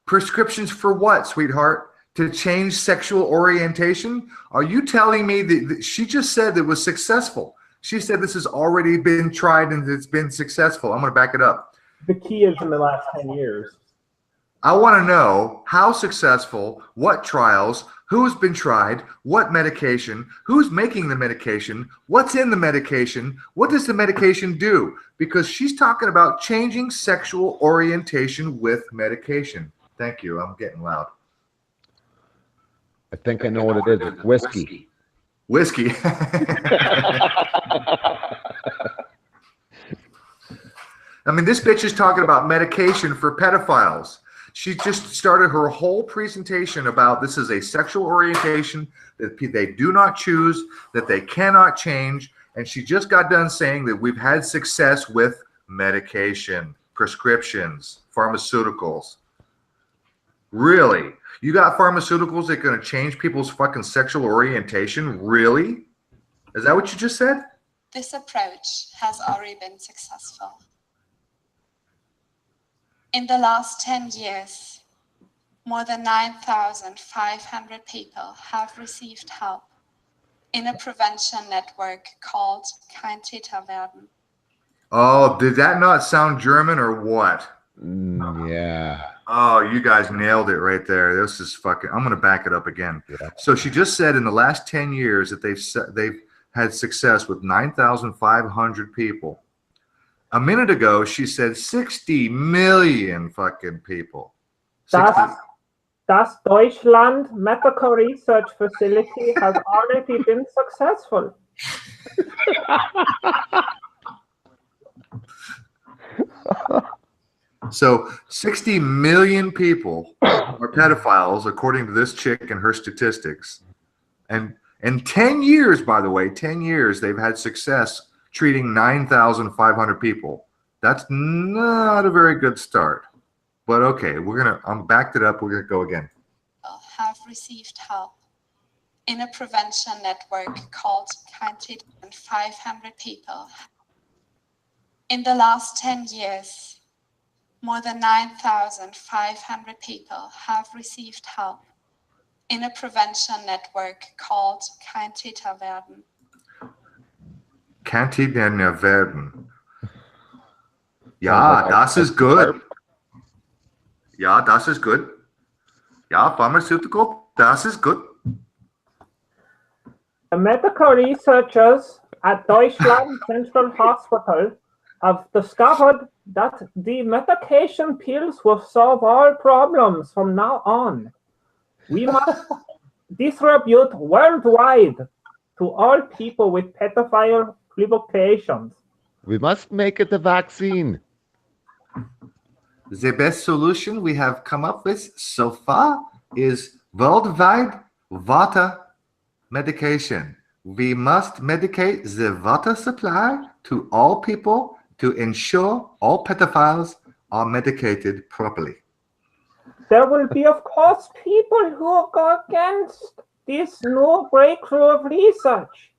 Prescriptions for what, sweetheart? To change sexual orientation? Are you telling me that she just said it was successful? She said this has already been tried and it's been successful. I'm going to back it up. The key is in the last 10 years. I want to know how successful, what trials, who's been tried, what medication, who's making the medication, what's in the medication, what does the medication do? Because she's talking about changing sexual orientation with medication. Thank you. I'm getting loud. I think I know what it is. It's whiskey. Whiskey. I mean, this bitch is talking about medication for pedophiles. She just started her whole presentation about this is a sexual orientation that they do not choose, that they cannot change. And she just got done saying that we've had success with medication, prescriptions, pharmaceuticals. Really? You got pharmaceuticals that are going to change people's fucking sexual orientation? Really? Is that what you just said? This approach has already been successful. In the last 10 years, more than 9,500 people have received help in a prevention network called Kein Täter werden. Oh, did that not sound German or what? Yeah. Oh, you guys nailed it right there. This is fucking, I'm going to back it up again. Yeah. So she just said in the last 10 years that they've had success with 9,500 people. A minute ago, she said 60 million fucking people. Das Deutschland Medical Research Facility has already been successful. So 60 million people are pedophiles, according to this chick and her statistics. And in 10 years, by the way, 10 years, they've had success treating 9,500 people. That's not a very good start. But okay, I'm backed it up. We're going to go again. Have received help in a prevention network called Kein Täter werden. 500 people. In the last 10 years, more than 9,500 people have received help in a prevention network called Kein Täter werden. Kein Täter werden. Ja, das ist gut. Ja, das ist gut. Ja, pharmaceutical, das ist gut. The medical researchers at Deutschland Central Hospital have discovered that the medication pills will solve all problems from now on. We must distribute worldwide to all people with pedophile provocations. We must make it a vaccine. The best solution we have come up with so far is worldwide water medication. We must medicate the water supply to all people to ensure all pedophiles are medicated properly. There will be, of course, people who go against this new breakthrough of research.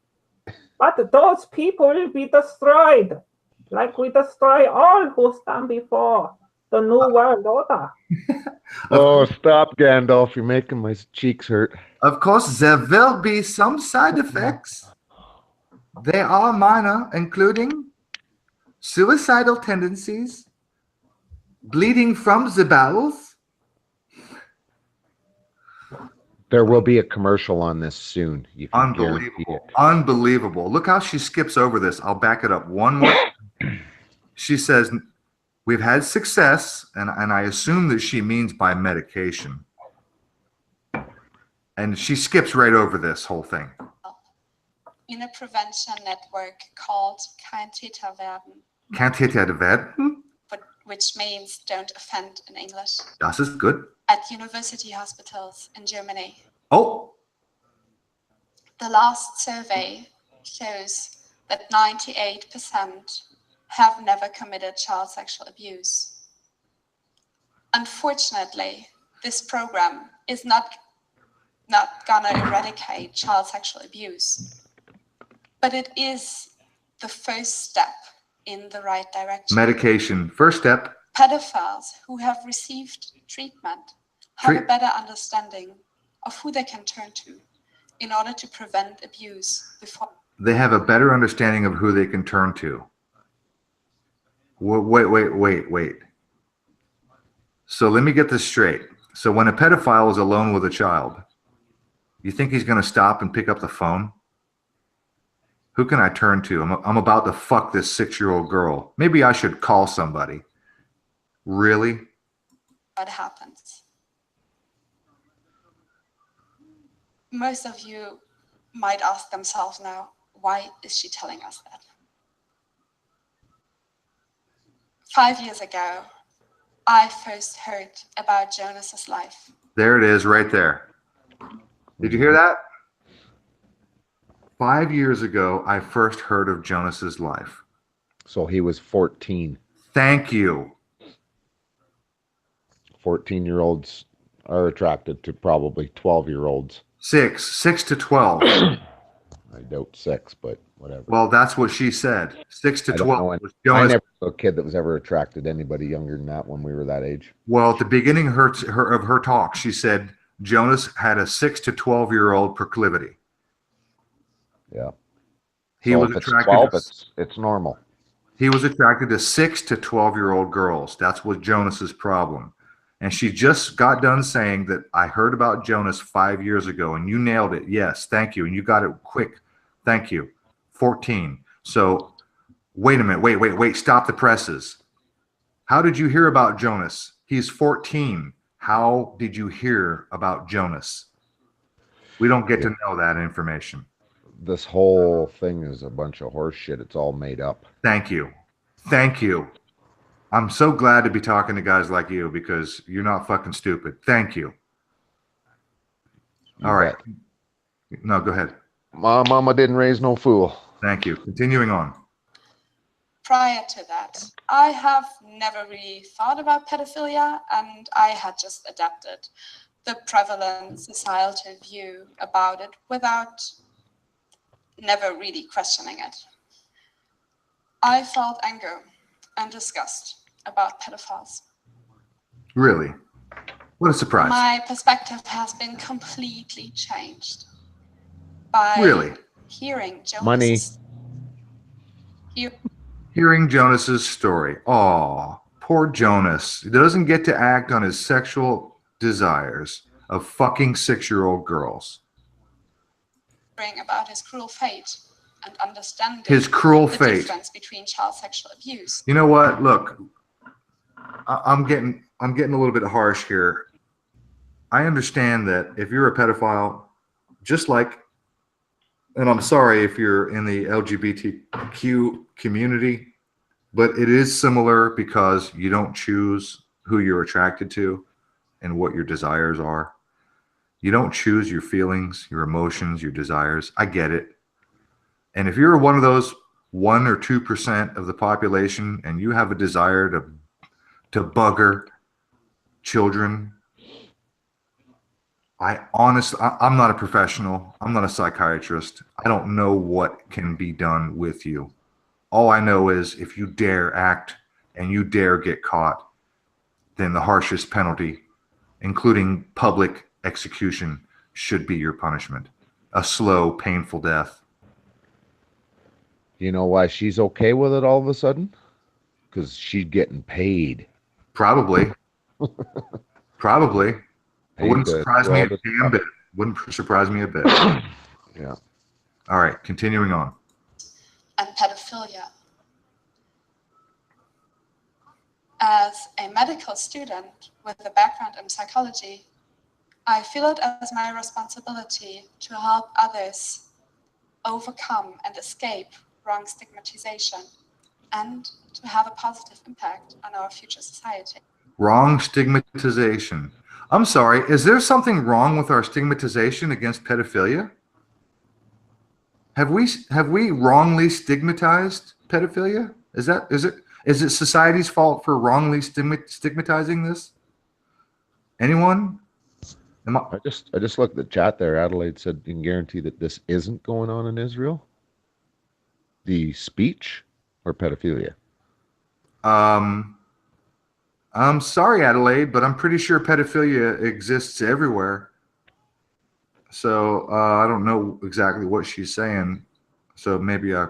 But those people will be destroyed, like we destroy all who stand before the new world order. Oh, stop, Gandalf. You're making my cheeks hurt. Of course, there will be some side effects. They are minor, including suicidal tendencies, bleeding from the bowels. There will be a commercial on this soon. You can guarantee it. Unbelievable. Look how she skips over this. I'll back it up one more. She says, we've had success, and I assume that she means by medication. And she skips right over this whole thing. In a prevention network called Kein Täter werden. Kein Täter werden? Which means don't offend in English. Das ist good. At university hospitals in Germany. Oh. The last survey shows that 98% have never committed child sexual abuse. Unfortunately, this program is not gonna eradicate child sexual abuse, but it is the first step in the right direction. Medication, first step. Pedophiles who have received treatment have a better understanding of who they can turn to in order to prevent abuse before. They have a better understanding of who they can turn to. Wait. So let me get this straight. So when a pedophile is alone with a child, you think he's going to stop and pick up the phone? Who can I turn to? I'm about to fuck this 6-year-old girl. Maybe I should call somebody. Really? What happens? Most of you might ask themselves now, why is she telling us that? 5 years ago, I first heard about Jonas's life. There it is, right there. Did you hear that? 5 years ago, I first heard of Jonas's life. So he was 14. Thank you. 14-year-olds are attracted to probably 12-year-olds. 6 to 12. I doubt 6, but whatever. Well, that's what she said. 6 to 12. I never saw a kid that was ever attracted to anybody younger than that when we were that age. Well, at the beginning of her talk, she said Jonas had a 6 to 12-year-old proclivity. Yeah. He so was if it's attracted 12, to, it's normal. He was attracted to 6 to 12-year-old girls. That's what Jonas's problem. And she just got done saying that I heard about Jonas 5 years ago, and you nailed it. Yes, thank you. And you got it quick. Thank you. 14. So wait a minute. Wait. Stop the presses. How did you hear about Jonas? He's 14. How did you hear about Jonas? We don't get to know that information. This whole thing is a bunch of horse shit. It's all made up. Thank you. Thank you. I'm so glad to be talking to guys like you because you're not fucking stupid. Thank you. All right. No, go ahead. My mama didn't raise no fool. Thank you. Continuing on. Prior to that, I have never really thought about pedophilia, and I had just adapted the prevalent societal view about it without never really questioning it. I felt anger and disgust about pedophiles. Really? What a surprise. My perspective has been completely changed by hearing Jonas's hearing Jonas's story. Aw, poor Jonas. He doesn't get to act on his sexual desires of fucking 6-year-old girls. About his cruel fate and understanding his cruel the fate. Difference between child sexual abuse. You know what? Look, I'm getting a little bit harsh here. I understand that if you're a pedophile, just like, and I'm sorry if you're in the LGBTQ community, but it is similar because you don't choose who you're attracted to and what your desires are. You don't choose your feelings, your emotions, your desires. I get it. And if you're one of those 1 or 2% of the population and you have a desire to bugger children, I'm not a professional. I'm not a psychiatrist. I don't know what can be done with you. All I know is if you dare act and you dare get caught, then the harshest penalty, including public execution, should be your punishment. A slow, painful death. You know why she's okay with it all of a sudden? Because she's getting paid. Probably. Probably. It wouldn't surprise me a damn bit. Wouldn't surprise me a bit. Yeah. All right, continuing on. And pedophilia. As a medical student with a background in psychology, I feel it as my responsibility to help others overcome and escape wrong stigmatization and to have a positive impact on our future society. Wrong stigmatization. I'm sorry, is there something wrong with our stigmatization against pedophilia? Have we wrongly stigmatized pedophilia? Is it society's fault for wrongly stigmatizing this? Anyone? I just looked at the chat there. Adelaide said you can guarantee that this isn't going on in Israel. The speech or pedophilia? I'm sorry, Adelaide, but I'm pretty sure pedophilia exists everywhere. So I don't know exactly what she's saying. So maybe I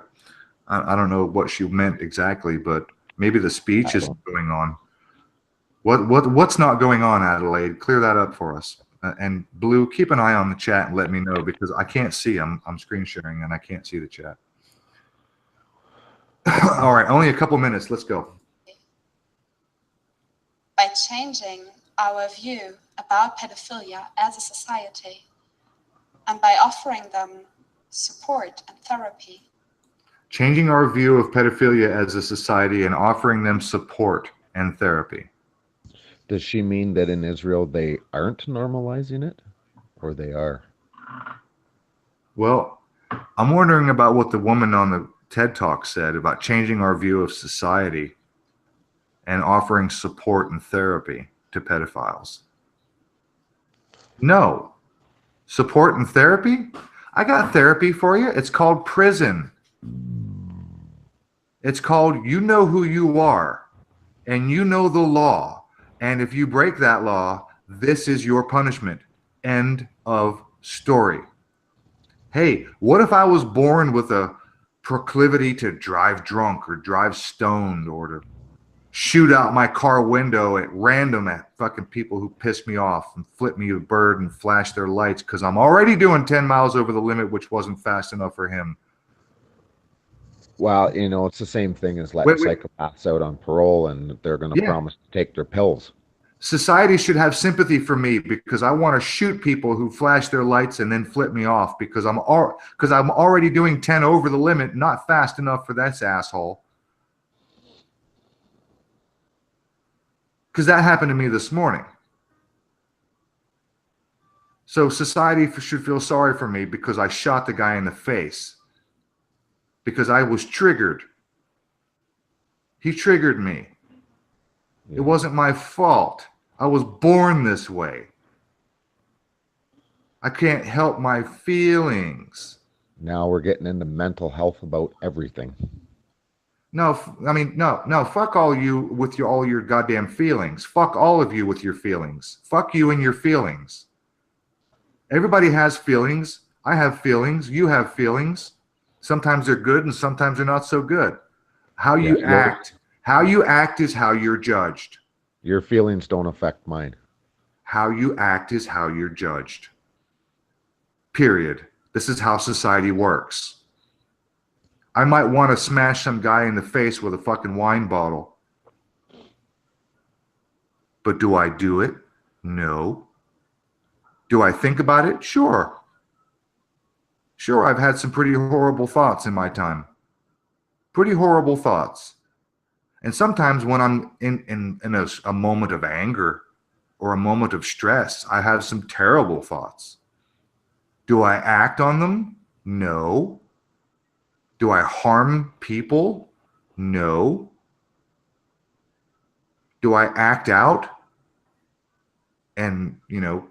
don't know what she meant exactly, but maybe the speech is going on. What's not going on, Adelaide? Clear that up for us. And Blue, keep an eye on the chat and let me know, because I can't see. I'm screen sharing and I can't see the chat. All right, only a couple minutes. Let's go. By changing our view about pedophilia as a society, and by offering them support and therapy. Changing our view of pedophilia as a society and offering them support and therapy. Does she mean that in Israel they aren't normalizing it, or they are? Well, I'm wondering about what the woman on the TED Talk said about changing our view of society and offering support and therapy to pedophiles. No. Support and therapy? I got therapy for you. It's called prison. It's called you know who you are and you know the law. And if you break that law, this is your punishment. End of story. Hey, what if I was born with a proclivity to drive drunk or drive stoned or to shoot out my car window at random at fucking people who piss me off and flip me a bird and flash their lights because I'm already doing 10 miles over the limit, which wasn't fast enough for him? Well, you know, it's the same thing as letting psychopaths out on parole and they're going to promise to take their pills. Society should have sympathy for me because I want to shoot people who flash their lights and then flip me off because I'm already doing 10 over the limit, not fast enough for this asshole. Because that happened to me this morning. So society should feel sorry for me because I shot the guy in the face. Because I was triggered. He triggered me. Yeah. It wasn't my fault. I was born this way. I can't help my feelings. Now we're getting into mental health about everything. No, I mean, no, fuck all you with all your goddamn feelings. Fuck all of you with your feelings. Fuck you and your feelings. Everybody has feelings. I have feelings. You have feelings. Sometimes they're good and sometimes they're not so good. How you act is how you're judged. Your feelings don't affect mine. How you act is how you're judged. Period. This is how society works. I might want to smash some guy in the face with a fucking wine bottle. But do I do it? No. Do I think about it? Sure. Sure, I've had some pretty horrible thoughts in my time. Pretty horrible thoughts. And sometimes when I'm in a moment of anger or a moment of stress, I have some terrible thoughts. Do I act on them? No. Do I harm people? No. Do I act out and,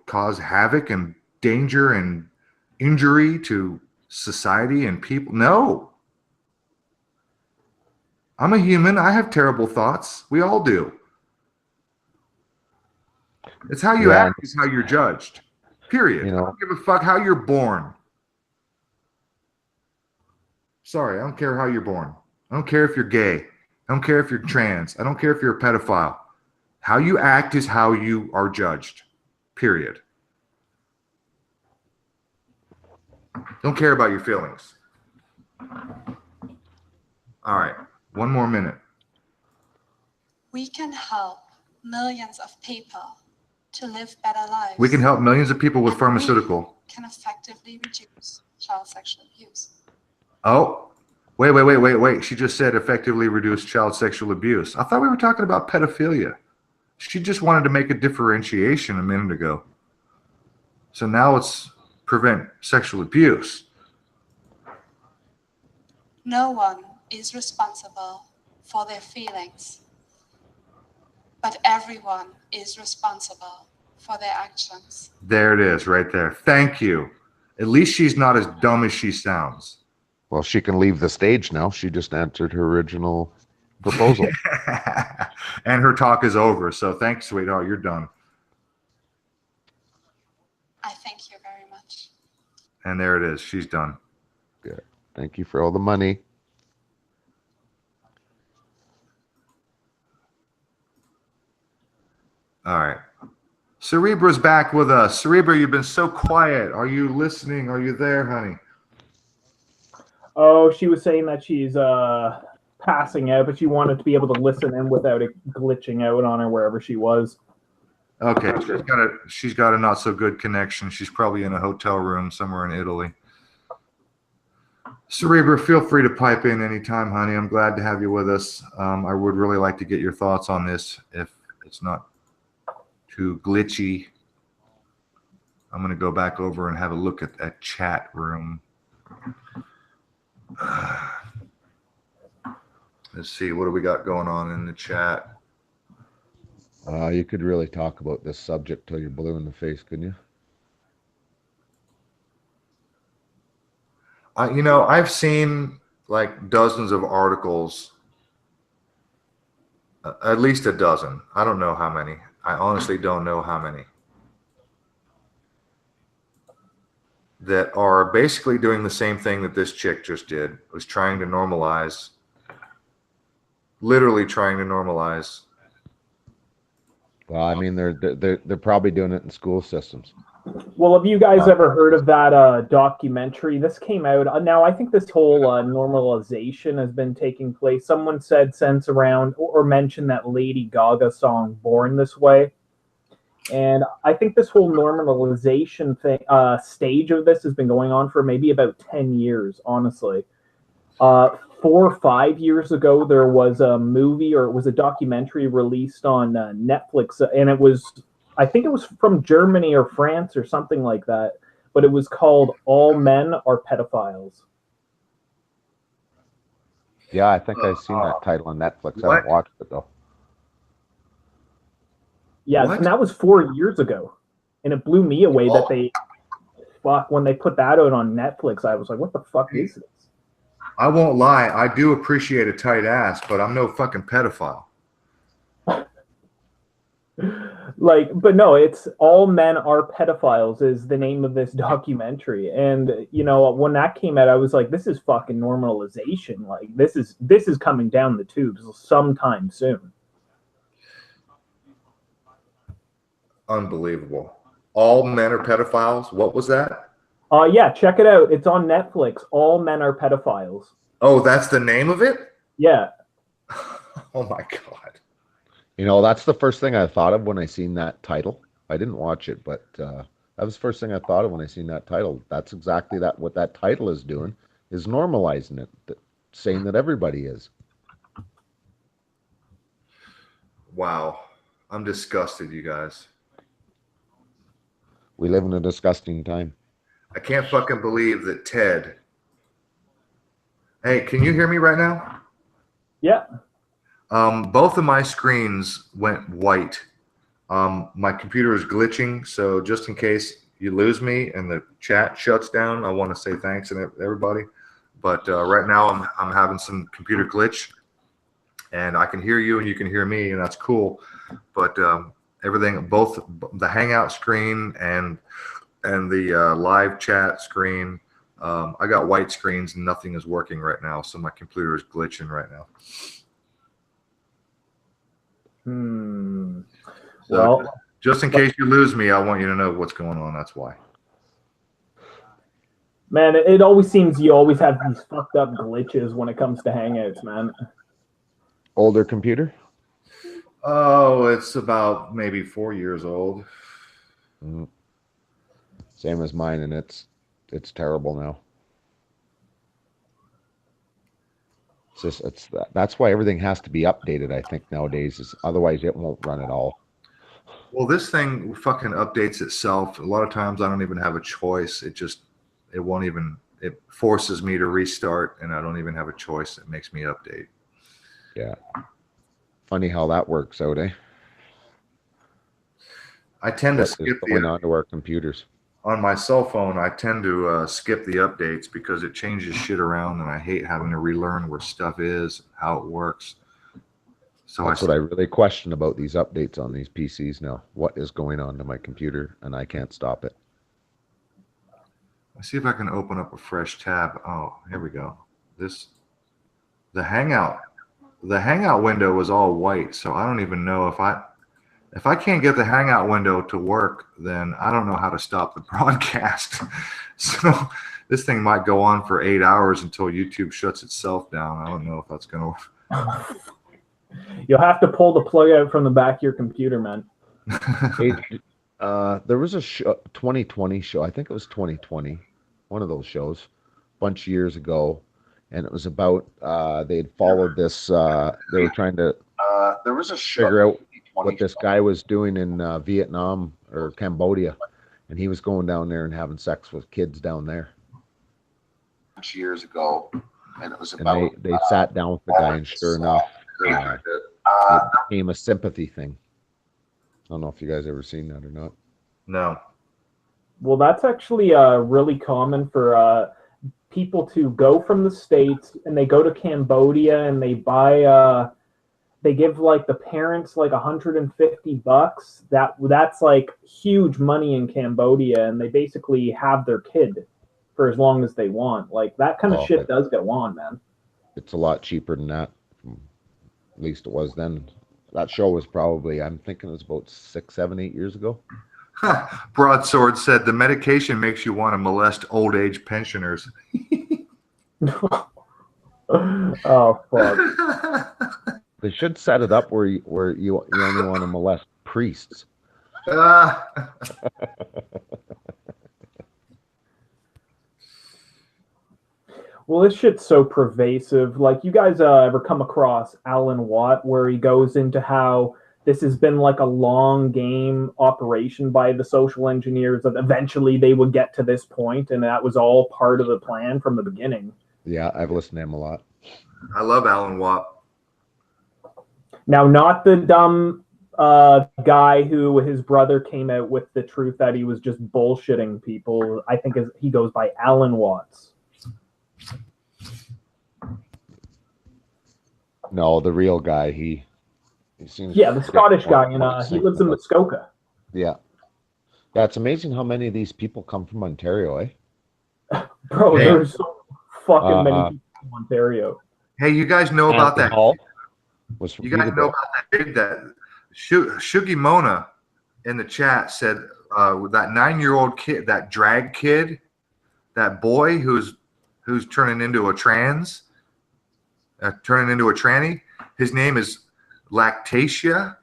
cause havoc and danger and injury to society and people? No. I'm a human. I have terrible thoughts. We all do. It's how you act is how you're judged. Period. I don't give a fuck how you're born. Sorry, I don't care how you're born. I don't care if you're gay. I don't care if you're trans. I don't care if you're a pedophile. How you act is how you are judged. Period. Don't care about your feelings. All right. One more minute. We can help millions of people to live better lives. We can help millions of people with pharmaceutical. We can effectively reduce child sexual abuse. Oh, wait. She just said effectively reduce child sexual abuse. I thought we were talking about pedophilia. She just wanted to make a differentiation a minute ago. So now it's prevent sexual abuse. No one is responsible for their feelings, but everyone is responsible for their actions. There it is, right there. Thank you. At least she's not as dumb as she sounds. Well, she can leave the stage now. She just answered her original proposal. And her talk is over. So thanks, sweetheart. You're done. I thank you very much. And there it is. She's done. Good. Thank you for all the money. All right. Cerebra's back with us. Cerebra, you've been so quiet. Are you listening? Are you there, honey? Oh, she was saying that she's passing out, but she wanted to be able to listen in without it glitching out on her wherever she was. Okay, she's got a not so good connection. She's probably in a hotel room somewhere in Italy. Cerebra, feel free to pipe in anytime, honey. I'm glad to have you with us. I would really like to get your thoughts on this if it's not too glitchy. I'm going to go back over and have a look at that chat room. Let's see, what do we got going on in the chat? You could really talk about this subject till you're blue in the face, couldn't you? I've seen like dozens of articles, at least a dozen. I don't know how many. I honestly don't know how many, that are basically doing the same thing that this chick just did, was trying to normalize, literally trying to normalize. Well, I mean, they're probably doing it in school systems. Well, have you guys ever heard of that documentary? This came out. Now, I think this whole normalization has been taking place. Someone said since around or mentioned that Lady Gaga song Born This Way. And I think this whole normalization thing, stage of this has been going on for maybe about 10 years, honestly. 4 or 5 years ago, there was a movie, or it was a documentary released on Netflix, and it was, I think it was from Germany or France or something like that, but it was called All Men Are Pedophiles. Yeah, I think I've seen that title on Netflix. I haven't watched it, though. Yeah, what? And that was 4 years ago, and it blew me away that when they put that out on Netflix, I was like, what the fuck is this? I won't lie, I do appreciate a tight ass, but I'm no fucking pedophile. But no, it's All Men Are Pedophiles is the name of this documentary. And, when that came out, I was like, this is fucking normalization. Like, this is coming down the tubes sometime soon. Unbelievable. All Men Are Pedophiles? What was that? Yeah, check it out. It's on Netflix. All Men Are Pedophiles. Oh, that's the name of it? Yeah. Oh my God. That's the first thing I thought of when I seen that title. I didn't watch it, but that was the first thing I thought of when I seen that title. That's exactly what that title is doing, is normalizing it, saying that everybody is. Wow. I'm disgusted, you guys. We live in a disgusting time. I can't fucking believe that Ted. Hey, can you hear me right now? Yeah. Both of my screens went white. My computer is glitching, so just in case you lose me and the chat shuts down, I want to say thanks to everybody. But right now I'm having some computer glitch, and I can hear you and you can hear me, and that's cool. But everything, both the Hangout screen and the live chat screen, I got white screens and nothing is working right now, so my computer is glitching right now. So well, just in case you lose me, I want you to know what's going on. That's why. Man, it always seems you always have these fucked up glitches when it comes to Hangouts, man. Older computer? Oh, it's about maybe 4 years old. Same as mine, and it's terrible now. That's why everything has to be updated, I think, nowadays. Otherwise it won't run at all. Well, this thing fucking updates itself. A lot of times I don't even have a choice. It won't even it forces me to restart, and I don't even have a choice. It makes me update. Yeah. Funny how that works out, eh? I tend to skip going onto our computers. On my cell phone, I tend to skip the updates because it changes shit around, and I hate having to relearn where stuff is, how it works. So that's what I really question about these updates on these PCs now. What is going on to my computer, and I can't stop it. Let's see if I can open up a fresh tab. Oh, here we go. The Hangout window was all white, so I don't even know if I can't get the Hangout window to work, then I don't know how to stop the broadcast. So this thing might go on for 8 hours until YouTube shuts itself down. I don't know if that's going to work. You'll have to pull the plug out from the back of your computer, man. Hey, there was a 2020 show. I think it was 2020. One of those shows a bunch of years ago. And it was about, they had followed this, they were trying to there was a show, figure out what this guy was doing in Vietnam or Cambodia. And he was going down there and having sex with kids down there. Years ago. And it was about. And they sat down with the guy, and sure enough, it became a sympathy thing. I don't know if you guys ever seen that or not. No. Well, that's actually really common for people to go from the States and they go to Cambodia and they buy they give like the parents like $150. That's like huge money in Cambodia, and they basically have their kid for as long as they want. Like that kind of shit does go on, man. It's a lot cheaper than that. At least it was then. That show was probably, I'm thinking it was about 6, 7, 8 years ago. Broadsword said the medication makes you want to molest old age pensioners. Oh fuck! They should set it up where you only want to molest priests. Well, this shit's so pervasive. Like, you guys ever come across Alan Watt, where he goes into how this has been like a long game operation by the social engineers that eventually they would get to this point, and that was all part of the plan from the beginning. Yeah, I've listened to him a lot. I love Alan Watt. Now, not the dumb guy who his brother came out with the truth that he was just bullshitting people. I think he goes by Alan Watts. No, the real guy. He seems. Yeah, the Scottish guy, and he lives in Muskoka. Yeah. Yeah, it's amazing how many of these people come from Ontario, eh? Bro, there's so fucking many people from Ontario. Hey, you guys know about that? You guys know about that kid that Shugi Mona in the chat said that 9-year-old kid, that drag kid, that boy who's turning into a tranny. His name is Lactatia.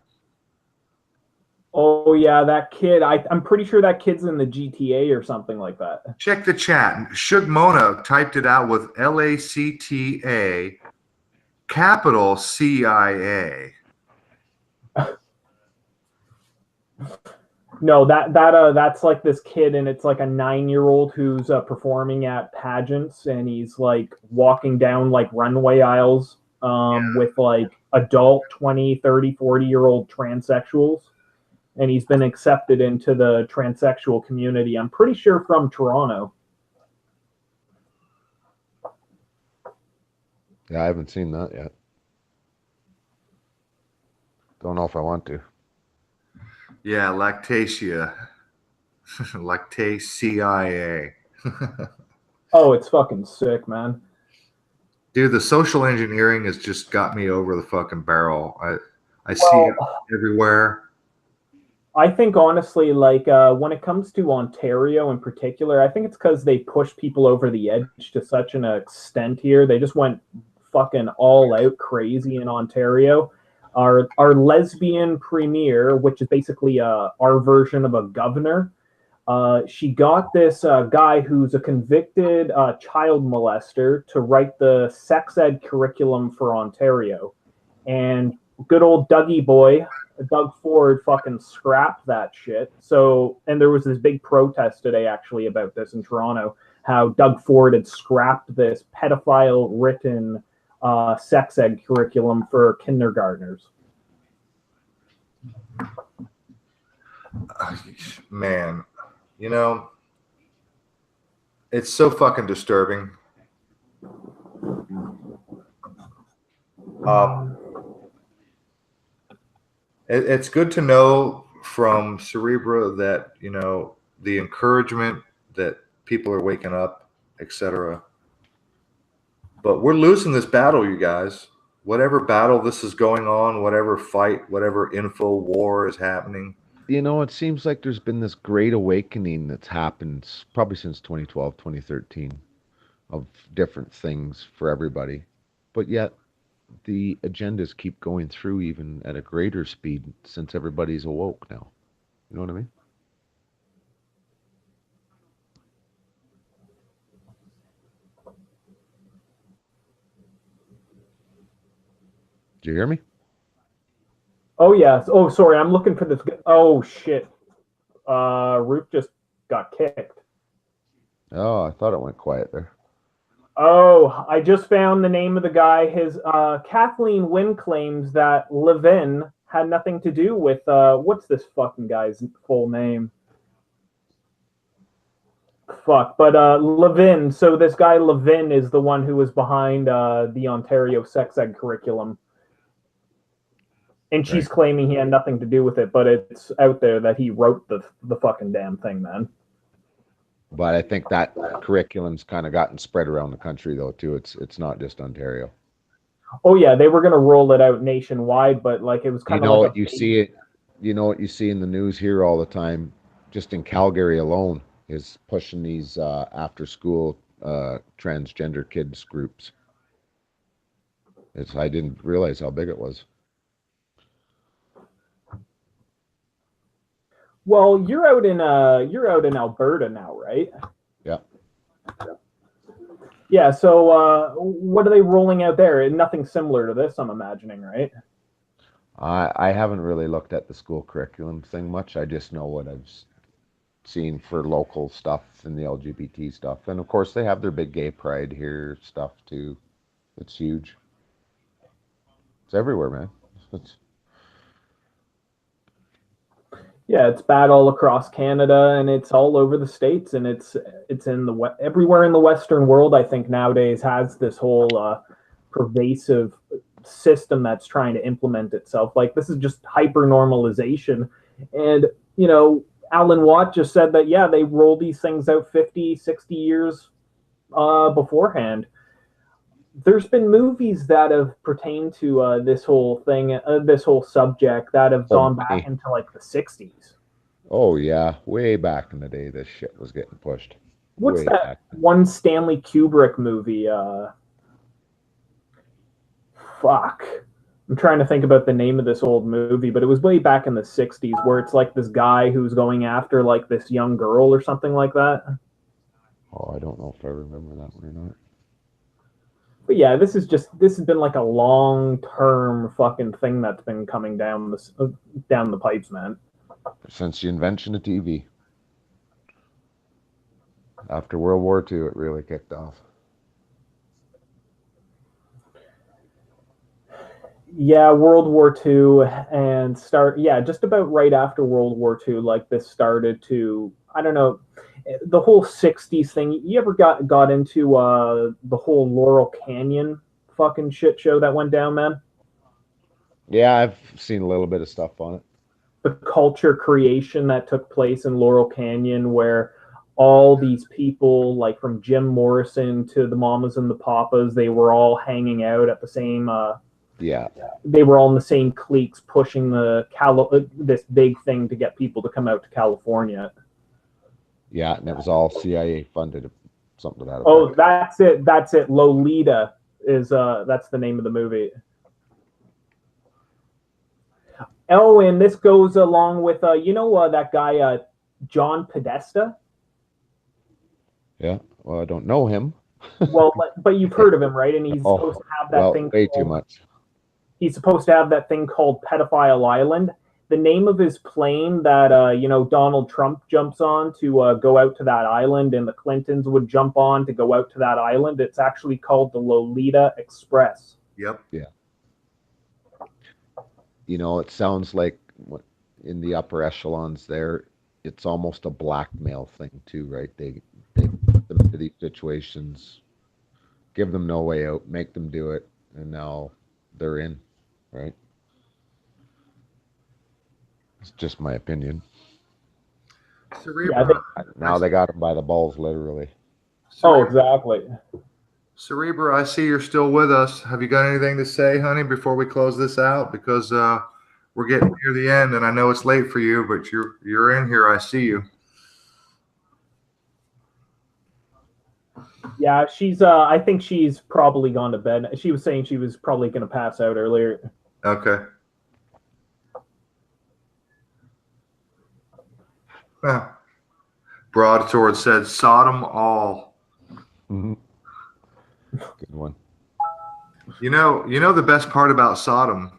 Oh yeah, that kid. I'm pretty sure that kid's in the GTA or something like that. Check the chat. Shug Mona typed it out with LACTA capital CIA. No, that's like this kid, and it's like a 9-year-old who's performing at pageants, and he's like walking down like runway aisles with like adult 20, 30, 40-year-old transsexuals, and he's been accepted into the transsexual community. I'm pretty sure from Toronto. Yeah, I haven't seen that yet. Don't know if I want to. Yeah, Lactatia. Lactacia. Oh, it's fucking sick, man. Dude, the social engineering has just got me over the fucking barrel. I see it everywhere. I think honestly, like when it comes to Ontario in particular, I think it's because they push people over the edge to such an extent here. They just went fucking all out crazy in Ontario. Our lesbian premier, which is basically our version of a governor, she got this guy who's a convicted child molester to write the sex ed curriculum for Ontario. And good old Dougie boy, Doug Ford, fucking scrapped that shit. So, and there was this big protest today actually about this in Toronto. how Doug Ford had scrapped this pedophile-written sex ed curriculum for kindergartners. Man, you know, it's so fucking disturbing. It's good to know from Cerebra that, you know, the encouragement that people are waking up, etc. But we're losing this battle, you guys. Whatever battle this is going on, whatever fight, whatever info war is happening. You know, it seems like there's been this great awakening that's happened probably since 2012, 2013 of different things for everybody. But yet the agendas keep going through even at a greater speed since everybody's awoke now. You know what I mean? Do you hear me? Oh, yes. Oh, sorry. I'm looking for this. Oh, shit. Root just got kicked. Oh, I thought it went quiet there. Oh, I just found the name of the guy. His Kathleen Wynne claims that Levin had nothing to do with what's this fucking guy's full name? Fuck, but Levin. So this guy Levin is the one who was behind the Ontario sex ed curriculum, and she's claiming he had nothing to do with it. But it's out there that he wrote the fucking damn thing, man. But I think that curriculum's kind of gotten spread around the country, though, too. It's not just Ontario. Oh yeah, they were gonna roll it out nationwide, but like it was kind of like see it. You know what you see in the news here all the time. Just in Calgary alone is pushing these after-school transgender kids groups. I didn't realize how big it was. Well, you're out in Alberta now, right? Yeah. Yeah. So, what are they rolling out there? Nothing similar to this, I'm imagining, right? I haven't really looked at the school curriculum thing much. I just know what I've seen for local stuff and the LGBT stuff, and of course they have their big gay pride here stuff too. It's huge. It's everywhere, man. Yeah, it's bad all across Canada, and it's all over the States, and it's in everywhere in the Western world. I think nowadays has this whole pervasive system that's trying to implement itself. Like this is just hyper normalization, and you know, Alan Watt just said that yeah, they roll these things out 50, 60 years beforehand. There's been movies that have pertained to this whole thing, this whole subject that have gone back into like the 60s. Oh yeah, way back in the day, this shit was getting pushed. What's way that one Stanley Kubrick movie? Fuck. I'm trying to think about the name of this old movie, but it was way back in the 60s where it's like this guy who's going after like this young girl or something like that. Oh, I don't know if I remember that one or not. But yeah, this has been like a long-term fucking thing that's been coming down the pipes, man. Since the invention of TV. After World War II, it really kicked off. Yeah, World War II and just about right after World War II, like this started to, I don't know, the whole 60s thing. You ever got into the whole Laurel Canyon fucking shit show that went down, man? Yeah, I've seen a little bit of stuff on it. The culture creation that took place in Laurel Canyon, where all these people, like from Jim Morrison to the Mamas and the Papas, they were all hanging out at the same they were all in the same cliques pushing this big thing to get people to come out to California. Yeah, and it was all CIA funded, something to that effect. Oh, that's it. Lolita is that's the name of the movie. Oh, and this goes along with that guy John Podesta. Yeah, well, I don't know him. Well, but you've heard of him, right? And he's supposed to have that thing. Way too much. He's supposed to have that thing called Pedophile Island, the name of his plane that Donald Trump jumps on to go out to that island, and the Clintons would jump on to go out to that island. It's actually called the Lolita Express. Yep. Yeah. It sounds like in the upper echelons there, it's almost a blackmail thing too, right? They put them into these situations, give them no way out, make them do it, and now they're in, right? It's just my opinion. Cerebra, Now they got them by the balls, literally. Oh, exactly. Cerebra, I see you're still with us. Have you got anything to say, honey, before we close this out? Because we're getting near the end, and I know it's late for you, but you're in here. I see you. Yeah, she's. I think she's probably gone to bed. She was saying she was probably going to pass out earlier. Okay. Broadsword said, "Sodom all." Mm-hmm. Good one. You know the best part about Sodom?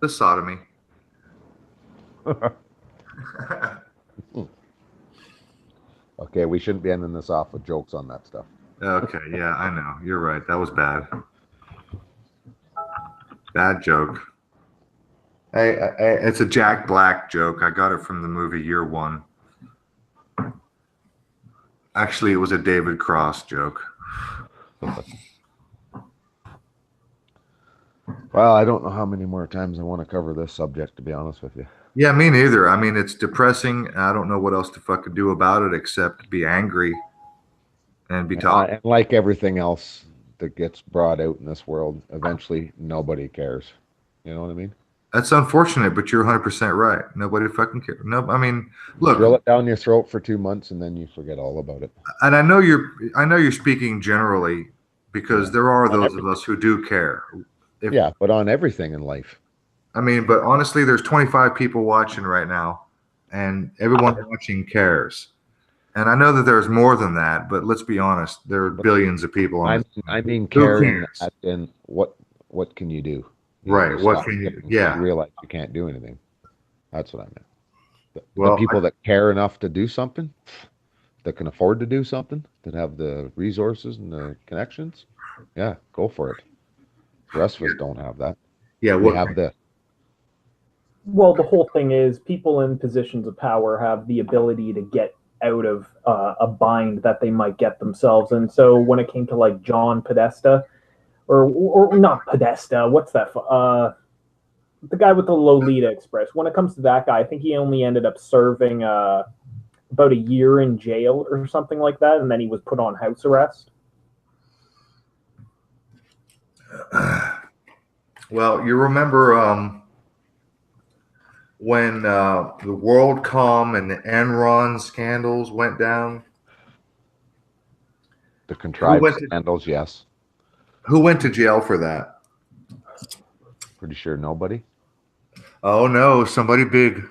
The sodomy. Okay, we shouldn't be ending this off with jokes on that stuff. Okay, yeah, I know. You're right. That was bad. Bad joke. Hey, it's a Jack Black joke. I got it from the movie Year One. Actually, it was a David Cross joke. Well, I don't know how many more times I want to cover this subject, to be honest with you. Yeah, me neither. I mean, it's depressing. I don't know what else to fucking do about it except be angry and be talking. And like everything else that gets brought out in this world, eventually nobody cares. You know what I mean? That's unfortunate, but you're 100% right. Nobody fucking cares. No, I mean, look, drill it down your throat for 2 months and then you forget all about it. And I know you're speaking generally because there are those of us who do care. But on everything in life. I mean, but honestly, there's 25 people watching right now, and everyone watching cares. And I know that there's more than that, but let's be honest, there are billions of people on this. I mean, caring in what can you do? Right. What can you? Yeah. You realize you can't do anything. That's what I meant. The people that care enough to do something, that can afford to do something, that have the resources and the connections, yeah, go for it. The rest of us don't have that. Yeah, we have this. Well, the whole thing is people in positions of power have the ability to get out of a bind that they might get themselves. And so when it came to like John Podesta, or not Podesta, what's that? The guy with the Lolita Express. When it comes to that guy, I think he only ended up serving about a year in jail or something like that, and then he was put on house arrest. Well, you remember when the WorldCom and the Enron scandals went down? The contrived scandals, yes. Who went to jail for that? Pretty sure nobody. Oh no, somebody big,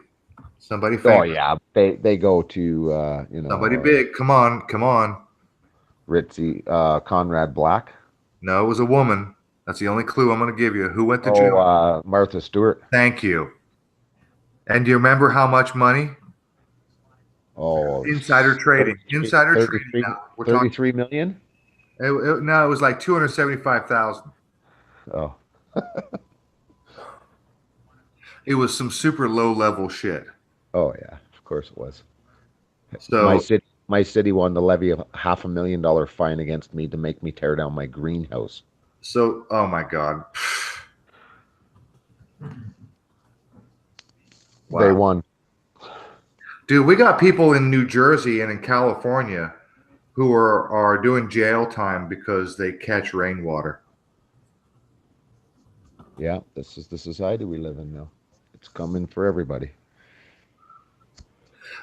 somebody famous. Oh yeah, they go to somebody big. Come on. Ritzy, Conrad Black. No, it was a woman. That's the only clue I'm going to give you. Who went to jail? Martha Stewart. Thank you. And do you remember how much money? Oh, insider trading. 33 million. No, it was like 275,000. Oh. It was some super low level shit. Oh yeah, of course it was. So my city wanted to levy a $500,000 fine against me to make me tear down my greenhouse. So, oh my God. Wow. They won. Dude, we got people in New Jersey and in California who are doing jail time because they catch rainwater. Yeah, this is the society we live in now. It's coming for everybody.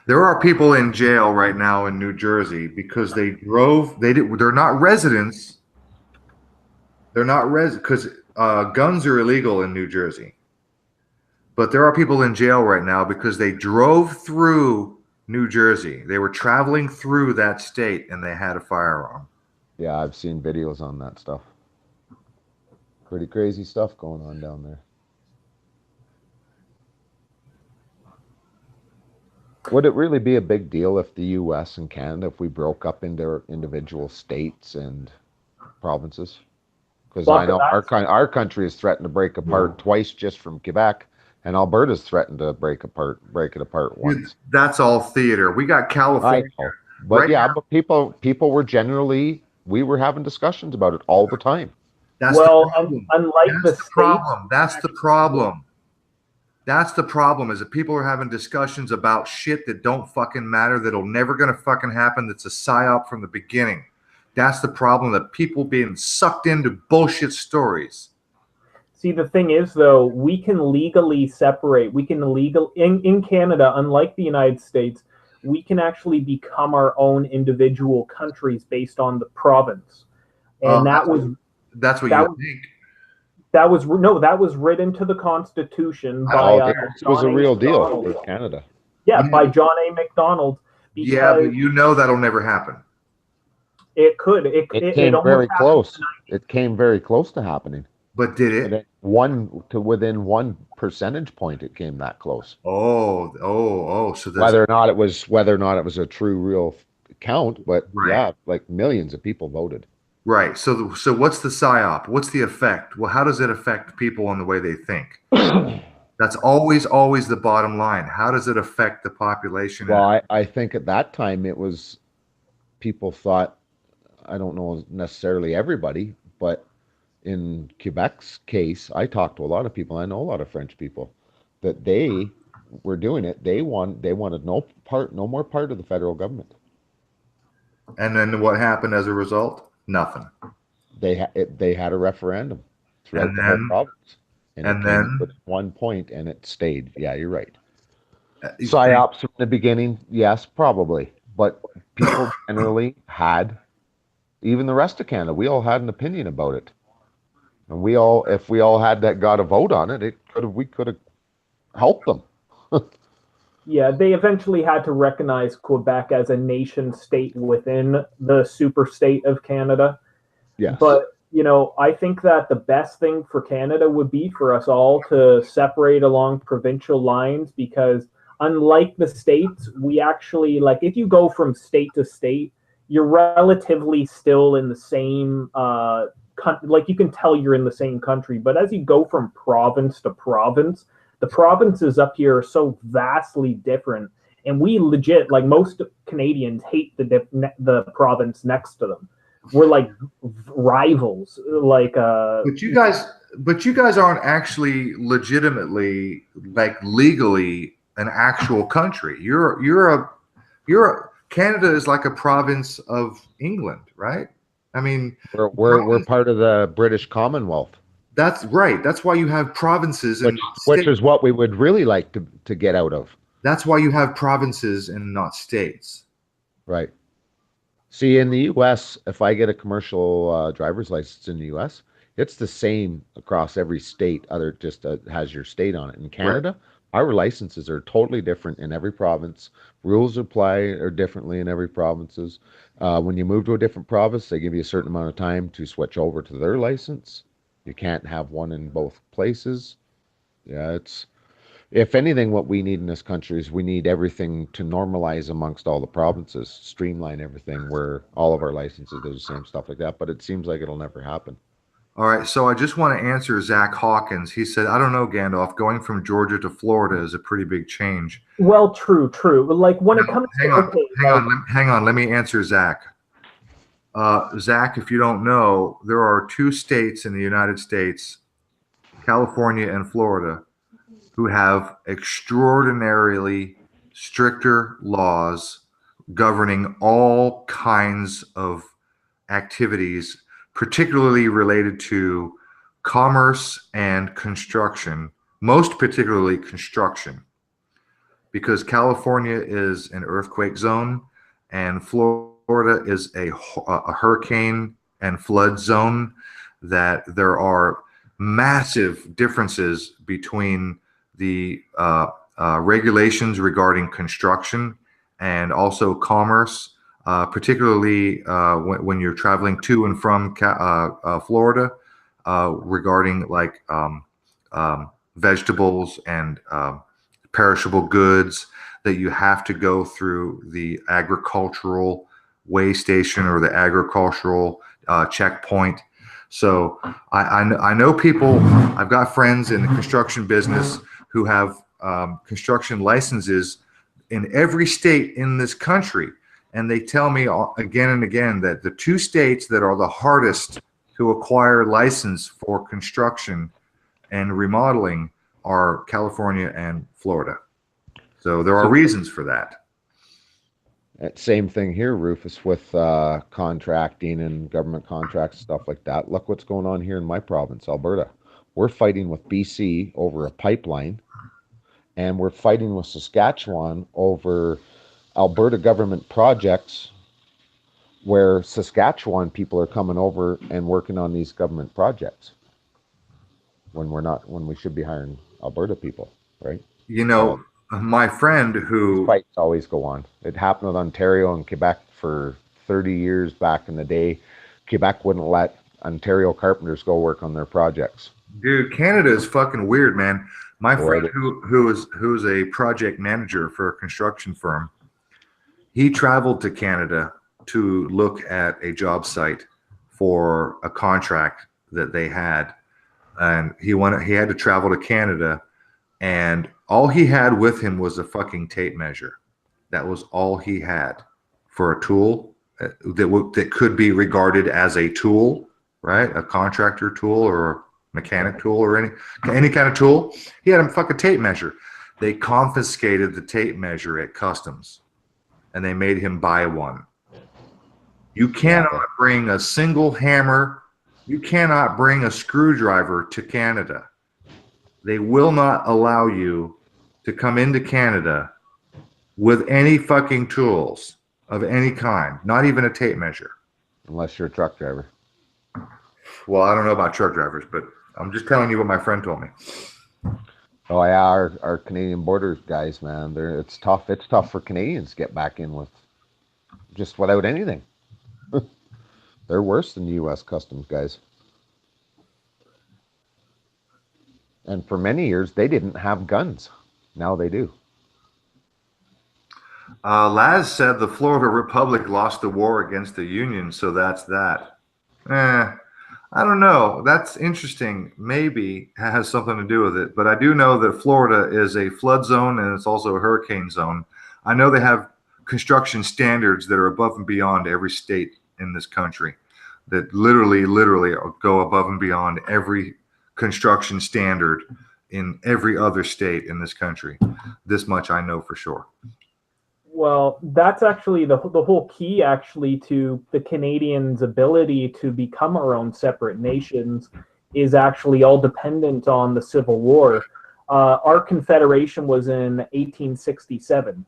There are people in jail right now in New Jersey because they're not residents. They're not because guns are illegal in New Jersey. But there are people in jail right now because they drove through New Jersey. They were traveling through that state and they had a firearm. Yeah, I've seen videos on that stuff. Pretty crazy stuff going on down there. Would it really be a big deal if the U.S. and Canada, if we broke up into individual states and provinces? Because I Fuck, know that's our country has threatened to break apart twice just from Quebec, and Alberta's threatened to break it apart once. That's all theater. We got I California know, but right yeah, now. but people were generally we were having discussions about it all the time. That's the well, problem. unlike the That's the states. problem. That's the problem. That's the problem is that people are having discussions about shit that don't fucking matter, that'll never gonna fucking happen, that's a psyop from the beginning. That's the problem, that people being sucked into bullshit stories. See, the thing is, though, we can legally separate. We can in Canada, unlike the United States, we can actually become our own individual countries based on the province, and That's what that you was think. that was written to the Constitution by Oh, this was John a A. real deal Macdonald. for Canada. Yeah, by John A. Macdonald, Yeah, because but you know that'll never happen. it could. It It came almost very happened close. tonight. It came very close to happening. But did it? Within 1 percentage point, it came that close. So that's Whether or not it was a true real count, but right. yeah, like millions of people voted. Right. So what's the psyop? What's the effect? Well, how does it affect people on the way they think? That's always the bottom line. How does it affect the population? Well, I think at that time it was people thought, I don't know necessarily everybody, but in Quebec's case, I talked to a lot of people. I know a lot of French people that they were doing it. They wanted no more part of the federal government. And then what happened as a result? Nothing. They had a referendum throughout And the whole then- province, and and it came then- to 1 point, and it stayed. Yeah, you're right. You think- Psyops from the beginning, yes, probably, but people generally had, even the rest of Canada, we all had an opinion about it, and if we all had got a vote on it, we could have helped them. Yeah, they eventually had to recognize Quebec as a nation state within the super state of Canada. Yes. But, I think that the best thing for Canada would be for us all to separate along provincial lines, because unlike the states, we actually, like, if you go from state to state, you're relatively still in the same, like, you can tell you're in the same country. But as you go from province to province, the provinces up here are so vastly different, and we legit, like, most Canadians hate the province next to them. We're like rivals, like. But you guys aren't actually legitimately, like, legally an actual country. Canada is like a province of England, right? I mean, we're part of the British Commonwealth. That's right. That's why you have provinces and which is what we would really like to get out of. That's why you have provinces and not states. Right. See, in the U.S., if I get a commercial driver's license in the U.S., it's the same across every state. Just has your state on it. In Canada, our licenses are totally different in every province. Rules apply differently in every provinces. When you move to a different province, they give you a certain amount of time to switch over to their license. You can't have one in both places. Yeah, if anything, what we need in this country is we need everything to normalize amongst all the provinces, streamline everything where all of our licenses do the same stuff like that. But it seems like it'll never happen. All right, so I just want to answer Zach Hawkins. He said, I don't know, Gandalf, going from Georgia to Florida is a pretty big change. Well, true. But like when it comes to hang on, let me answer Zach. Zach, if you don't know, there are 2 states in the United States, California and Florida, who have extraordinarily stricter laws governing all kinds of activities, particularly related to commerce and construction, most particularly construction, because California is an earthquake zone and Florida is a hurricane and flood zone, that there are massive differences between the regulations regarding construction and also commerce, particularly when you're traveling to and from Florida, regarding like vegetables and perishable goods. that you have to go through the agricultural way station or the agricultural checkpoint. So I know people, I've got friends in the construction business who have construction licenses in every state in this country. And they tell me again and again that the two states that are the hardest to acquire license for construction and remodeling are California and Florida. So there are reasons for that. Same thing here, Rufus, with contracting and government contracts, stuff like that. Look what's going on here in my province, Alberta. We're fighting with BC over a pipeline, and we're fighting with Saskatchewan over Alberta government projects where Saskatchewan people are coming over and working on these government projects when we should be hiring Alberta people, right? You know, my friend who... Fights always go on. It happened with Ontario and Quebec for 30 years back in the day. Quebec wouldn't let Ontario carpenters go work on their projects. Dude, Canada is fucking weird, man. My friend who's a project manager for a construction firm, he traveled to Canada to look at a job site for a contract that they had. And he had to travel to Canada, and all he had with him was a fucking tape measure. That was all he had for a tool that could be regarded as a tool, right? A contractor tool or a mechanic tool or any kind of tool. He had a fucking tape measure. They confiscated the tape measure at customs, and they made him buy one. You cannot bring a single hammer. You cannot bring a screwdriver to Canada. They will not allow you to come into Canada with any fucking tools of any kind, not even a tape measure. Unless you're a truck driver. Well, I don't know about truck drivers, but I'm just telling you what my friend told me. Oh yeah, our Canadian border guys, man, it's tough. It's tough for Canadians to get back in with just without anything. They're worse than U.S. customs guys. And for many years, they didn't have guns. Now they do. Laz said the Florida Republic lost the war against the Union, so that's that. I don't know. That's interesting. Maybe it has something to do with it. But I do know that Florida is a flood zone and it's also a hurricane zone. I know they have construction standards that are above and beyond every state in this country, that literally go above and beyond every construction standard in every other state in this country. This much I know for sure. Well, that's actually the whole key actually to the Canadians' ability to become our own separate nations is actually all dependent on the Civil War. Our confederation was in 1867,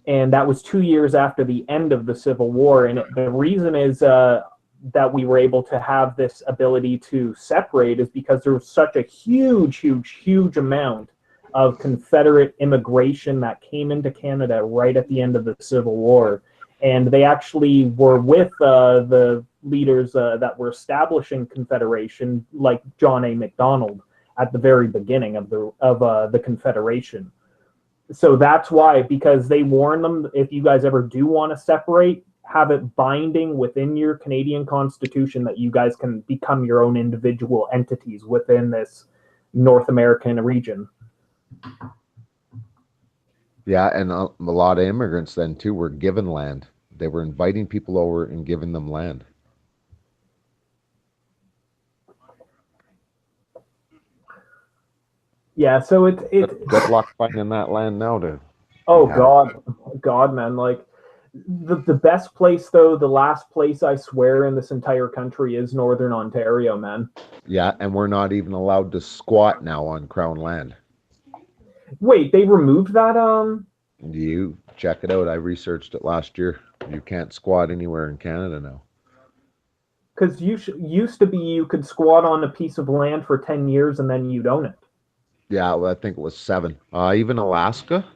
and that was 2 years after the end of the Civil War. And the reason is that we were able to have this ability to separate is because there was such a huge amount of Confederate immigration that came into Canada right at the end of the Civil War. And they actually were with the leaders that were establishing Confederation, like John A. Macdonald, at the very beginning of the Confederation. So that's why, because they warned them, if you guys ever do want to separate, have it binding within your Canadian Constitution that you guys can become your own individual entities within this North American region. Yeah, and a lot of immigrants then too were given land. They were inviting people over and giving them land. Yeah, so good luck finding that land now to. Oh God, man! Like the best place though, the last place I swear in this entire country is Northern Ontario, man. Yeah, and we're not even allowed to squat now on Crown land. Wait, they removed that? You check it out. I researched it last year. You can't squat anywhere in Canada now. Because used to be you could squat on a piece of land for 10 years and then you'd own it. Yeah, well, I think it was 7. Even Alaska,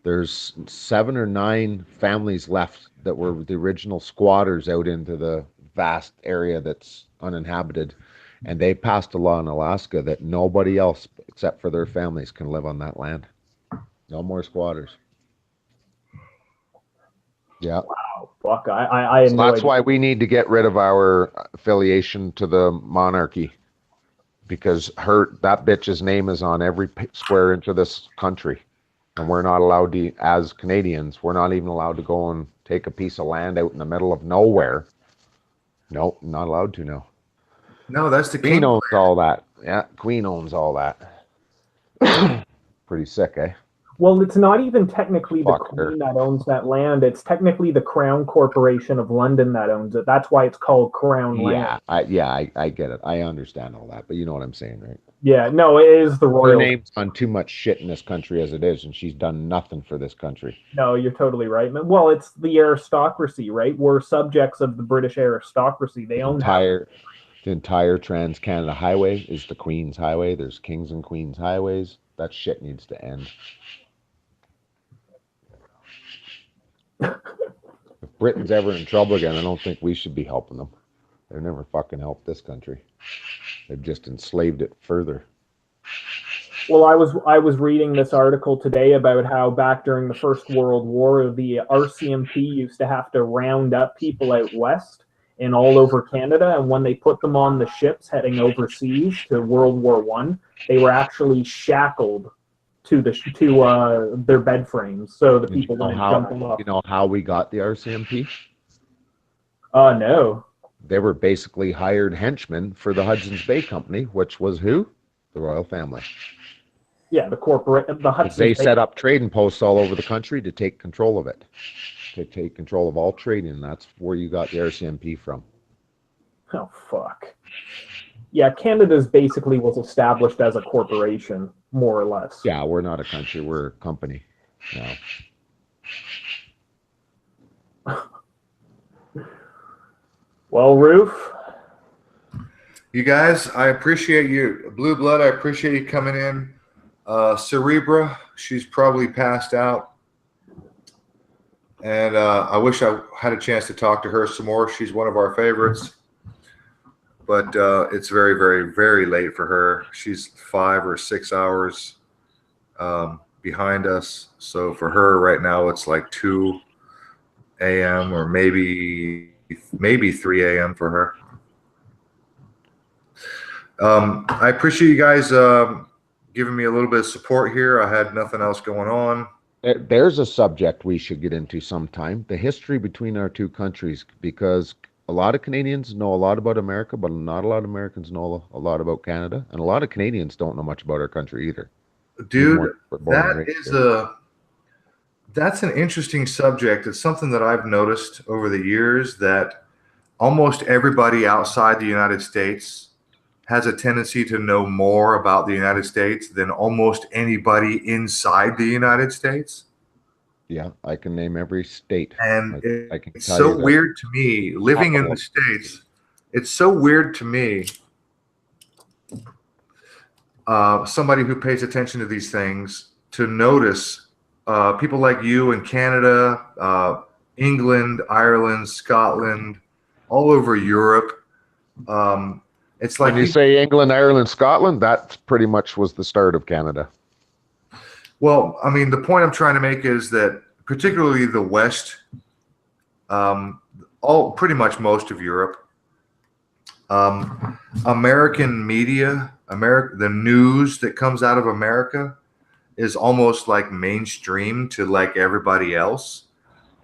there's 7 or 9 families left that were the original squatters out into the vast area that's uninhabited. And they passed a law in Alaska that nobody else except for their families can live on that land. No more squatters. Yeah. Wow, fuck! I had So no that's idea. why we need to get rid of our affiliation to the monarchy, because that bitch's name is on every square inch of this country, and we're not allowed to, as Canadians, we're not even allowed to go and take a piece of land out in the middle of nowhere. Nope, not allowed to now. No, that's the Queen king. owns all that. Yeah, Queen owns all that. Pretty sick, eh? Well, it's not even technically the Fuck her. Queen that owns that land. It's technically the Crown Corporation of London that owns it. That's why it's called Crown Land. I get it. I understand all that, but you know what I'm saying, right? Yeah, no, it is the Her royal. name's on too much shit in this country as it is, and she's done nothing for this country. No, you're totally right. Well, it's the aristocracy, right? We're subjects of the British aristocracy. They own that. The entire Trans Canada Highway is the Queen's Highway. There's Kings and Queens highways. That shit needs to end. If Britain's ever in trouble again, I don't think we should be helping them. They've never fucking helped this country. They've just enslaved it further. Well, I was reading this article today about how back during the First World War, the RCMP used to have to round up people out west and all over Canada, and when they put them on the ships heading overseas to World War One, they were actually shackled to their bed frames, so the people wouldn't jump off. You know how we got the RCMP? No. They were basically hired henchmen for the Hudson's Bay Company, which was who? The royal family. Yeah, the Hudson's They Bay. set up trading posts all over the country to take control of it, to take control of all trading. And that's where you got the RCMP from. Oh, fuck. Yeah, Canada's basically was established as a corporation, more or less. Yeah, we're not a country, we're a company now. Well, Roof. You guys, I appreciate you. Blue Blood, I appreciate you coming in. Cerebra, she's probably passed out. And I wish I had a chance to talk to her some more. She's one of our favorites. But it's very, very, very late for her. She's 5 or 6 hours behind us. So for her right now, it's like 2 a.m. or maybe 3 a.m. for her. I appreciate you guys giving me a little bit of support here. I had nothing else going on. There's a subject we should get into sometime, the history between our two countries, because a lot of Canadians know a lot about America, but not a lot of Americans know a lot about Canada, and a lot of Canadians don't know much about our country either. Dude, that's an interesting subject. It's something that I've noticed over the years, that almost everybody outside the United States has a tendency to know more about the United States than almost anybody inside the United States. Yeah, I can name every state. And it's so weird to me, living in the States, it's so weird to me, somebody who pays attention to these things, to notice people like you in Canada, England, Ireland, Scotland, all over Europe. It's like when you say England, Ireland, Scotland, that pretty much was the start of Canada. Well, I mean, the point I'm trying to make is that particularly the West, pretty much most of Europe, American media, the news that comes out of America is almost like mainstream to like everybody else.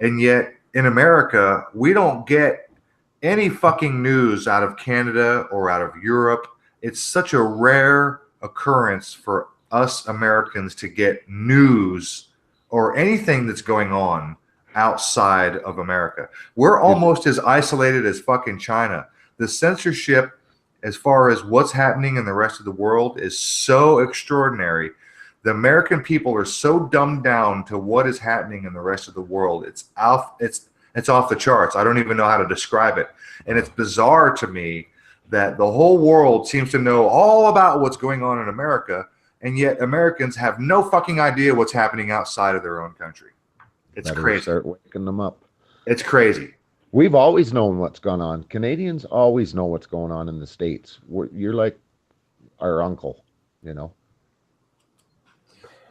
And yet in America, we don't get any fucking news out of Canada or out of Europe. It's such a rare occurrence for us Americans to get news or anything that's going on outside of America. We're almost as isolated as fucking China. The censorship, as far as what's happening in the rest of the world, is so extraordinary. The American people are so dumbed down to what is happening in the rest of the world. It's off the charts. I don't even know how to describe it. And it's bizarre to me that the whole world seems to know all about what's going on in America, and yet Americans have no fucking idea what's happening outside of their own country. It's crazy. Start waking them up. It's crazy. We've always known what's going on. Canadians always know what's going on in the States. You're like our uncle, you know.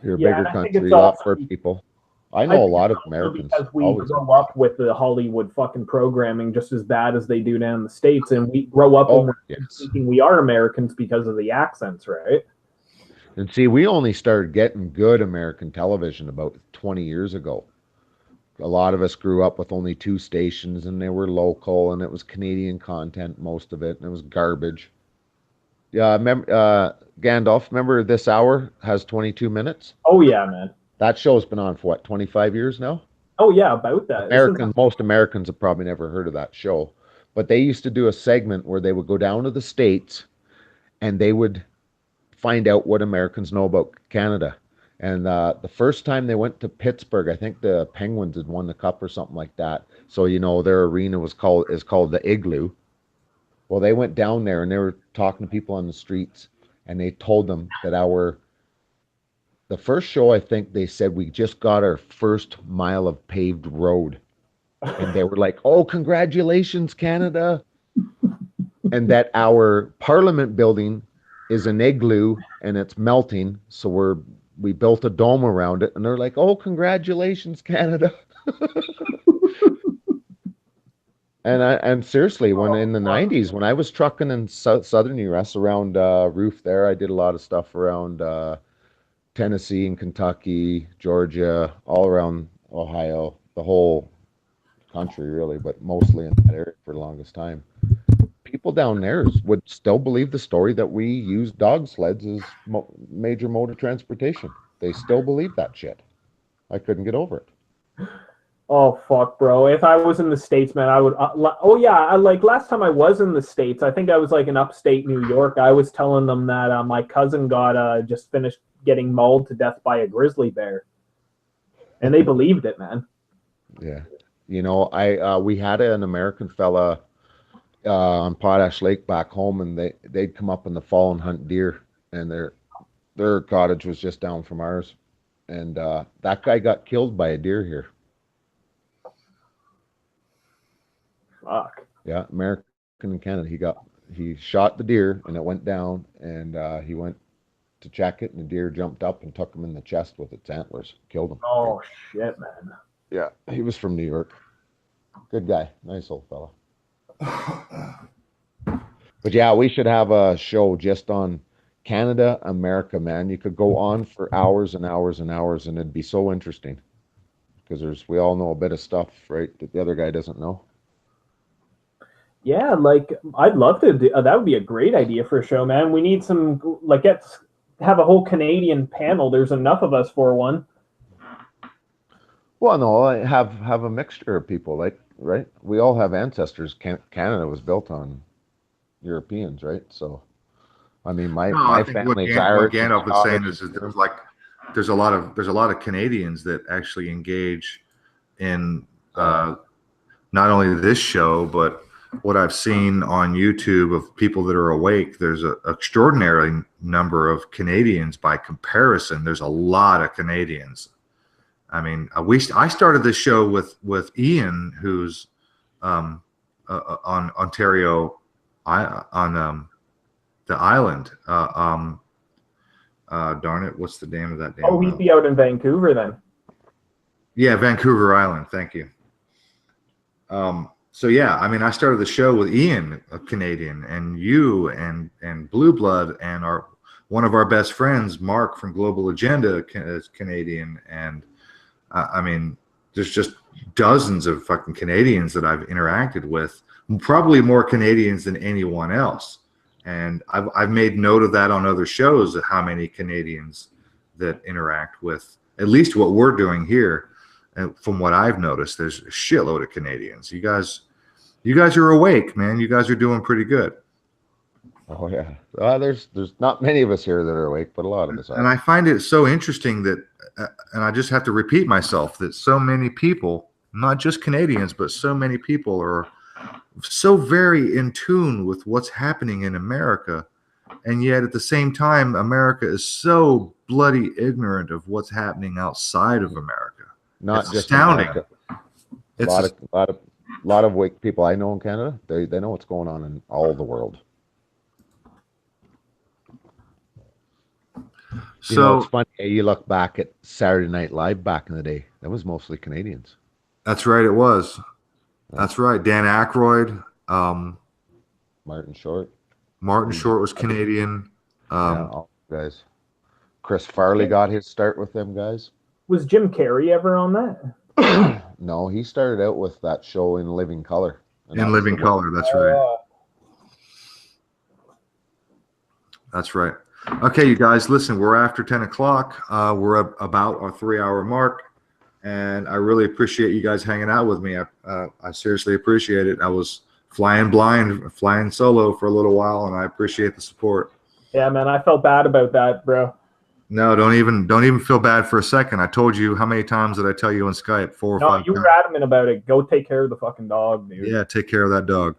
You're a bigger country, a lot more people. I know a think lot it's of also Americans because we always. grow up with the Hollywood fucking programming just as bad as they do down in the States, and we grow up in Yes. thinking we are Americans because of the accents, right? And see, we only started getting good American television about 20 years ago. A lot of us grew up with only 2 stations, and they were local, and it was Canadian content, most of it, and it was garbage. Yeah, Gandalf, remember This Hour has 22 minutes? Oh yeah, man. That show's been on for what, 25 years now? Oh yeah, about that. Most Americans have probably never heard of that show. But they used to do a segment where they would go down to the States and they would find out what Americans know about Canada. And the first time they went to Pittsburgh, I think the Penguins had won the cup or something like that. So their arena is called the Igloo. Well, they went down there and they were talking to people on the streets, and they told them that the first show, I think they said we just got our first mile of paved road, and they were like, "Oh, congratulations, Canada!" And that our Parliament building is an igloo and it's melting, so we built a dome around it, and they're like, "Oh, congratulations, Canada!" And seriously, when in the '90s, when I was trucking in southern U.S. around Roof there, I did a lot of stuff around Tennessee and Kentucky, Georgia, all around Ohio, the whole country really, but mostly in that area for the longest time. People down there would still believe the story that we use dog sleds as major mode of transportation. They still believe that shit. I couldn't get over it. Oh fuck, bro! If I was in the States, man, I would. Like last time I was in the States, I think I was like in upstate New York. I was telling them that my cousin got just finished getting mauled to death by a grizzly bear, and they believed it, man. Yeah, we had an American fella on Potash Lake back home, and they'd come up in the fall and hunt deer, and their cottage was just down from ours, and that guy got killed by a deer here. Fuck. Yeah, American in Canada. He shot the deer and it went down, and he went to check it, and the deer jumped up and took him in the chest with its antlers, killed him. Oh shit, man. Yeah, he was from New York. Good guy, nice old fella. But yeah, we should have a show just on Canada, America, man. You could go on for hours and hours and hours, and it'd be so interesting because we all know a bit of stuff, right, that the other guy doesn't know. Yeah, like I'd love to do that. Would be a great idea for a show, man. We need some have a whole Canadian panel. There's enough of us for one. Well, no, I have a mixture of people, like, right? We all have ancestors. Canada was built on Europeans, right? So, I mean, my family's Irish. What Gandalf was saying is there's a lot of Canadians that actually engage in not only this show, but what I've seen on YouTube of people that are awake. There's an extraordinary number of Canadians by comparison. There's a lot of Canadians. I mean, I started this show with Ian, who's on Ontario, on the island. Darn it, what's the name of that damn? Oh, he'd be out in Vancouver then. Yeah, Vancouver Island. Thank you. So yeah, I mean, I started the show with Ian, a Canadian, and you and Blue Blood, and one of our best friends, Mark from Global Agenda, is Canadian, and I mean, there's just dozens of fucking Canadians that I've interacted with, probably more Canadians than anyone else, and I've made note of that on other shows of how many Canadians that interact with at least what we're doing here. And from what I've noticed, there's a shitload of Canadians. You guys are awake, man. You guys are doing pretty good. Oh yeah. There's not many of us here that are awake, but a lot of us are. And I find it so interesting that, and I just have to repeat myself, that so many people, not just Canadians, but so many people are so very in tune with what's happening in America. And yet at the same time, America is so bloody ignorant of what's happening outside of America. Not it's just astounding. America. A lot of awake people I know in Canada, they know what's going on in all the world. You know, So it's funny. You look back at Saturday Night Live back in the day. That was mostly Canadians. that's right. It was. That's right. Dan Aykroyd, Martin Short. Martin Short was Canadian. Yeah, all guys. Chris Farley got his start with them guys. Was Jim Carrey ever on that? No, he started out with that show In Living Color. And that In was Living the Color. That's right. That's right. Okay, you guys, listen, we're after 10 o'clock. We're about our 3-hour mark, and I really appreciate you guys hanging out with me. I seriously appreciate it. I was flying blind, flying solo for a little while, and I appreciate the support. Yeah, man, I felt bad about that, bro. No, don't even feel bad for a second. I told you, how many times did I tell you on Skype? 4 or 5 you times. were adamant about it. Go take care of the fucking dog, dude. Yeah, take care of that dog.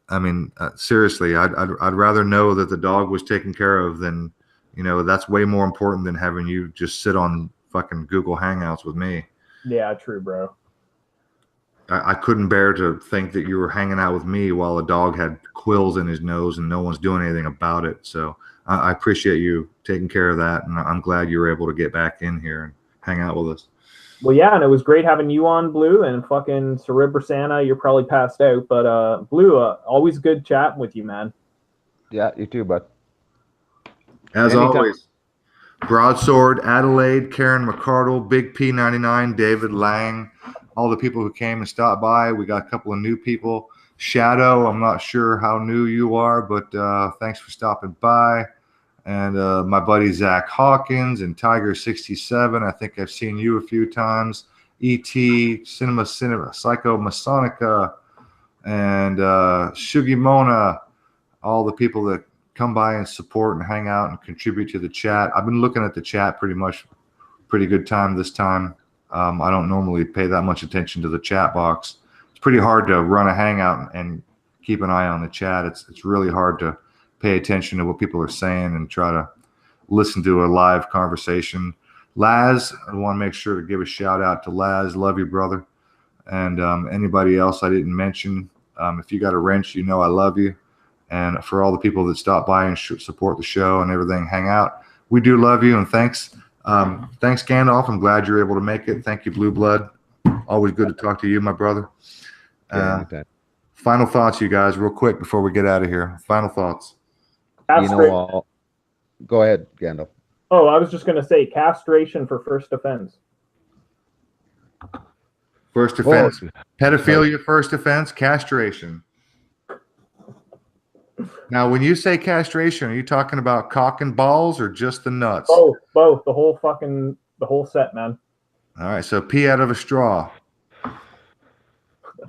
I mean, seriously, I'd rather know that the dog was taken care of than, that's way more important than having you just sit on fucking Google Hangouts with me. Yeah, true, bro. I couldn't bear to think that you were hanging out with me while a dog had quills in his nose and no one's doing anything about it. So I appreciate you taking care of that, and I'm glad you were able to get back in here and hang out with us. Well, yeah, and it was great having you on, Blue, and fucking Cerebrosana. You're probably passed out, but Blue, always good chatting with you, man. Yeah, you too, bud. As Anytime. always, Broadsword, Adelaide, Karen McCardle, Big P99, David Lang, all the people who came and stopped by. We got a couple of new people. Shadow, I'm not sure how new you are, but thanks for stopping by. And my buddy Zach Hawkins and Tiger67. I think I've seen you a few times. E.T., Cinema, Psycho Masonica, and Shugimona. All the people that come by and support and hang out and contribute to the chat. I've been looking at the chat pretty good time this time. I don't normally pay that much attention to the chat box. It's pretty hard to run a hangout and keep an eye on the chat. It's really hard to pay attention to what people are saying and try to listen to a live conversation. Laz, I want to make sure to give a shout out to Laz. Love you, brother. And anybody else I didn't mention, if you got a wrench, I love you. And for all the people that stop by and support the show and everything, hang out, we do love you. And thanks. Thanks, Gandalf. I'm glad you're able to make it. Thank you, Blue Blood. Always good to talk to you, my brother. Final thoughts, you guys, real quick before we get out of here. Final thoughts. Go ahead, Gandalf. Oh, I was just going to say castration for first offense. First offense. Pedophilia, first offense, castration. Now, when you say castration, are you talking about cock and balls or just the nuts? Both. The whole set, man. All right, so pee out of a straw.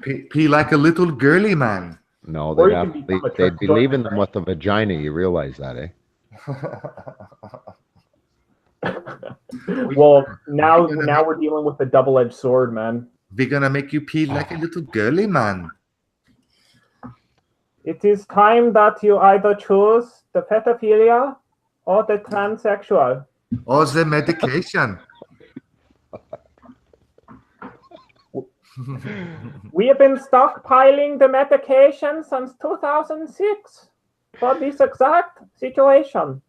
Pee like a little girly man. No, they'd be leaving them with a vagina. You realize that, eh? Well, now we're dealing with a double-edged sword, man. We're gonna make you pee like a little girly man. It is time that you either choose the pedophilia or the transsexual. Or the medication. We have been stockpiling the medication since 2006 for this exact situation.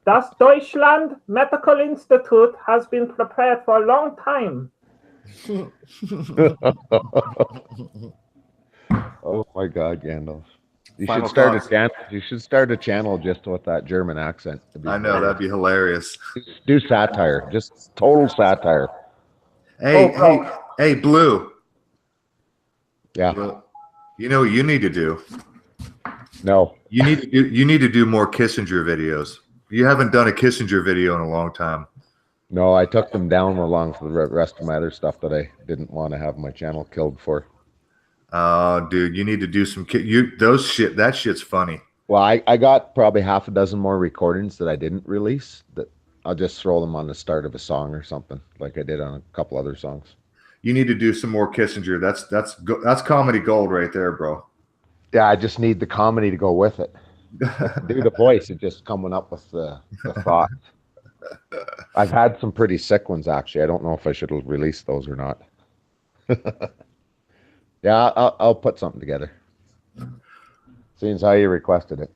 Das Deutschland Medical Institute has been prepared for a long time. Oh my God, Gandalf! You should start a channel just with that German accent. I know, that'd be hilarious. Do satire, just total satire. Hey, Blue. Yeah. Blue. You know what you need to do? No. You need to do more Kissinger videos. You haven't done a Kissinger video in a long time. No, I took them down along with the rest of my other stuff that I didn't want to have my channel killed for. Oh, dude, you need to do some that shit's funny. Well, I got probably half a dozen more recordings that I didn't release that I'll just throw them on the start of a song or something like I did on a couple other songs. You need to do some more Kissinger. That's comedy gold right there, bro. Yeah, I just need the comedy to go with it. Do the voice and just coming up with the thought. I've had some pretty sick ones, actually. I don't know if I should release those or not. Yeah, I'll put something together. Seeing as how you requested it.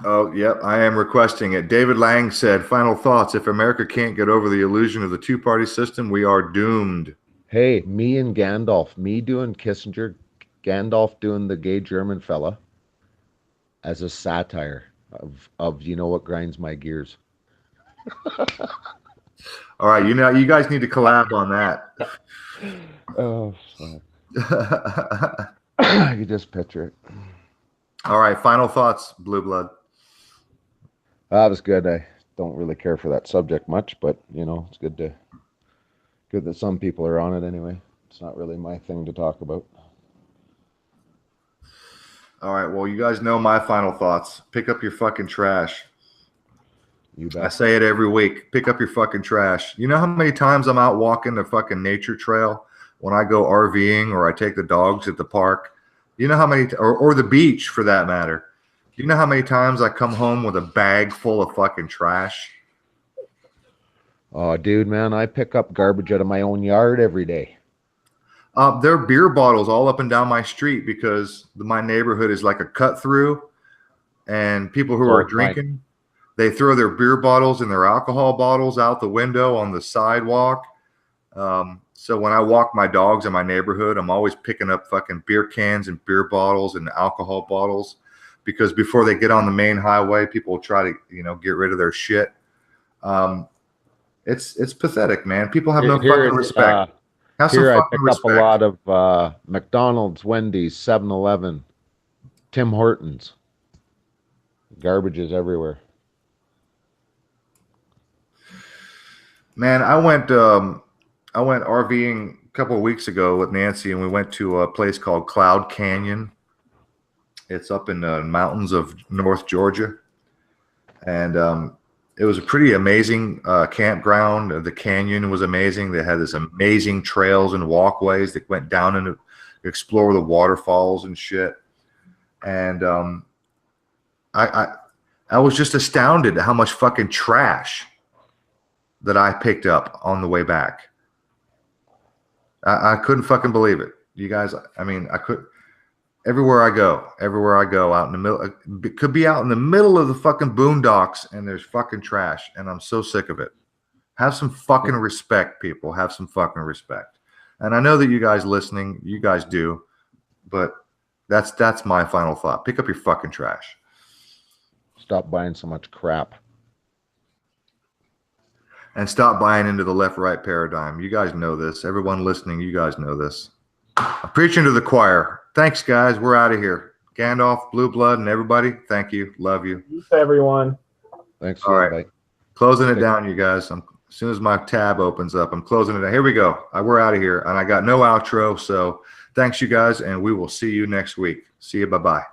Oh, yep, I am requesting it. David Lang said, final thoughts. If America can't get over the illusion of the two-party system, we are doomed. Hey, me and Gandalf, me doing Kissinger, Gandalf doing the gay German fella as a satire of you know what grinds my gears. All right, you guys need to collab on that. Oh, fuck. You just picture it. All right, final thoughts, Blue Blood. That was good. I don't really care for that subject much, but you know, it's good that some people are on it anyway. It's not really my thing to talk about. All right, well, you guys know my final thoughts. Pick up your fucking trash. You bet. I say it every week. Pick up your fucking trash. You know how many times I'm out walking the fucking nature trail when I go RVing or I take the dogs at the park? You know how many, or the beach for that matter. You know how many times I come home with a bag full of fucking trash? Oh, dude, man, I pick up garbage out of my own yard every day. There are beer bottles all up and down my street because my neighborhood is like a cut through, and people who are drinking, they throw their beer bottles and their alcohol bottles out the window on the sidewalk. So when I walk my dogs in my neighborhood, I'm always picking up fucking beer cans and beer bottles and alcohol bottles, because before they get on the main highway, people will try to, get rid of their shit. It's pathetic, man. People have no fucking respect. Here I pick up a lot of McDonald's, Wendy's, 7-Eleven, Tim Hortons. Garbage is everywhere. Man, I went RVing a couple of weeks ago with Nancy, and we went to a place called Cloud Canyon. It's up in the mountains of North Georgia, and it was a pretty amazing campground. The canyon was amazing. They had this amazing trails and walkways that went down and explore the waterfalls and shit. And I was just astounded at how much fucking trash that I picked up on the way back. I couldn't fucking believe it. You guys, I mean, I could. Everywhere I go out in the middle, could be out in the middle of the fucking boondocks, and there's fucking trash, and I'm so sick of it. Have some fucking respect, people. Have some fucking respect. And I know that you guys listening, you guys do, but that's my final thought. Pick up your fucking trash. Stop buying so much crap. And stop buying into the left-right paradigm. You guys know this. Everyone listening, you guys know this. I'm preaching to the choir. Thanks, guys. We're out of here. Gandalf, Blue Blood, and everybody, thank you. Love you. Peace, everyone. Thanks. All right. Closing it down, you guys. As soon as my tab opens up, I'm closing it down. Here we go. We're out of here. And I got no outro. So thanks, you guys. And we will see you next week. See you. Bye-bye.